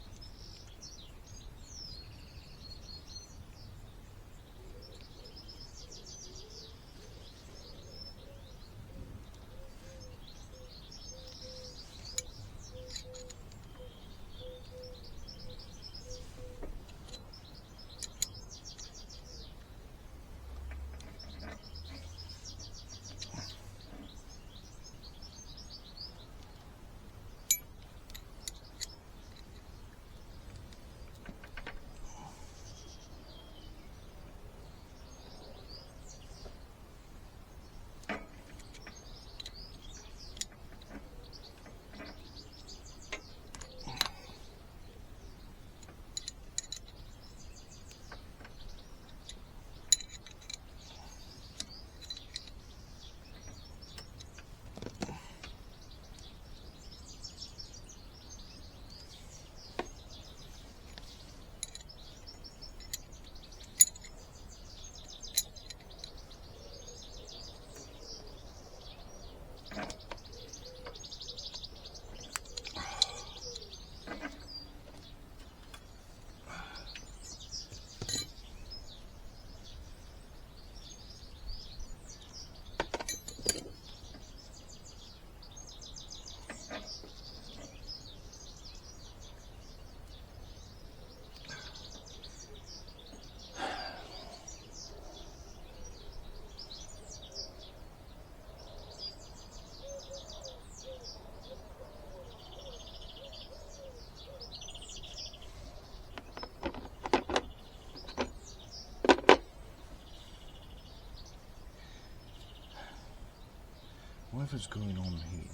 whatever's going on here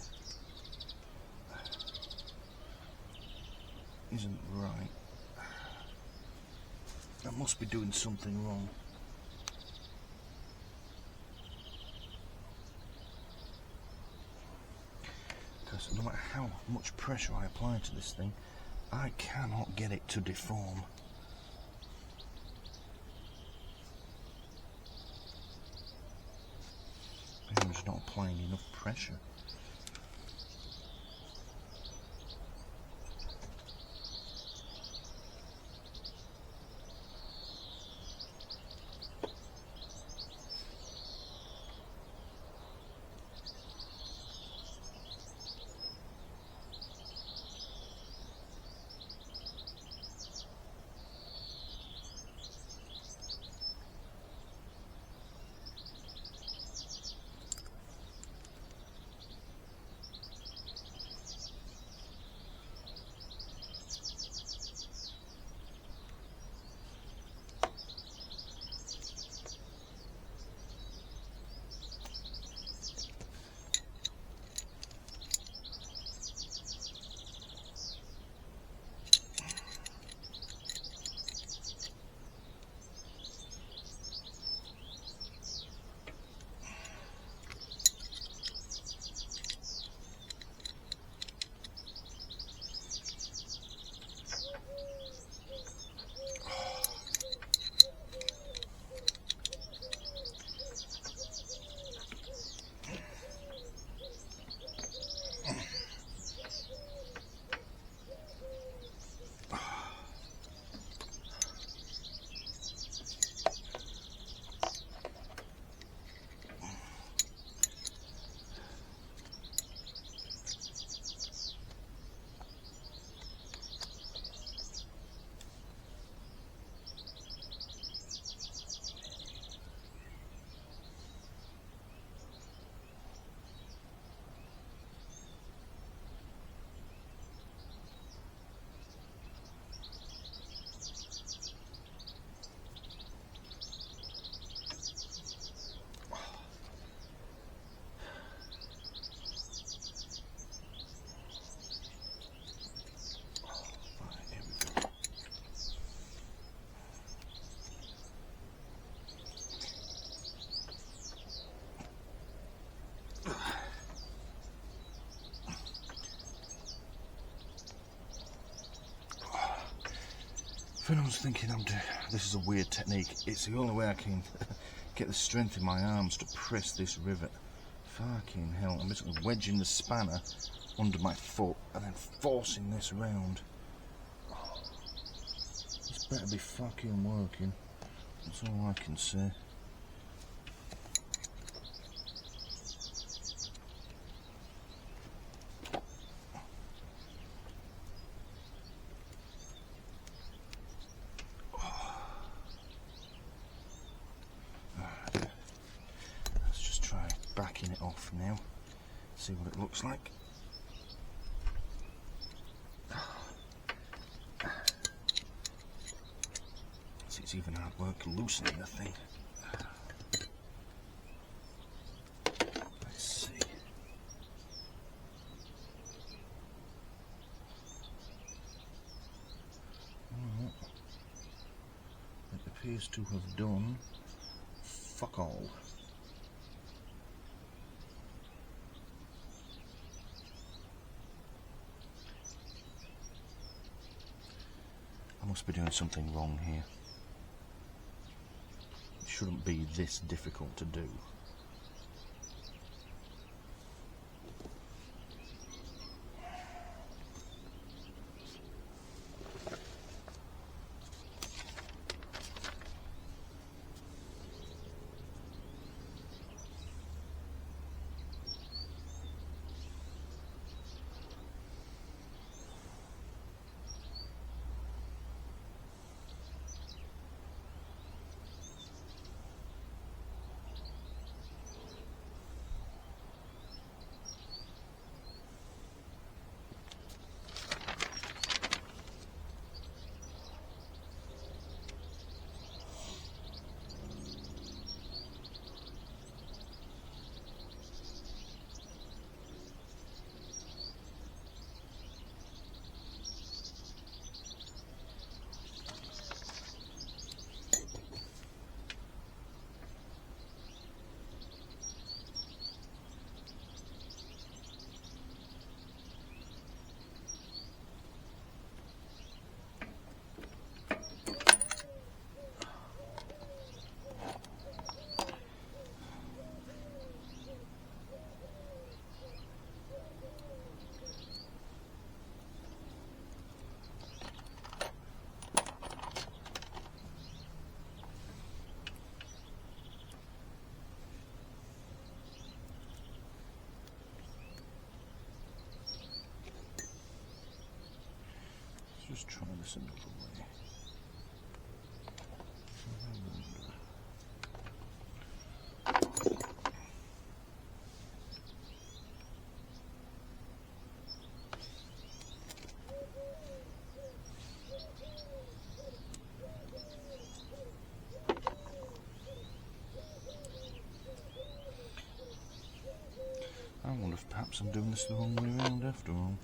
isn't right. I must be doing something wrong. Because no matter how much pressure I apply to this thing, I cannot get it to deform. Maybe I'm just not applying enough pressure. When I was thinking this is a weird technique, it's the only way I can get the strength in my arms to press this rivet. Fucking hell, I'm basically wedging the spanner under my foot and then forcing this round. This better be fucking working, that's all I can say. Backing it off now, see what it looks like. See, it's even hard work loosening the thing. Let's see. Well, it appears to have done fuck all. I must be doing something wrong here. It shouldn't be this difficult to do. just try this another way. I wonder if perhaps I'm doing this the wrong way around after all.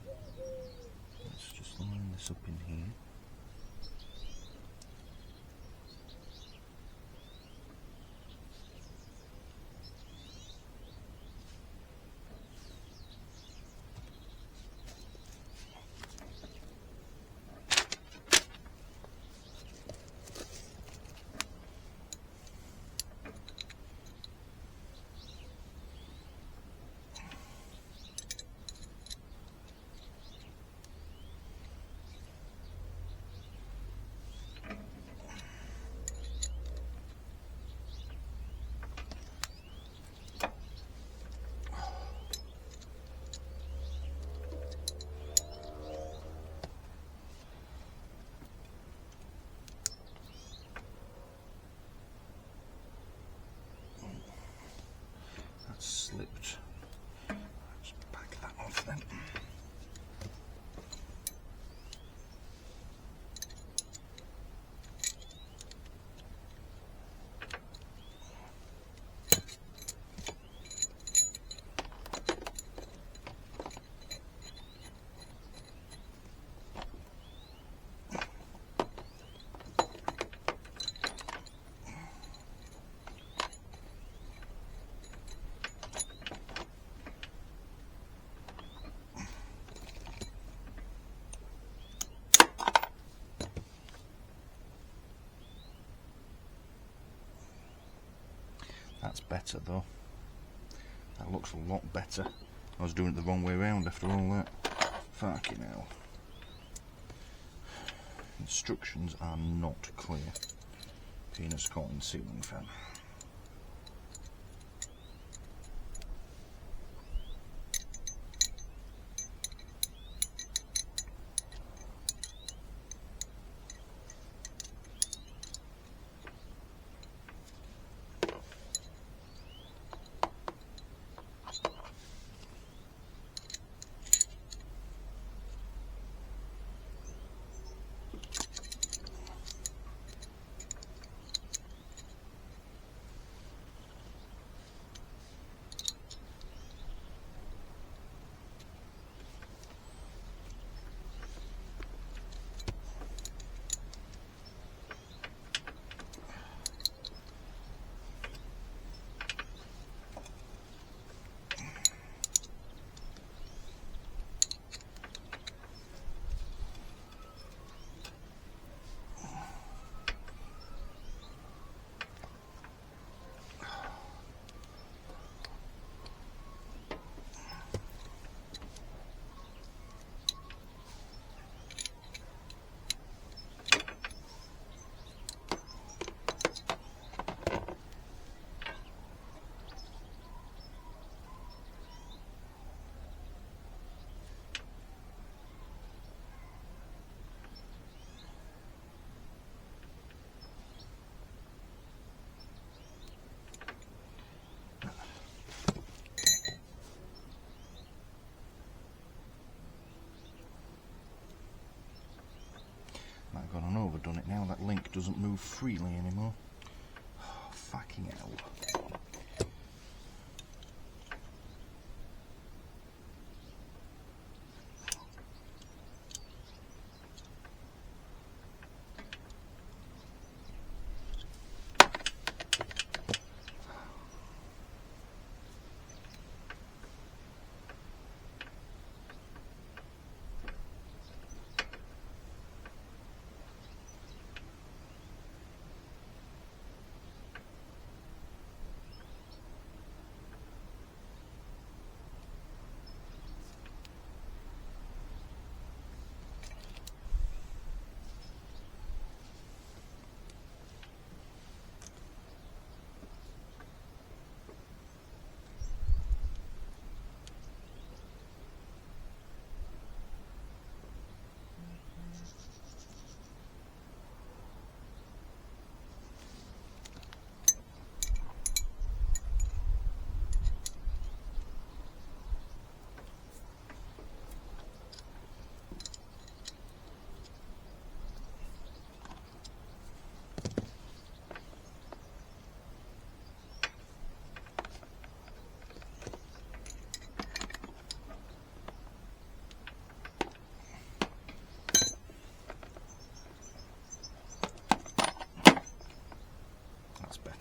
Let's just line this up in here. Slipped. Let's back that off then. That's better though. That looks a lot better. I was doing it the wrong way around after all that. Fucking hell. Instructions are not clear. Penis cotton ceiling fan. Might have gone on overdone it now. That link doesn't move freely anymore. Oh, fucking hell.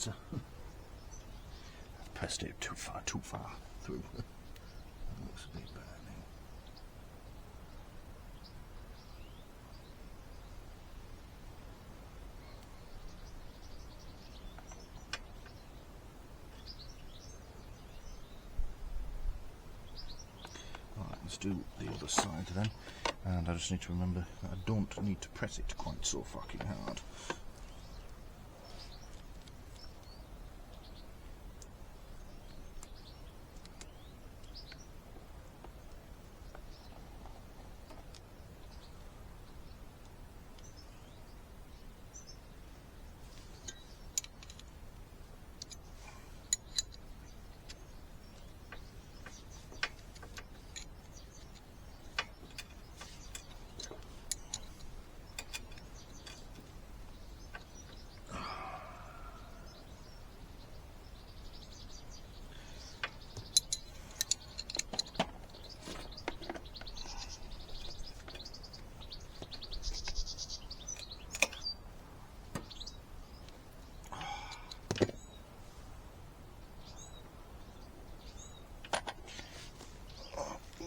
better. I've pressed it too far through. That looks a bit better now. Alright, let's do the other side then. And I just need to remember that I don't need to press it quite so fucking hard.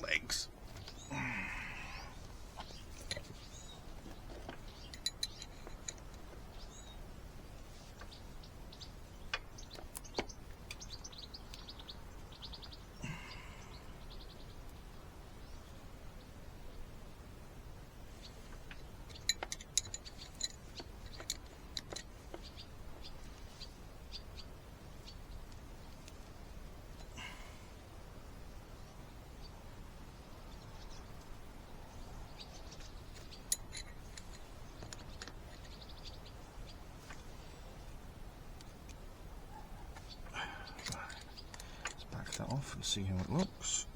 Legs. That off and see how it looks.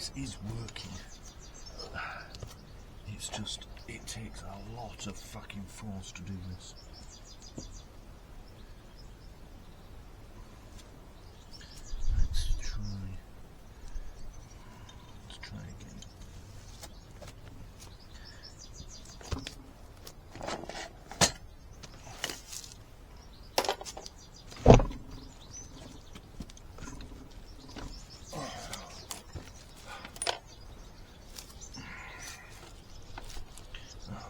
this is working. It's just, it takes a lot of fucking force to do this. Let's try again.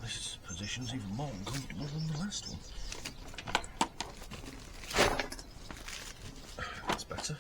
This position's even more uncomfortable than the last one. That's better.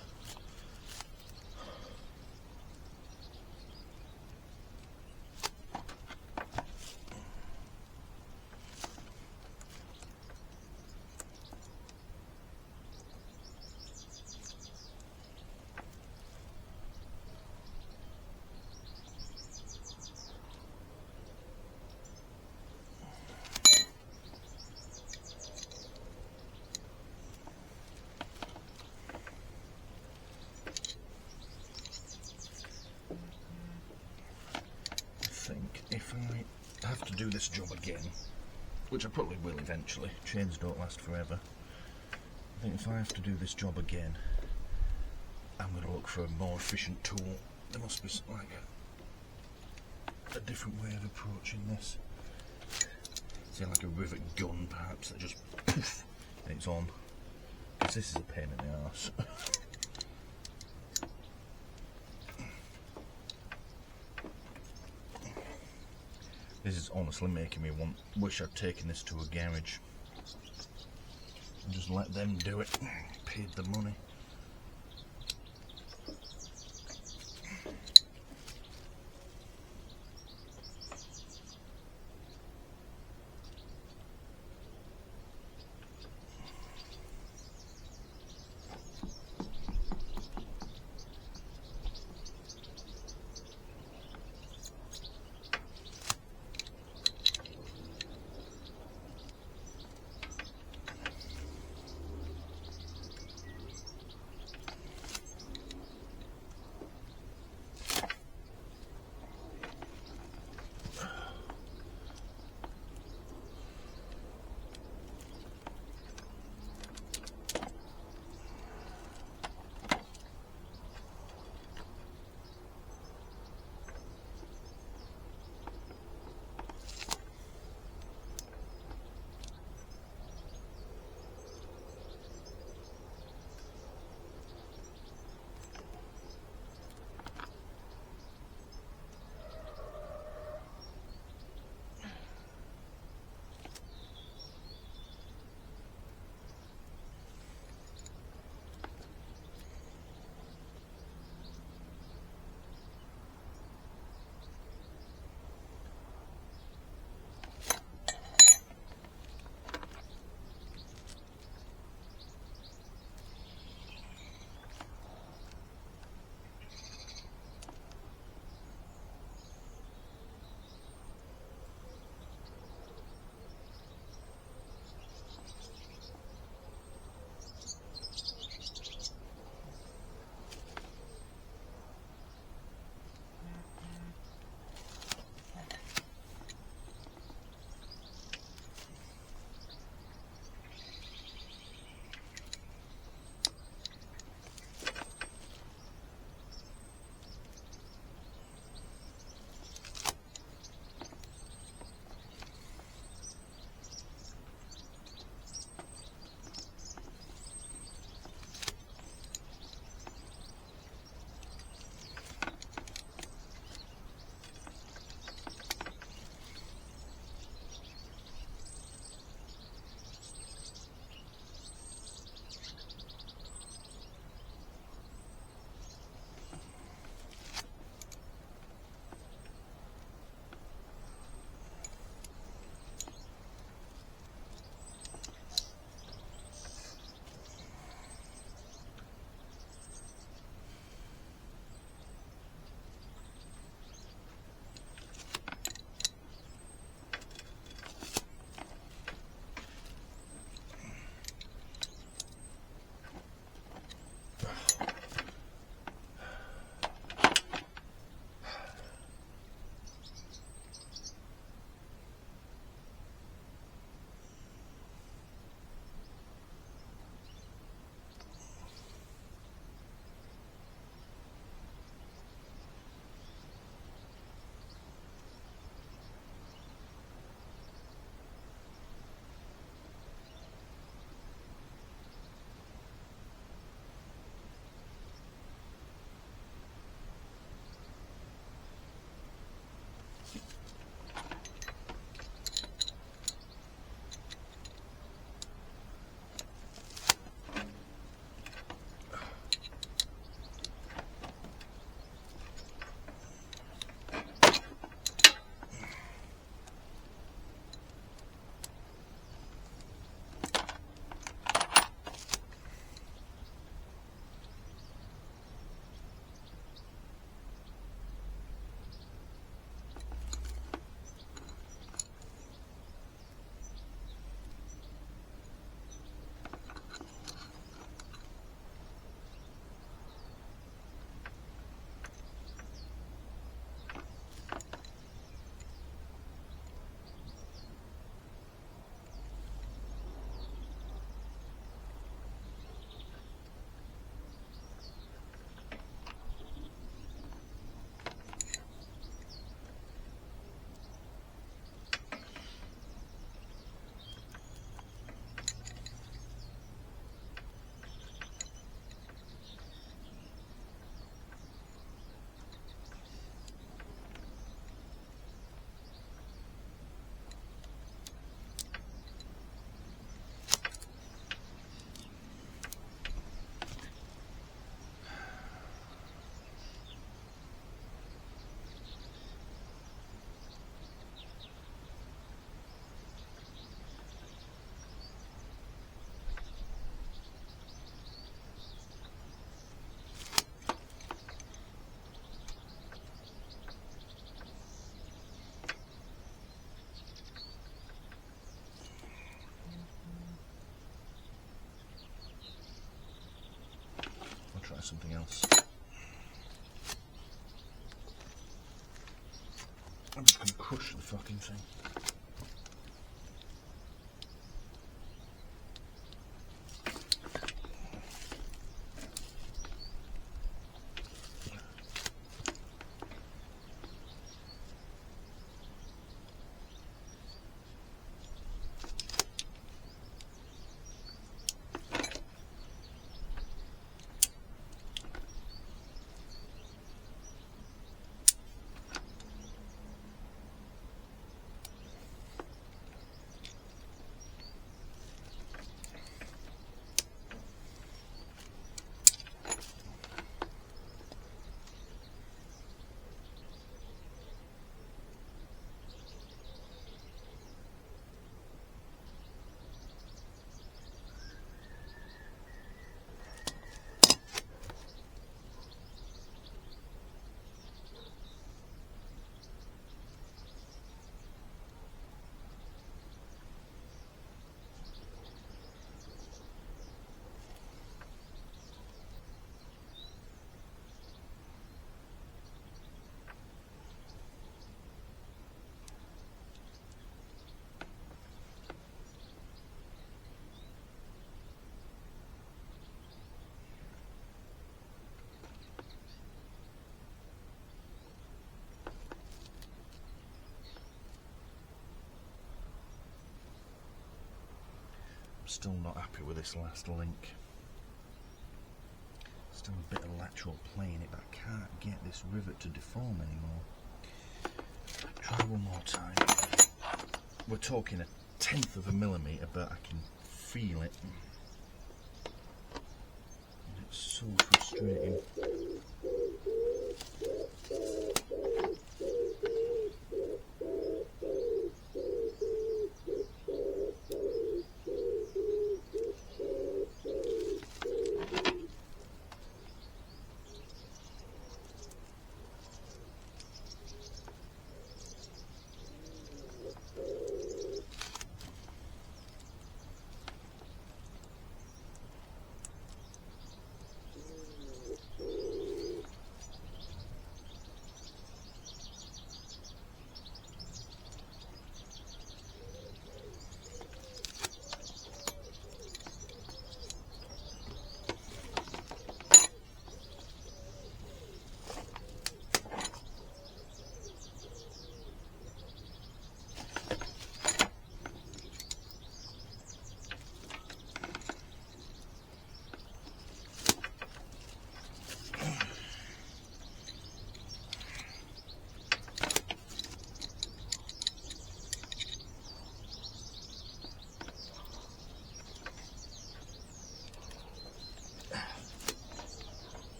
If I have to do this job again, which I probably will eventually, chains don't last forever, I think if I have to do this job again, I'm going to look for a more efficient tool. There must be like a different way of approaching this. Say like a rivet gun perhaps, that just poof, and it's on. Because this is a pain in the arse. This is honestly making me wish I'd taken this to a garage and just let them do it, paid the money. something else. I'm just going to crush the fucking thing. Still not happy with this last link. Still a bit of lateral play in it, but I can't get this rivet to deform anymore. Try one more time. We're talking 1/10 of a millimetre, but I can feel it. And it's so frustrating.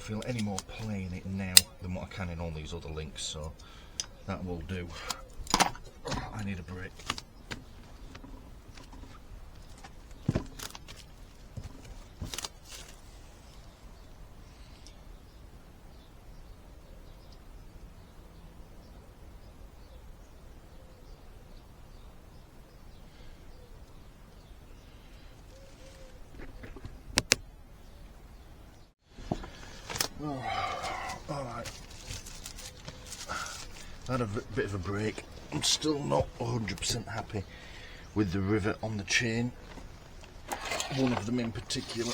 feel any more play in it now than what I can in all these other links, so that will do. I need a break. Alright, I had a bit of a break. I'm still not 100% happy with the rivet on the chain, one of them in particular,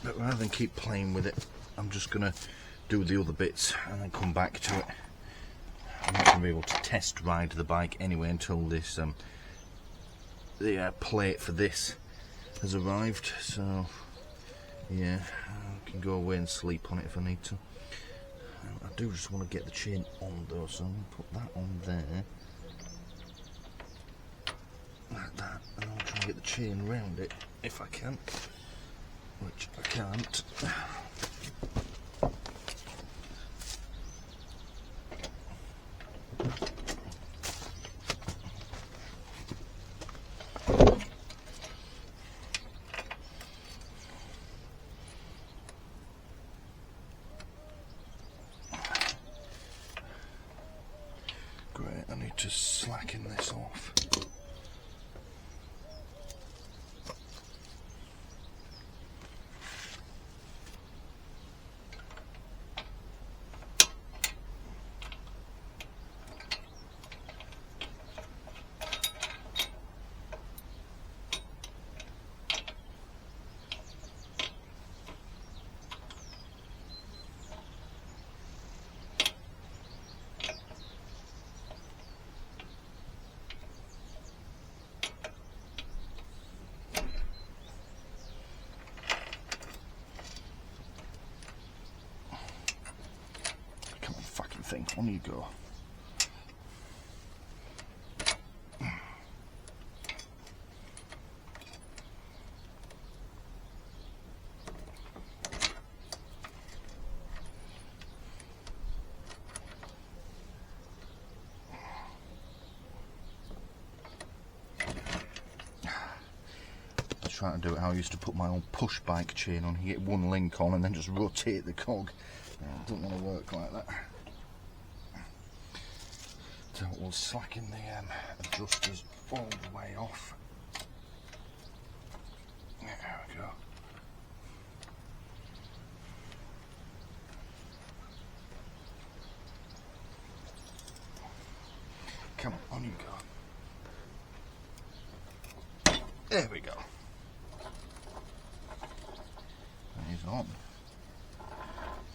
but rather than keep playing with it, I'm just going to do the other bits and then come back to it. I'm not going to be able to test ride the bike anyway until this the plate for this has arrived, so yeah, I can go away and sleep on it if I need to. I do just want to get the chain on though, so I'm going to put that on there, like that, and I'll try and get the chain round it if I can, which I can't. I need to slacken this off. Thing. On you go. Trying to do it how I used to put my old push bike chain on. You get one link on and then just rotate the cog. It doesn't want to work like that. So we'll slacken the adjusters all the way off. There we go. Come on you go. There we go. And he's on.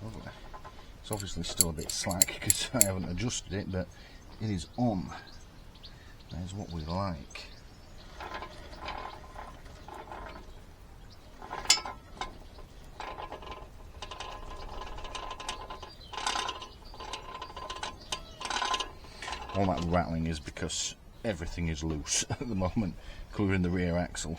Lovely. It's obviously still a bit slack because I haven't adjusted it, but it is on. That is what we like. All that rattling is because everything is loose at the moment, including the rear axle.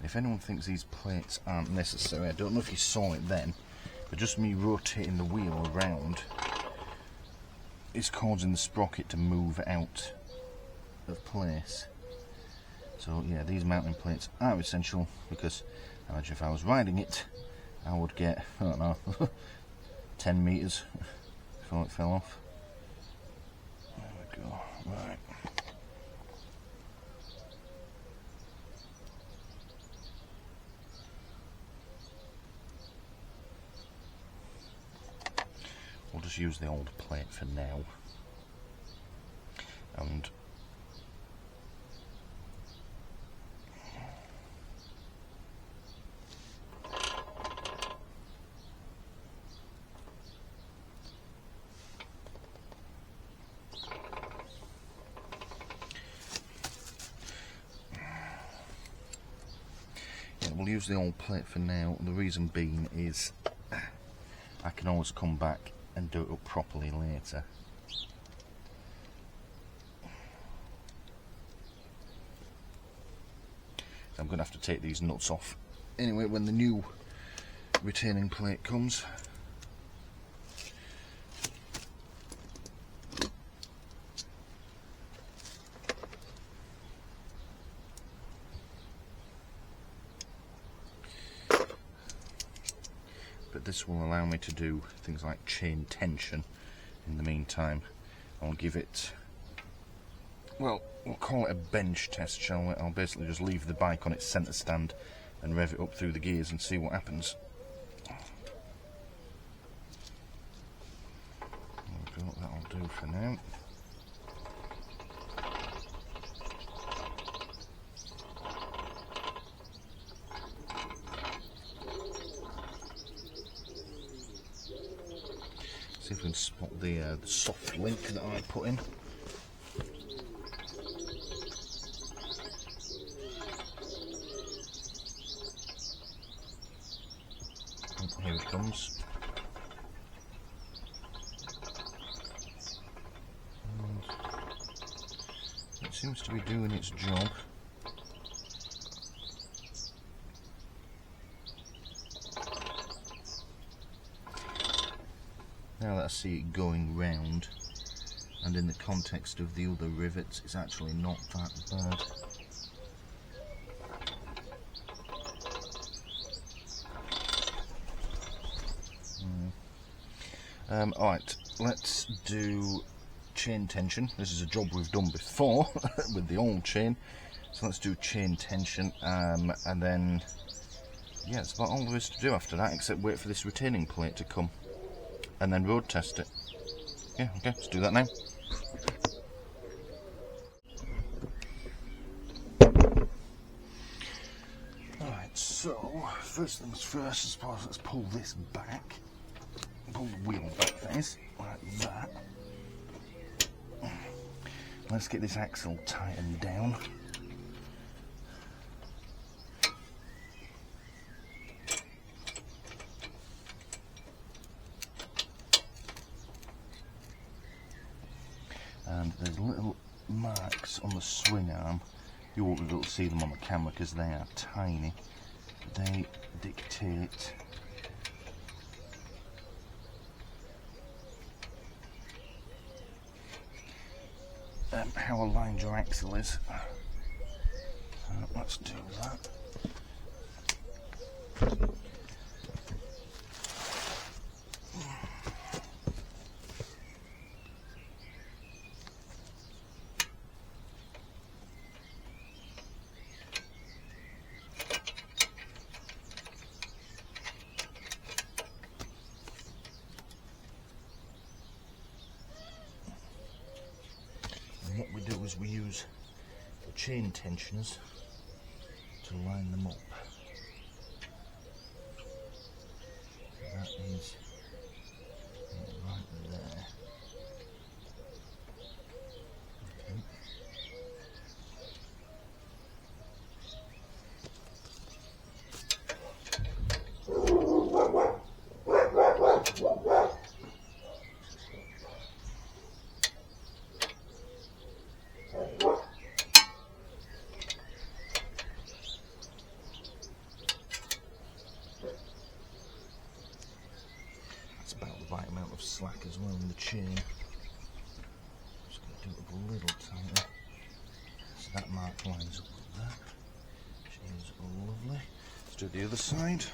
If anyone thinks these plates aren't necessary, I don't know if you saw it then, but just me rotating the wheel around is causing the sprocket to move out of place. So yeah, these mounting plates are essential because I imagine if I was riding it, I would get, I don't know, 10 metres before it fell off. There we go, right. We'll just use the old plate for now, and yeah, we'll use the old plate for now. The reason being is I can always come back and do it up properly later. So I'm going to have to take these nuts off anyway when the new retaining plate comes. But this will allow me to do things like chain tension in the meantime. I'll give it, well, we'll call it a bench test, shall we? I'll basically just leave the bike on its centre stand and rev it up through the gears and see what happens. There we go, that'll do for now. See if we can spot the soft link that I put in. Oh, here it comes. And it seems to be doing its job. Now that I see it going round, and in the context of the other rivets, it's actually not that bad. Alright, let's do chain tension. This is a job we've done before with the old chain. So let's do chain tension, and then, yeah, it's about all there is to do after that, except wait for this retaining plate to come. And then road test it. Yeah, okay, let's do that now. Alright, so first things first, I suppose let's pull this back. Pull the wheel back, that is, like that. Let's get this axle tightened down. And there's little marks on the swing arm. You won't be able to see them on the camera because they are tiny. They dictate how aligned your axle is. Let's do that. What we do is we use the chain tensioners to line them up. That is right there. Okay. That's about the right amount of slack as well in the chain. Just going to do it up a little tighter. So that mark lines up with that. Which is lovely. Let's do the other side.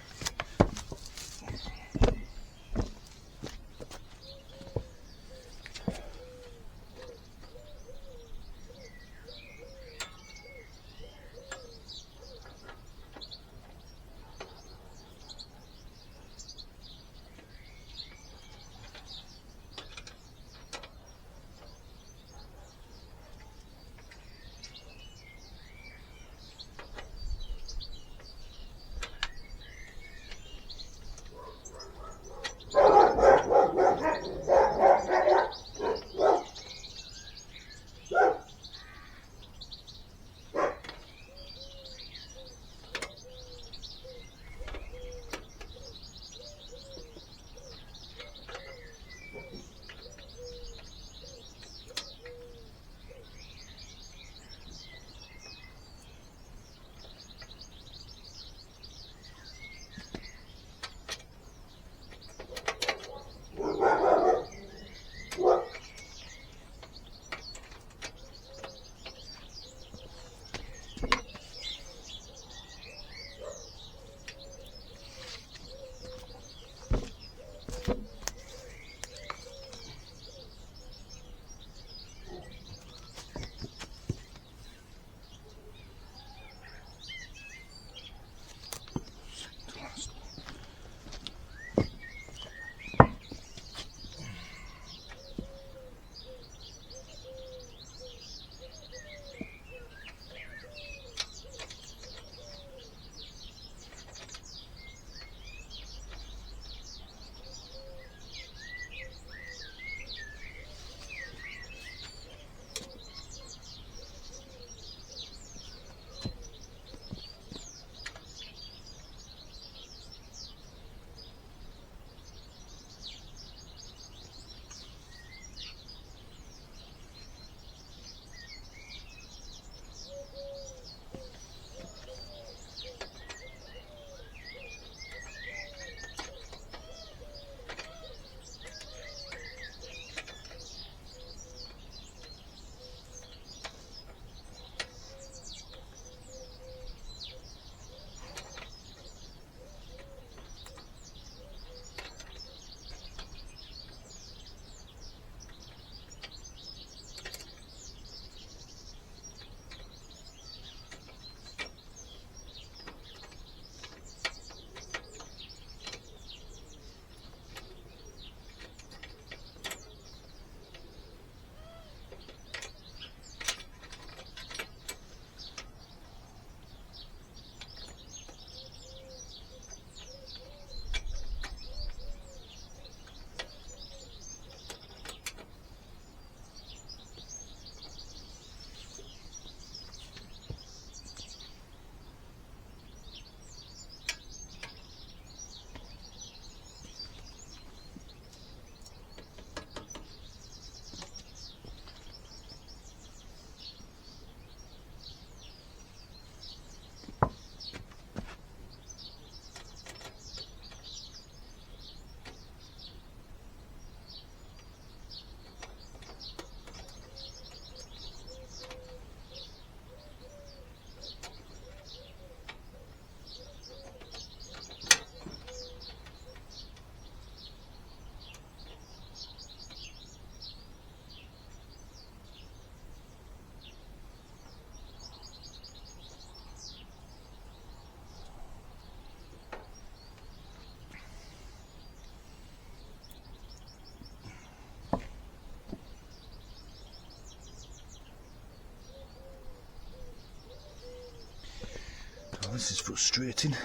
This is frustrating.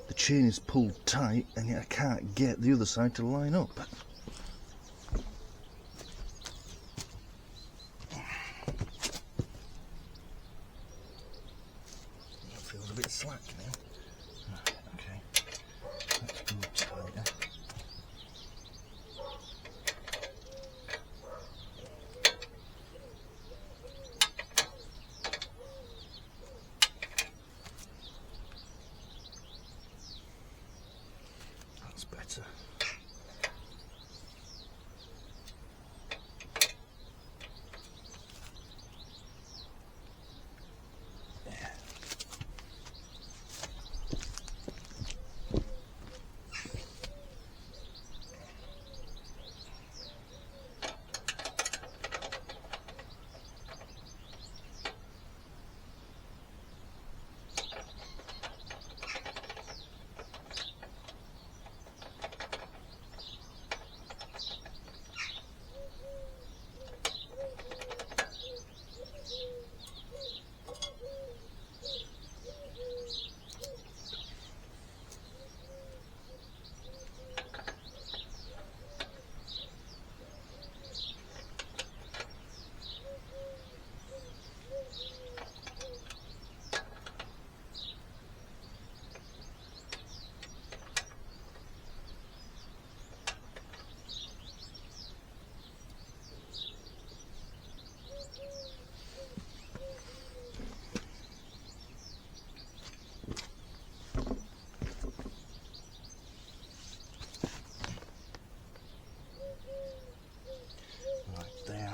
The chain is pulled tight and yet I can't get the other side to line up. It feels a bit slack now. Okay, let's go tighter. That's better.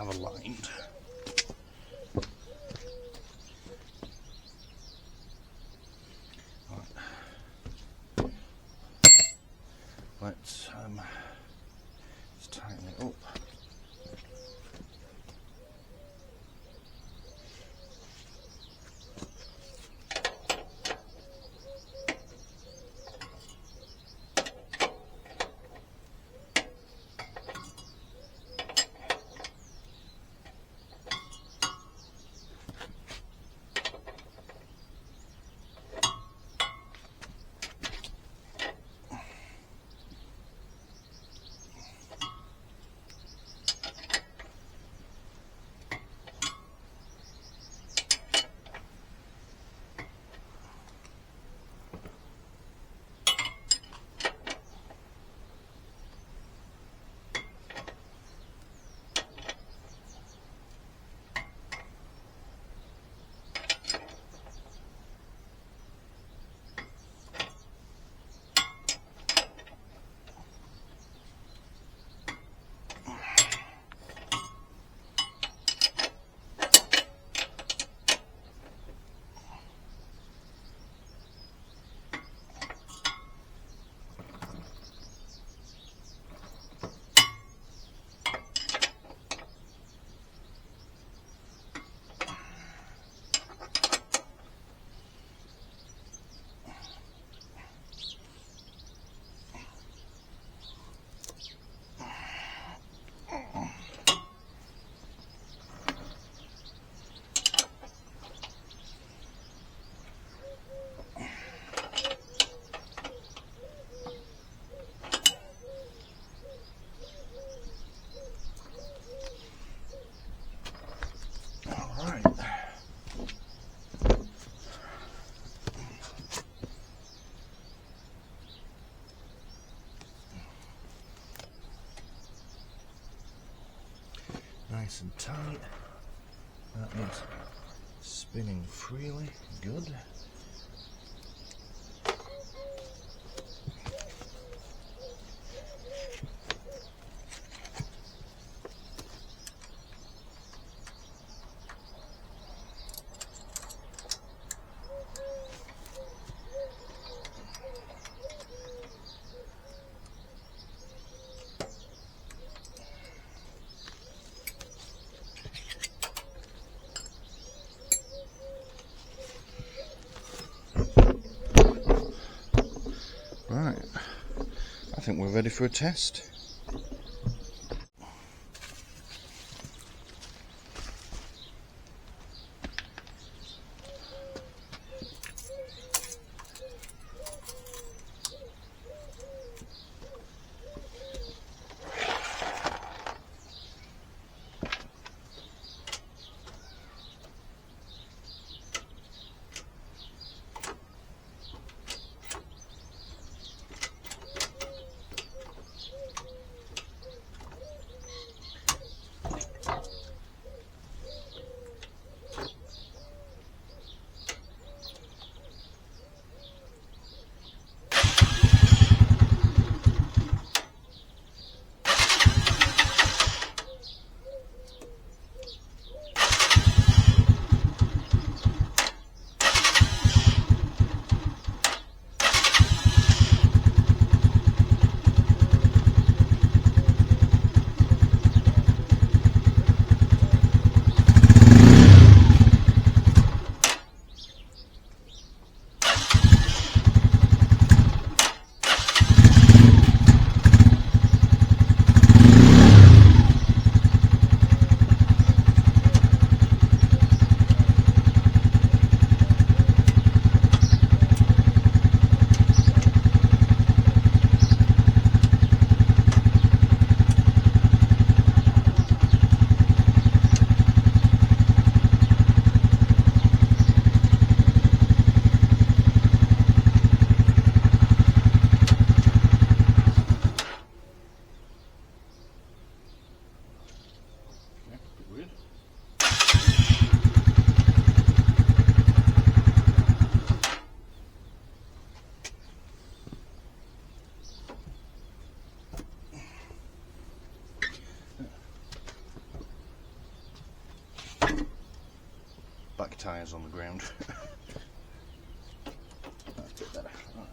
Aligned. Right. Let's tighten it up. Nice and tight. That is spinning freely. Good. Right, I think we're ready for a test. back tyres on the ground. That's a bit better. Right.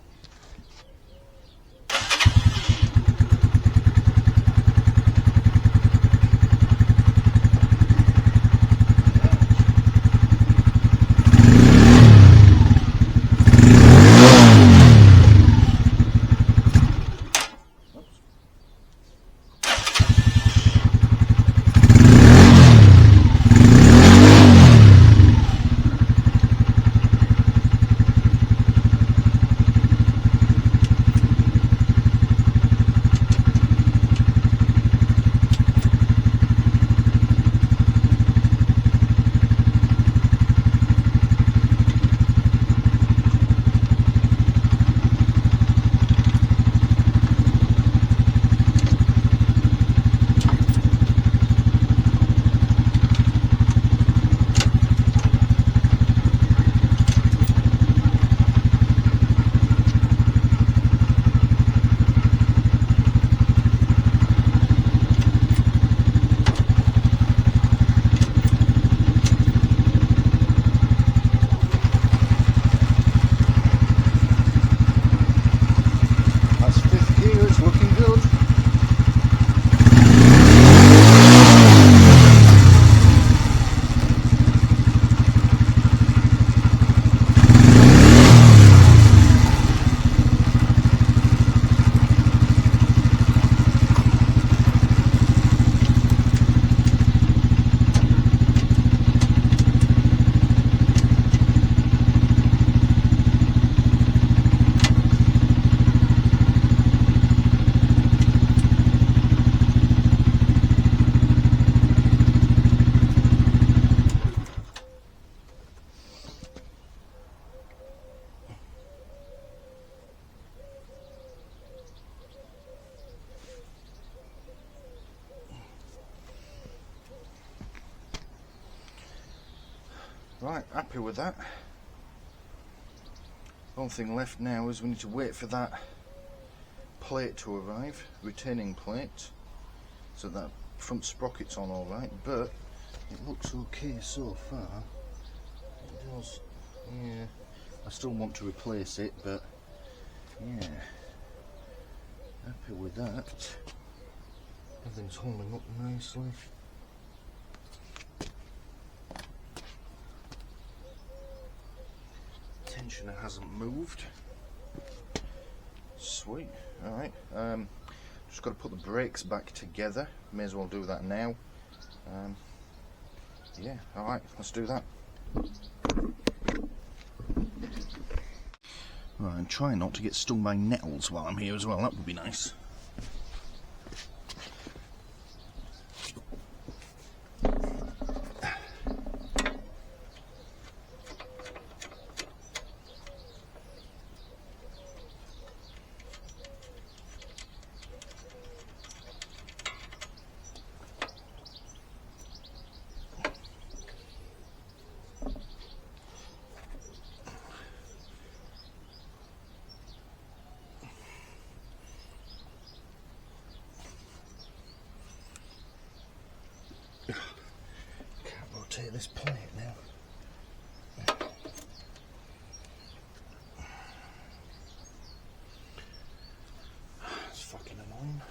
Right, happy with that. One thing left now is we need to wait for that plate to arrive, retaining plate, so that front sprocket's on alright, but it looks okay so far. It does, yeah. I still want to replace it, but yeah, happy with that. Everything's holding up nicely. Tensioner hasn't moved. Sweet. Alright, just got to put the brakes back together. May as well do that now. Yeah, alright, let's do that. Right, and try not to get stung by nettles while I'm here as well, that would be nice. Rotate this plate now. It's fucking annoying.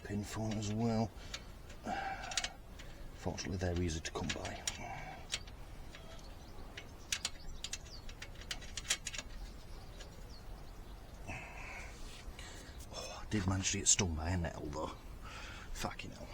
pin for it as well. Fortunately they're easy to come by. Oh, I did manage to get stung by a nettle though. Fucking hell.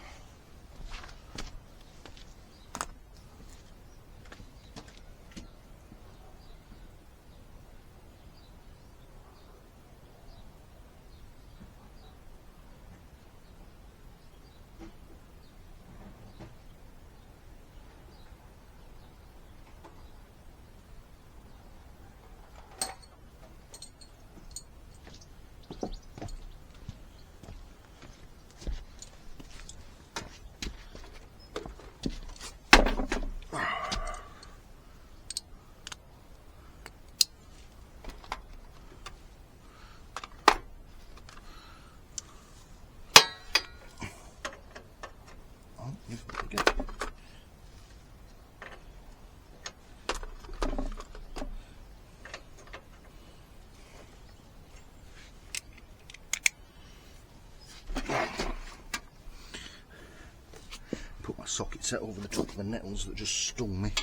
Put my socket set over the top of the nettles that just stung me.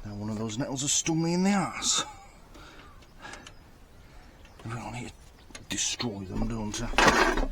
One of those nettles has stung me in the arse. I really need to destroy them, don't I?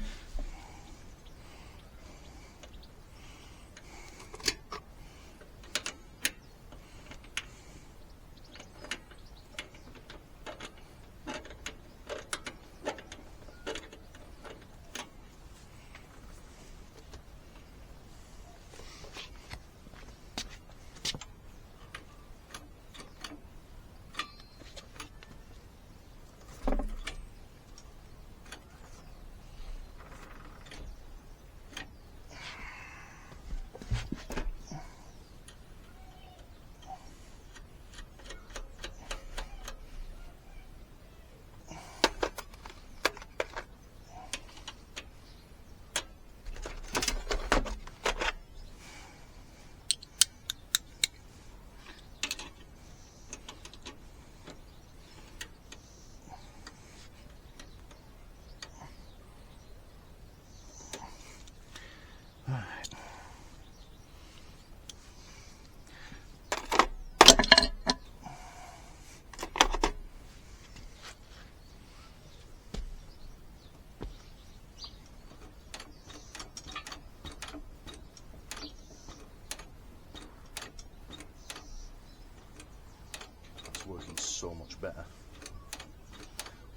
so much better.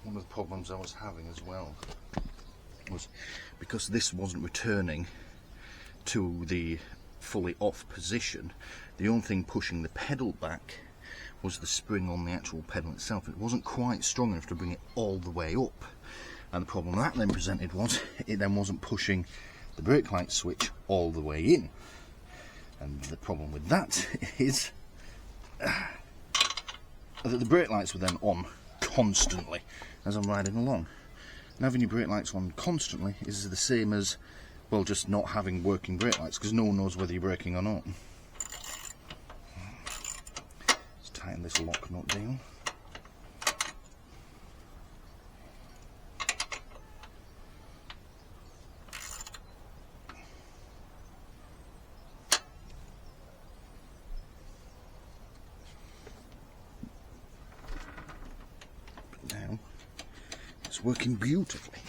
One of the problems I was having as well was because this wasn't returning to the fully off position, the only thing pushing the pedal back was the spring on the actual pedal itself. It wasn't quite strong enough to bring it all the way up, and the problem that then presented was it then wasn't pushing the brake light switch all the way in, and the problem with that is that the brake lights were then on constantly as I'm riding along. And having your brake lights on constantly is the same as, well, just not having working brake lights, because no one knows whether you're braking or not. Let's tighten this lock nut down. But now it's working beautifully.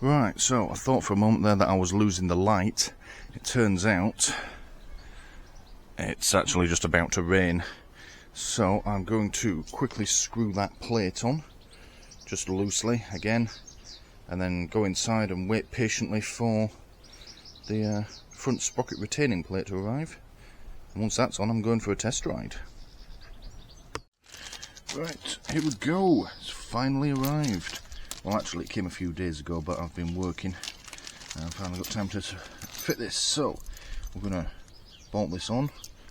Right, so I thought for a moment there that I was losing the light. It turns out it's actually just about to rain. So I'm going to quickly screw that plate on, just loosely again, and then go inside and wait patiently for the front sprocket retaining plate to arrive. And once that's on, I'm going for a test ride. Right, here we go. It's finally arrived. Well, actually it came a few days ago, but I've been working and I've finally got time to fit this. So we're going to bolt this on.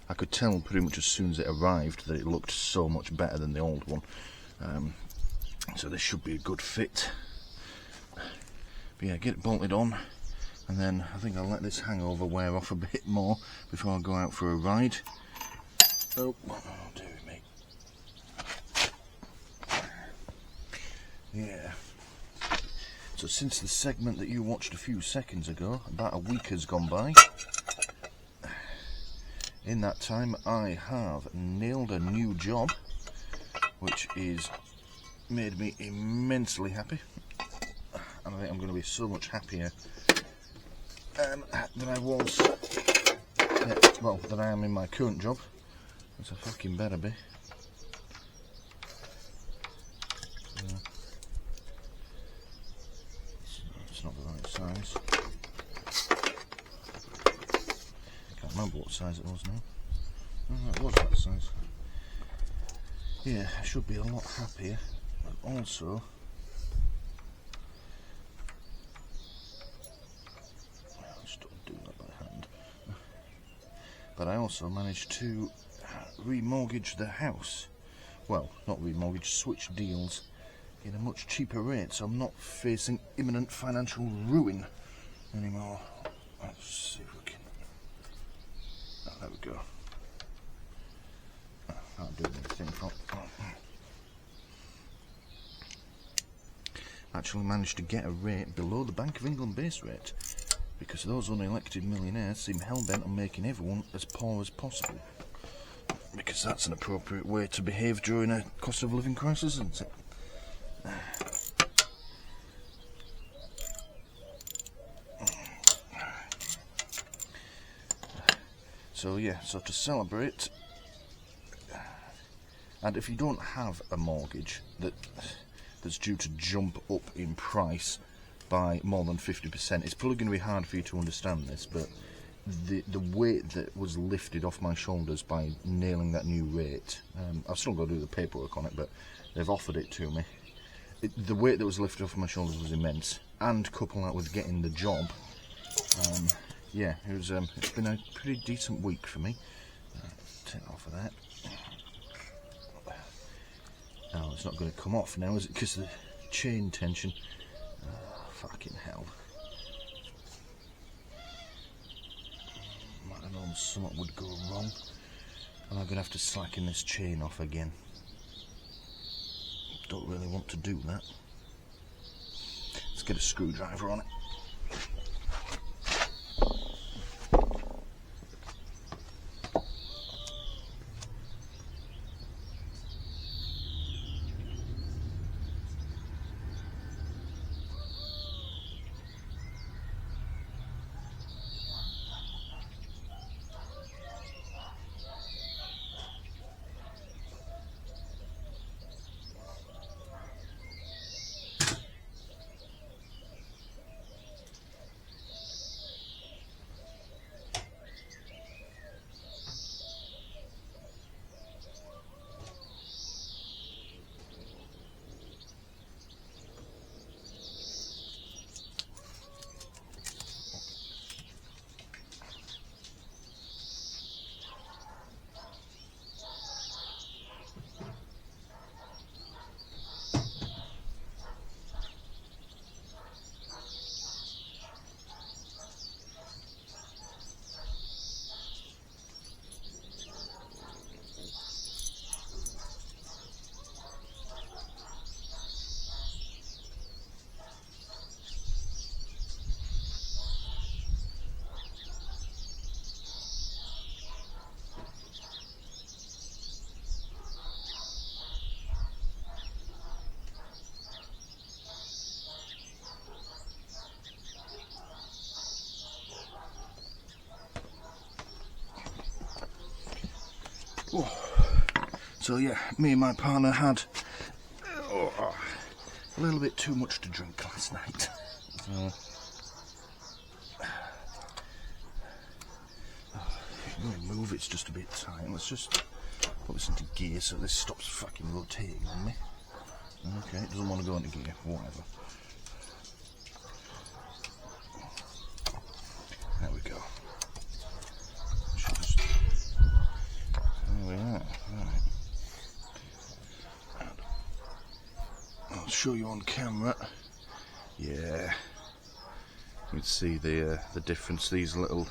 I could tell pretty much as soon as it arrived that it looked so much better than the old one. So this should be a good fit. But yeah, get it bolted on, and then I think I'll let this hangover wear off a bit more before I go out for a ride. Oh, dear me. Yeah. So since the segment that you watched a few seconds ago, about a week has gone by. In that time I have nailed a new job, which is made me immensely happy, and I think I'm going to be so much happier than I was, well, than I am in my current job. It's a fucking better be. It's not the right size. I can't remember what size it was now. Oh, it was that size. Yeah, I should be a lot happier, but also I just don't do that by hand. But I also managed to remortgage the house. Well, not remortgage, switch deals in a much cheaper rate, so I'm not facing imminent financial ruin anymore. Let's see if we can. Oh, there we go. Can't do anything from. actually managed to get a rate below the Bank of England base rate, because those unelected millionaires seem hell-bent on making everyone as poor as possible. Because that's an appropriate way to behave during a cost of living crisis, isn't it? So yeah, so to celebrate, and if you don't have a mortgage that's due to jump up in price by more than 50%, it's probably going to be hard for you to understand this, but the weight that was lifted off my shoulders by nailing that new rate, I've still got to do the paperwork on it, but they've offered it to me. The weight that was lifted off my shoulders was immense, and couple that with getting the job, yeah, it's been a pretty decent week for me. Take off of that. Oh, it's not going to come off now, is it? Because of the chain tension. Oh, fucking hell. Might have known something would go wrong. And I'm going to have to slacken this chain off again. Don't really want to do that. Let's get a screwdriver on it. So yeah, me and my partner had a little bit too much to drink last night. Move, it's just a bit tight. Let's just put this into gear so this stops fucking rotating on me. Okay, it doesn't want to go into gear, whatever. There we go. There we are, right. I'll show you on camera. Yeah, you can see the difference. These little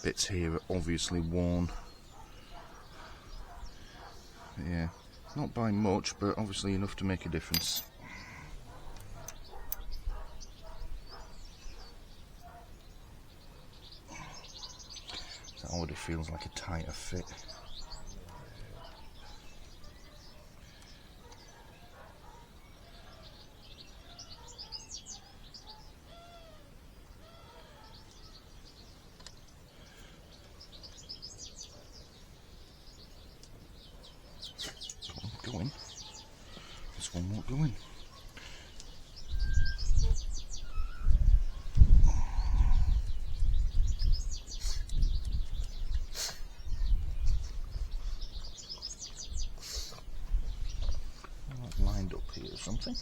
bits here are obviously worn. Yeah, not by much, but obviously enough to make a difference. That already feels like a tighter fit. Go in. This one won't go in. I've lined up here or something.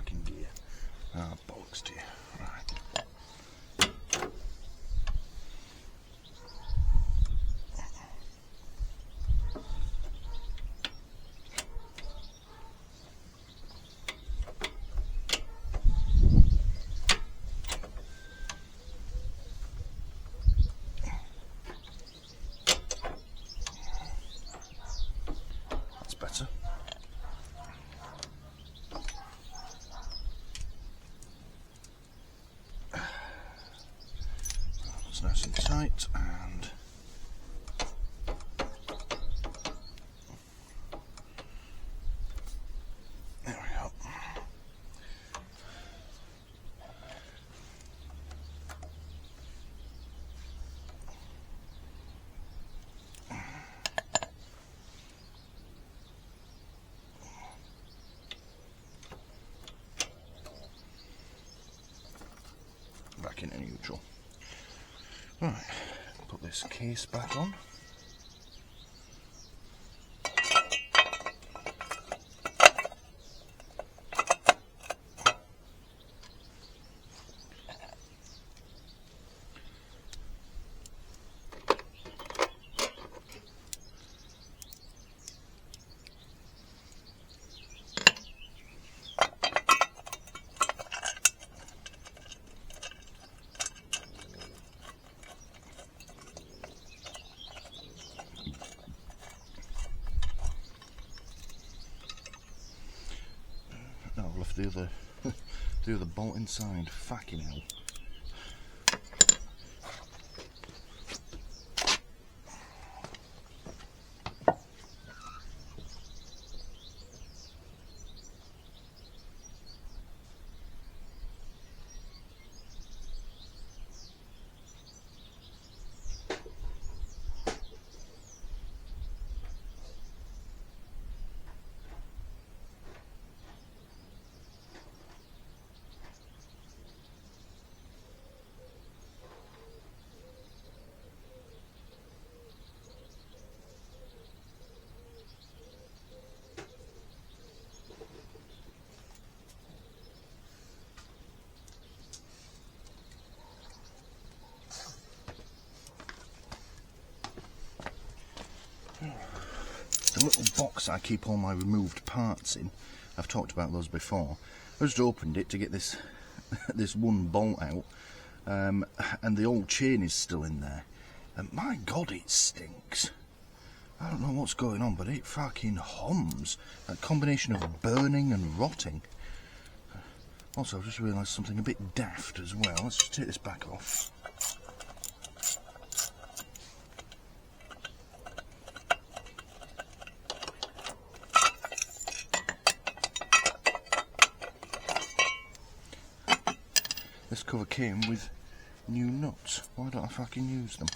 fucking gear. Ah, bollocks to you. Right. That's better. It's nice and tight, and there we go. Back into neutral. Right, put this case back on. Now I've left the other bolt inside. Fucking hell. The little box I keep all my removed parts in, I've talked about those before. I just opened it to get this this one bolt out, and the old chain is still in there. And my God, it stinks. I don't know what's going on, but it fucking hums. A combination of burning and rotting. Also, I've just realised something a bit daft as well. Let's just take this back off. This cover came with new nuts. Why don't I fucking use them?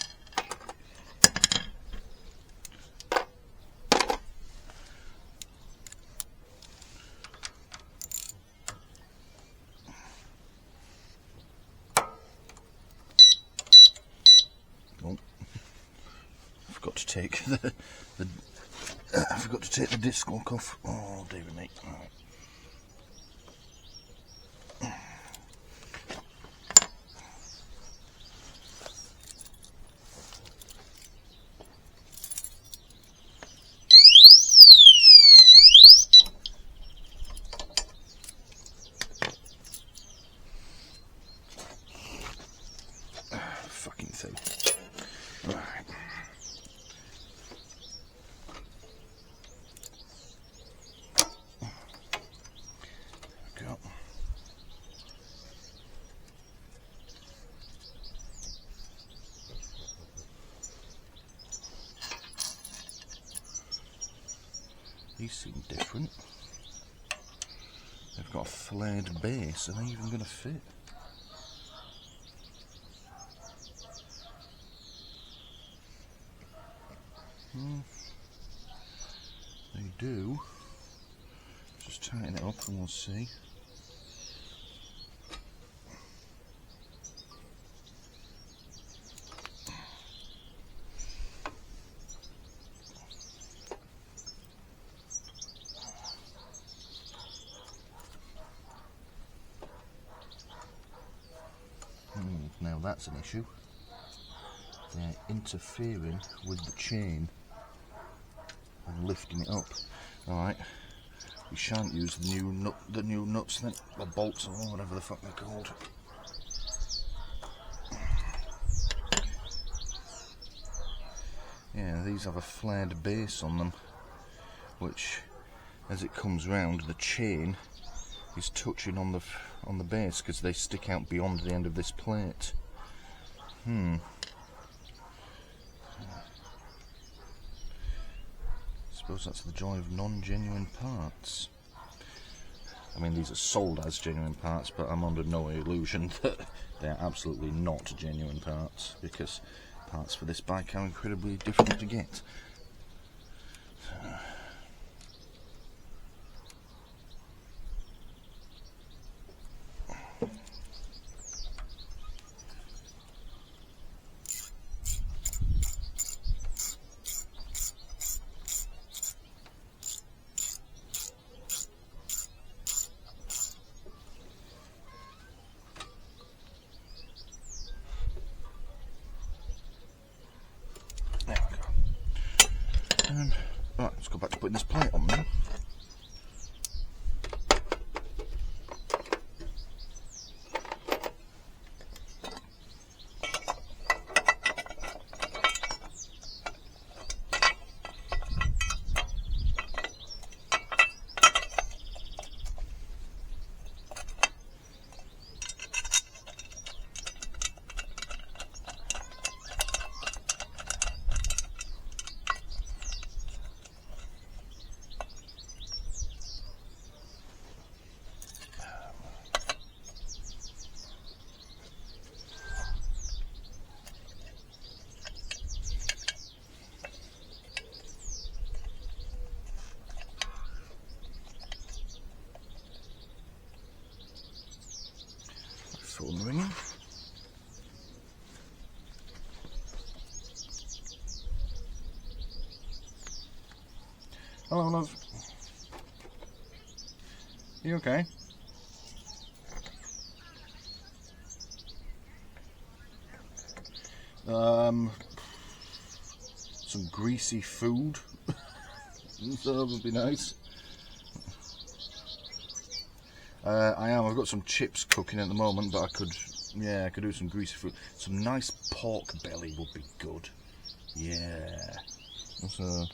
Oh, I forgot to take I forgot to take the disc lock off. Oh, dear me. All right. Fucking thing. Right. There we go. These seem different. They've got a flared base. Are they even going to fit? They do. Just tighten it up and we'll see. that's an issue. They're interfering with the chain and lifting it up. Alright, we shan't use the new nuts then, or bolts or whatever the fuck they're called. Yeah, these have a flared base on them, which, as it comes round, the chain is touching on the base because they stick out beyond the end of this plate. Suppose that's the joy of non-genuine parts. I mean, these are sold as genuine parts, but I'm under no illusion that they're absolutely not genuine parts, because parts for this bike are incredibly difficult to get. Right, let's go back to putting this plate on now. Phone ringing. Hello, love. You okay? Some greasy food. So that would be nice. I am. I've got some chips cooking at the moment, but I could do some greasy food. Some nice pork belly would be good. Yeah. Oh.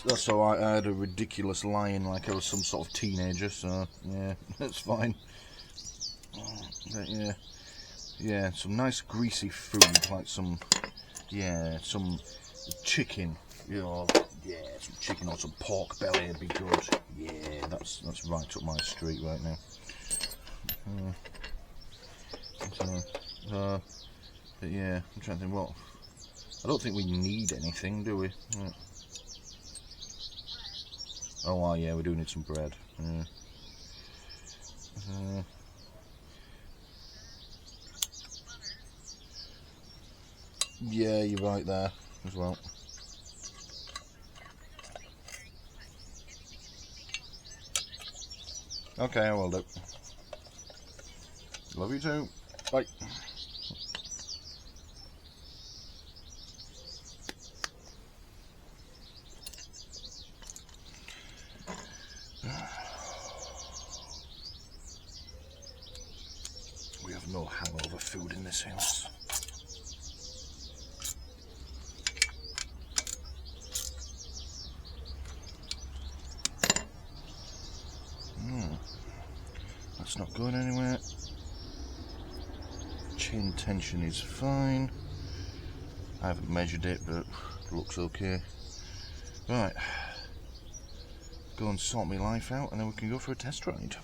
That's alright. I had a ridiculous line like I was some sort of teenager, so yeah, that's fine. But yeah, some nice greasy food, like some chicken, some chicken or some pork belly would be good. Yeah, that's right up my street right now. But yeah, I'm trying to think what. I don't think we need anything, do we? Yeah. Oh, yeah, we do need some bread. Yeah, you're right there as well. Okay, I will do. Love you too. Bye. We have no hangover food in this house. That's not going anywhere. Chain tension is fine. I haven't measured it, but it looks okay. Right. Go and sort my life out, and then we can go for a test ride.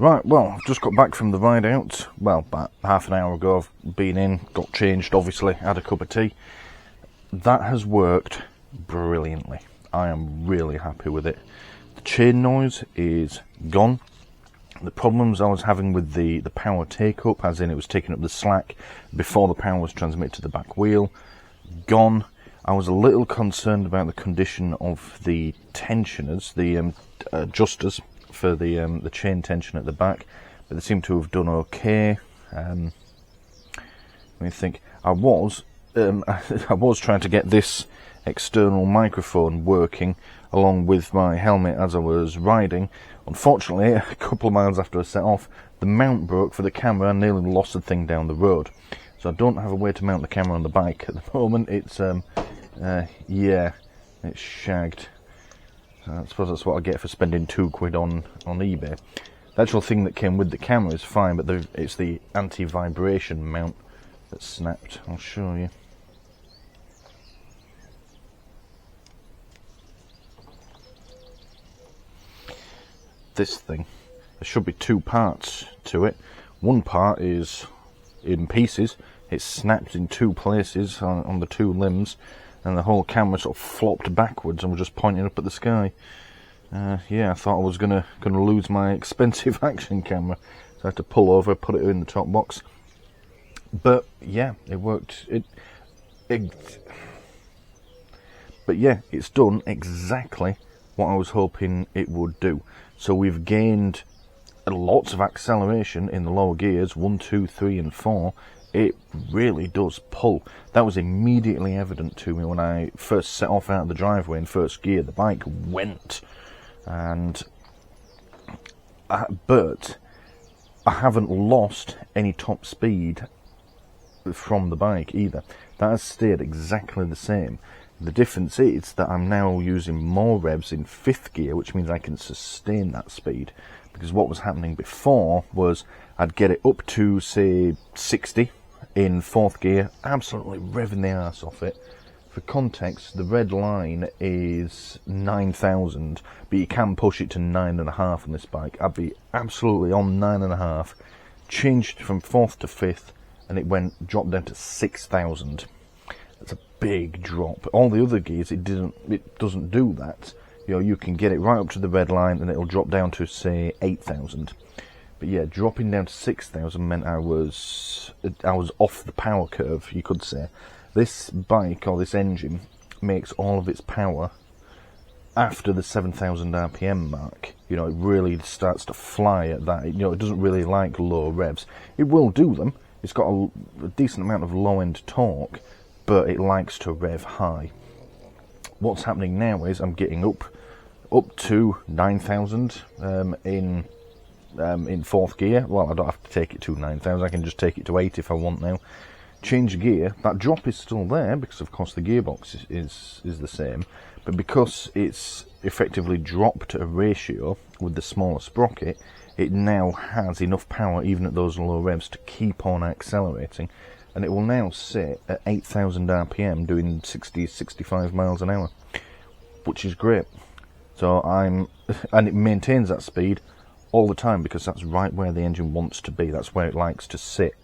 Right, well, I've just got back from the ride out. Well, about half an hour ago. I've been in, got changed, obviously, had a cup of tea. That has worked brilliantly. I am really happy with it. The chain noise is gone. The problems I was having with the power take-up, as in it was taking up the slack before the power was transmitted to the back wheel, gone. I was a little concerned about the condition of the tensioners, the adjusters for the chain tension at the back, but they seem to have done okay. Let me think. I was trying to get this external microphone working along with my helmet as I was riding. Unfortunately, a couple of miles after I set off, the mount broke for the camera and nearly lost the thing down the road. So I don't have a way to mount the camera on the bike at the moment. It's yeah, it's shagged. I suppose that's what I get for spending £2 on eBay. The actual thing that came with the camera is fine, but it's the anti-vibration mount that snapped. I'll show you. This thing, there should be two parts to it. One part is in pieces, it's snapped in two places on the two limbs, and the whole camera sort of flopped backwards and was just pointing up at the sky. Yeah, I thought I was gonna lose my expensive action camera, so I had to pull over, put it in the top box. But yeah, it worked. But yeah, it's done exactly what I was hoping it would do. So we've gained lots of acceleration in the lower gears, 1, 2, 3 and 4. It really does pull. That was immediately evident to me when I first set off out of the driveway in first gear. The bike went, but I haven't lost any top speed from the bike either. That has stayed exactly the same. The difference is that I'm now using more revs in 5th gear, which means I can sustain that speed. Because what was happening before was I'd get it up to, say, 60 in 4th gear, absolutely revving the arse off it. For context, the red line is 9,000, but you can push it to 9.5 on this bike. I'd be absolutely on 9.5, changed from 4th to 5th, and it dropped down to 6,000. That's a big drop. All the other gears, it doesn't do that. You know, you can get it right up to the red line, and it'll drop down to, say, 8,000. But yeah, dropping down to 6,000 meant I was off the power curve, you could say. This bike, or this engine, makes all of its power after the 7,000 RPM mark. You know, it really starts to fly at that. You know, it doesn't really like low revs. It will do them. It's got a decent amount of low-end torque, but it likes to rev high. What's happening now is I'm getting up to 9,000 in 4th gear. Well, I don't have to take it to 9,000. I can just take it to 8 if I want now. Change gear. That drop is still there because, of course, the gearbox is the same. But because it's effectively dropped a ratio with the smaller sprocket, it now has enough power, even at those low revs, to keep on accelerating. And it will now sit at 8,000 RPM doing 60-65 miles an hour, which is great. So and it maintains that speed all the time because that's right where the engine wants to be. That's where it likes to sit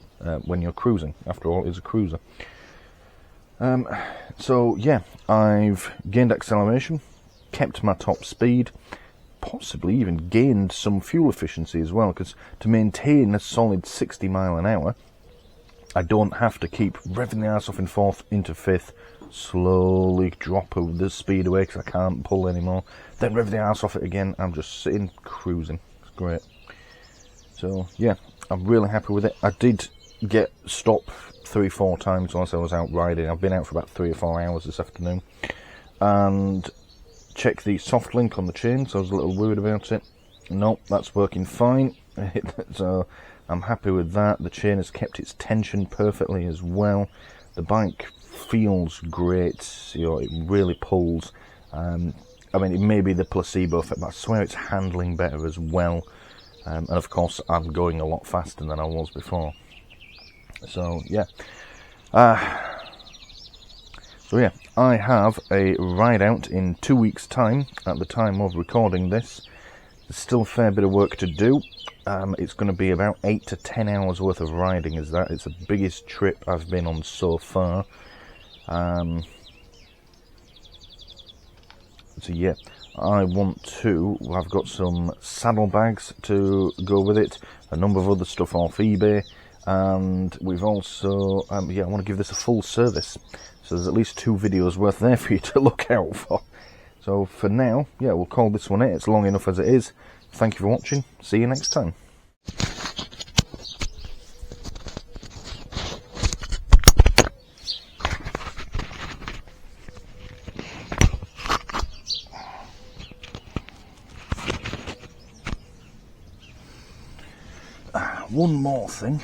when you're cruising. After all, it's a cruiser. So yeah, I've gained acceleration, kept my top speed, possibly even gained some fuel efficiency as well, because to maintain a solid 60 mile an hour, I don't have to keep revving the arse off in 4th into 5th, slowly drop the speed away because I can't pull anymore, then rev the arse off it again. I'm just sitting cruising. It's great. So yeah, I'm really happy with it. I did get stopped 3-4 times whilst I was out riding. I've been out for about 3 or 4 hours this afternoon, and check the soft link on the chain, so I was a little worried about it. Nope, that's working fine. So I'm happy with that. The chain has kept its tension perfectly as well. The bike feels great. You know, it really pulls. I mean, it may be the placebo effect, but I swear it's handling better as well. And of course, I'm going a lot faster than I was before. So yeah. So yeah, I have a ride out in 2 weeks' time, at the time of recording this, There's still a fair bit of work to do. It's going to be about 8 to 10 hours worth of riding. It's the biggest trip I've been on so far. So yeah, I've got some saddlebags to go with it, a number of other stuff off eBay, and we've also, I want to give this a full service. So there's at least 2 videos worth there for you to look out for. So for now, yeah, we'll call this one it. It's long enough as it is. Thank you for watching. See you next time. One more thing.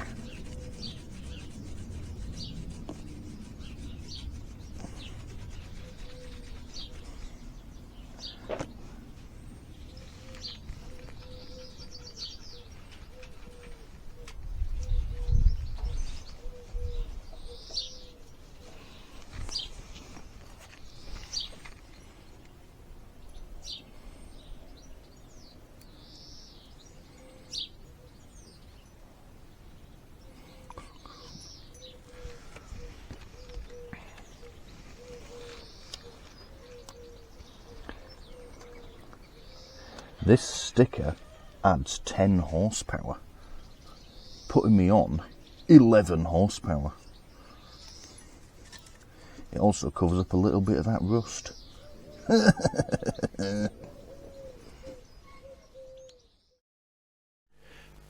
This sticker adds 10 horsepower, putting me on 11 horsepower. It also covers up a little bit of that rust.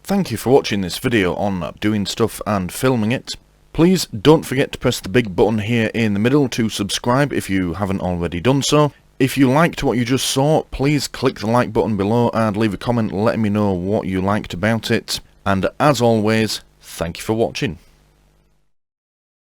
Thank you for watching this video on doing stuff and filming it. Please don't forget to press the big button here in the middle to subscribe if you haven't already done so. If you liked what you just saw, please click the like button below and leave a comment letting me know what you liked about it. And as always, thank you for watching.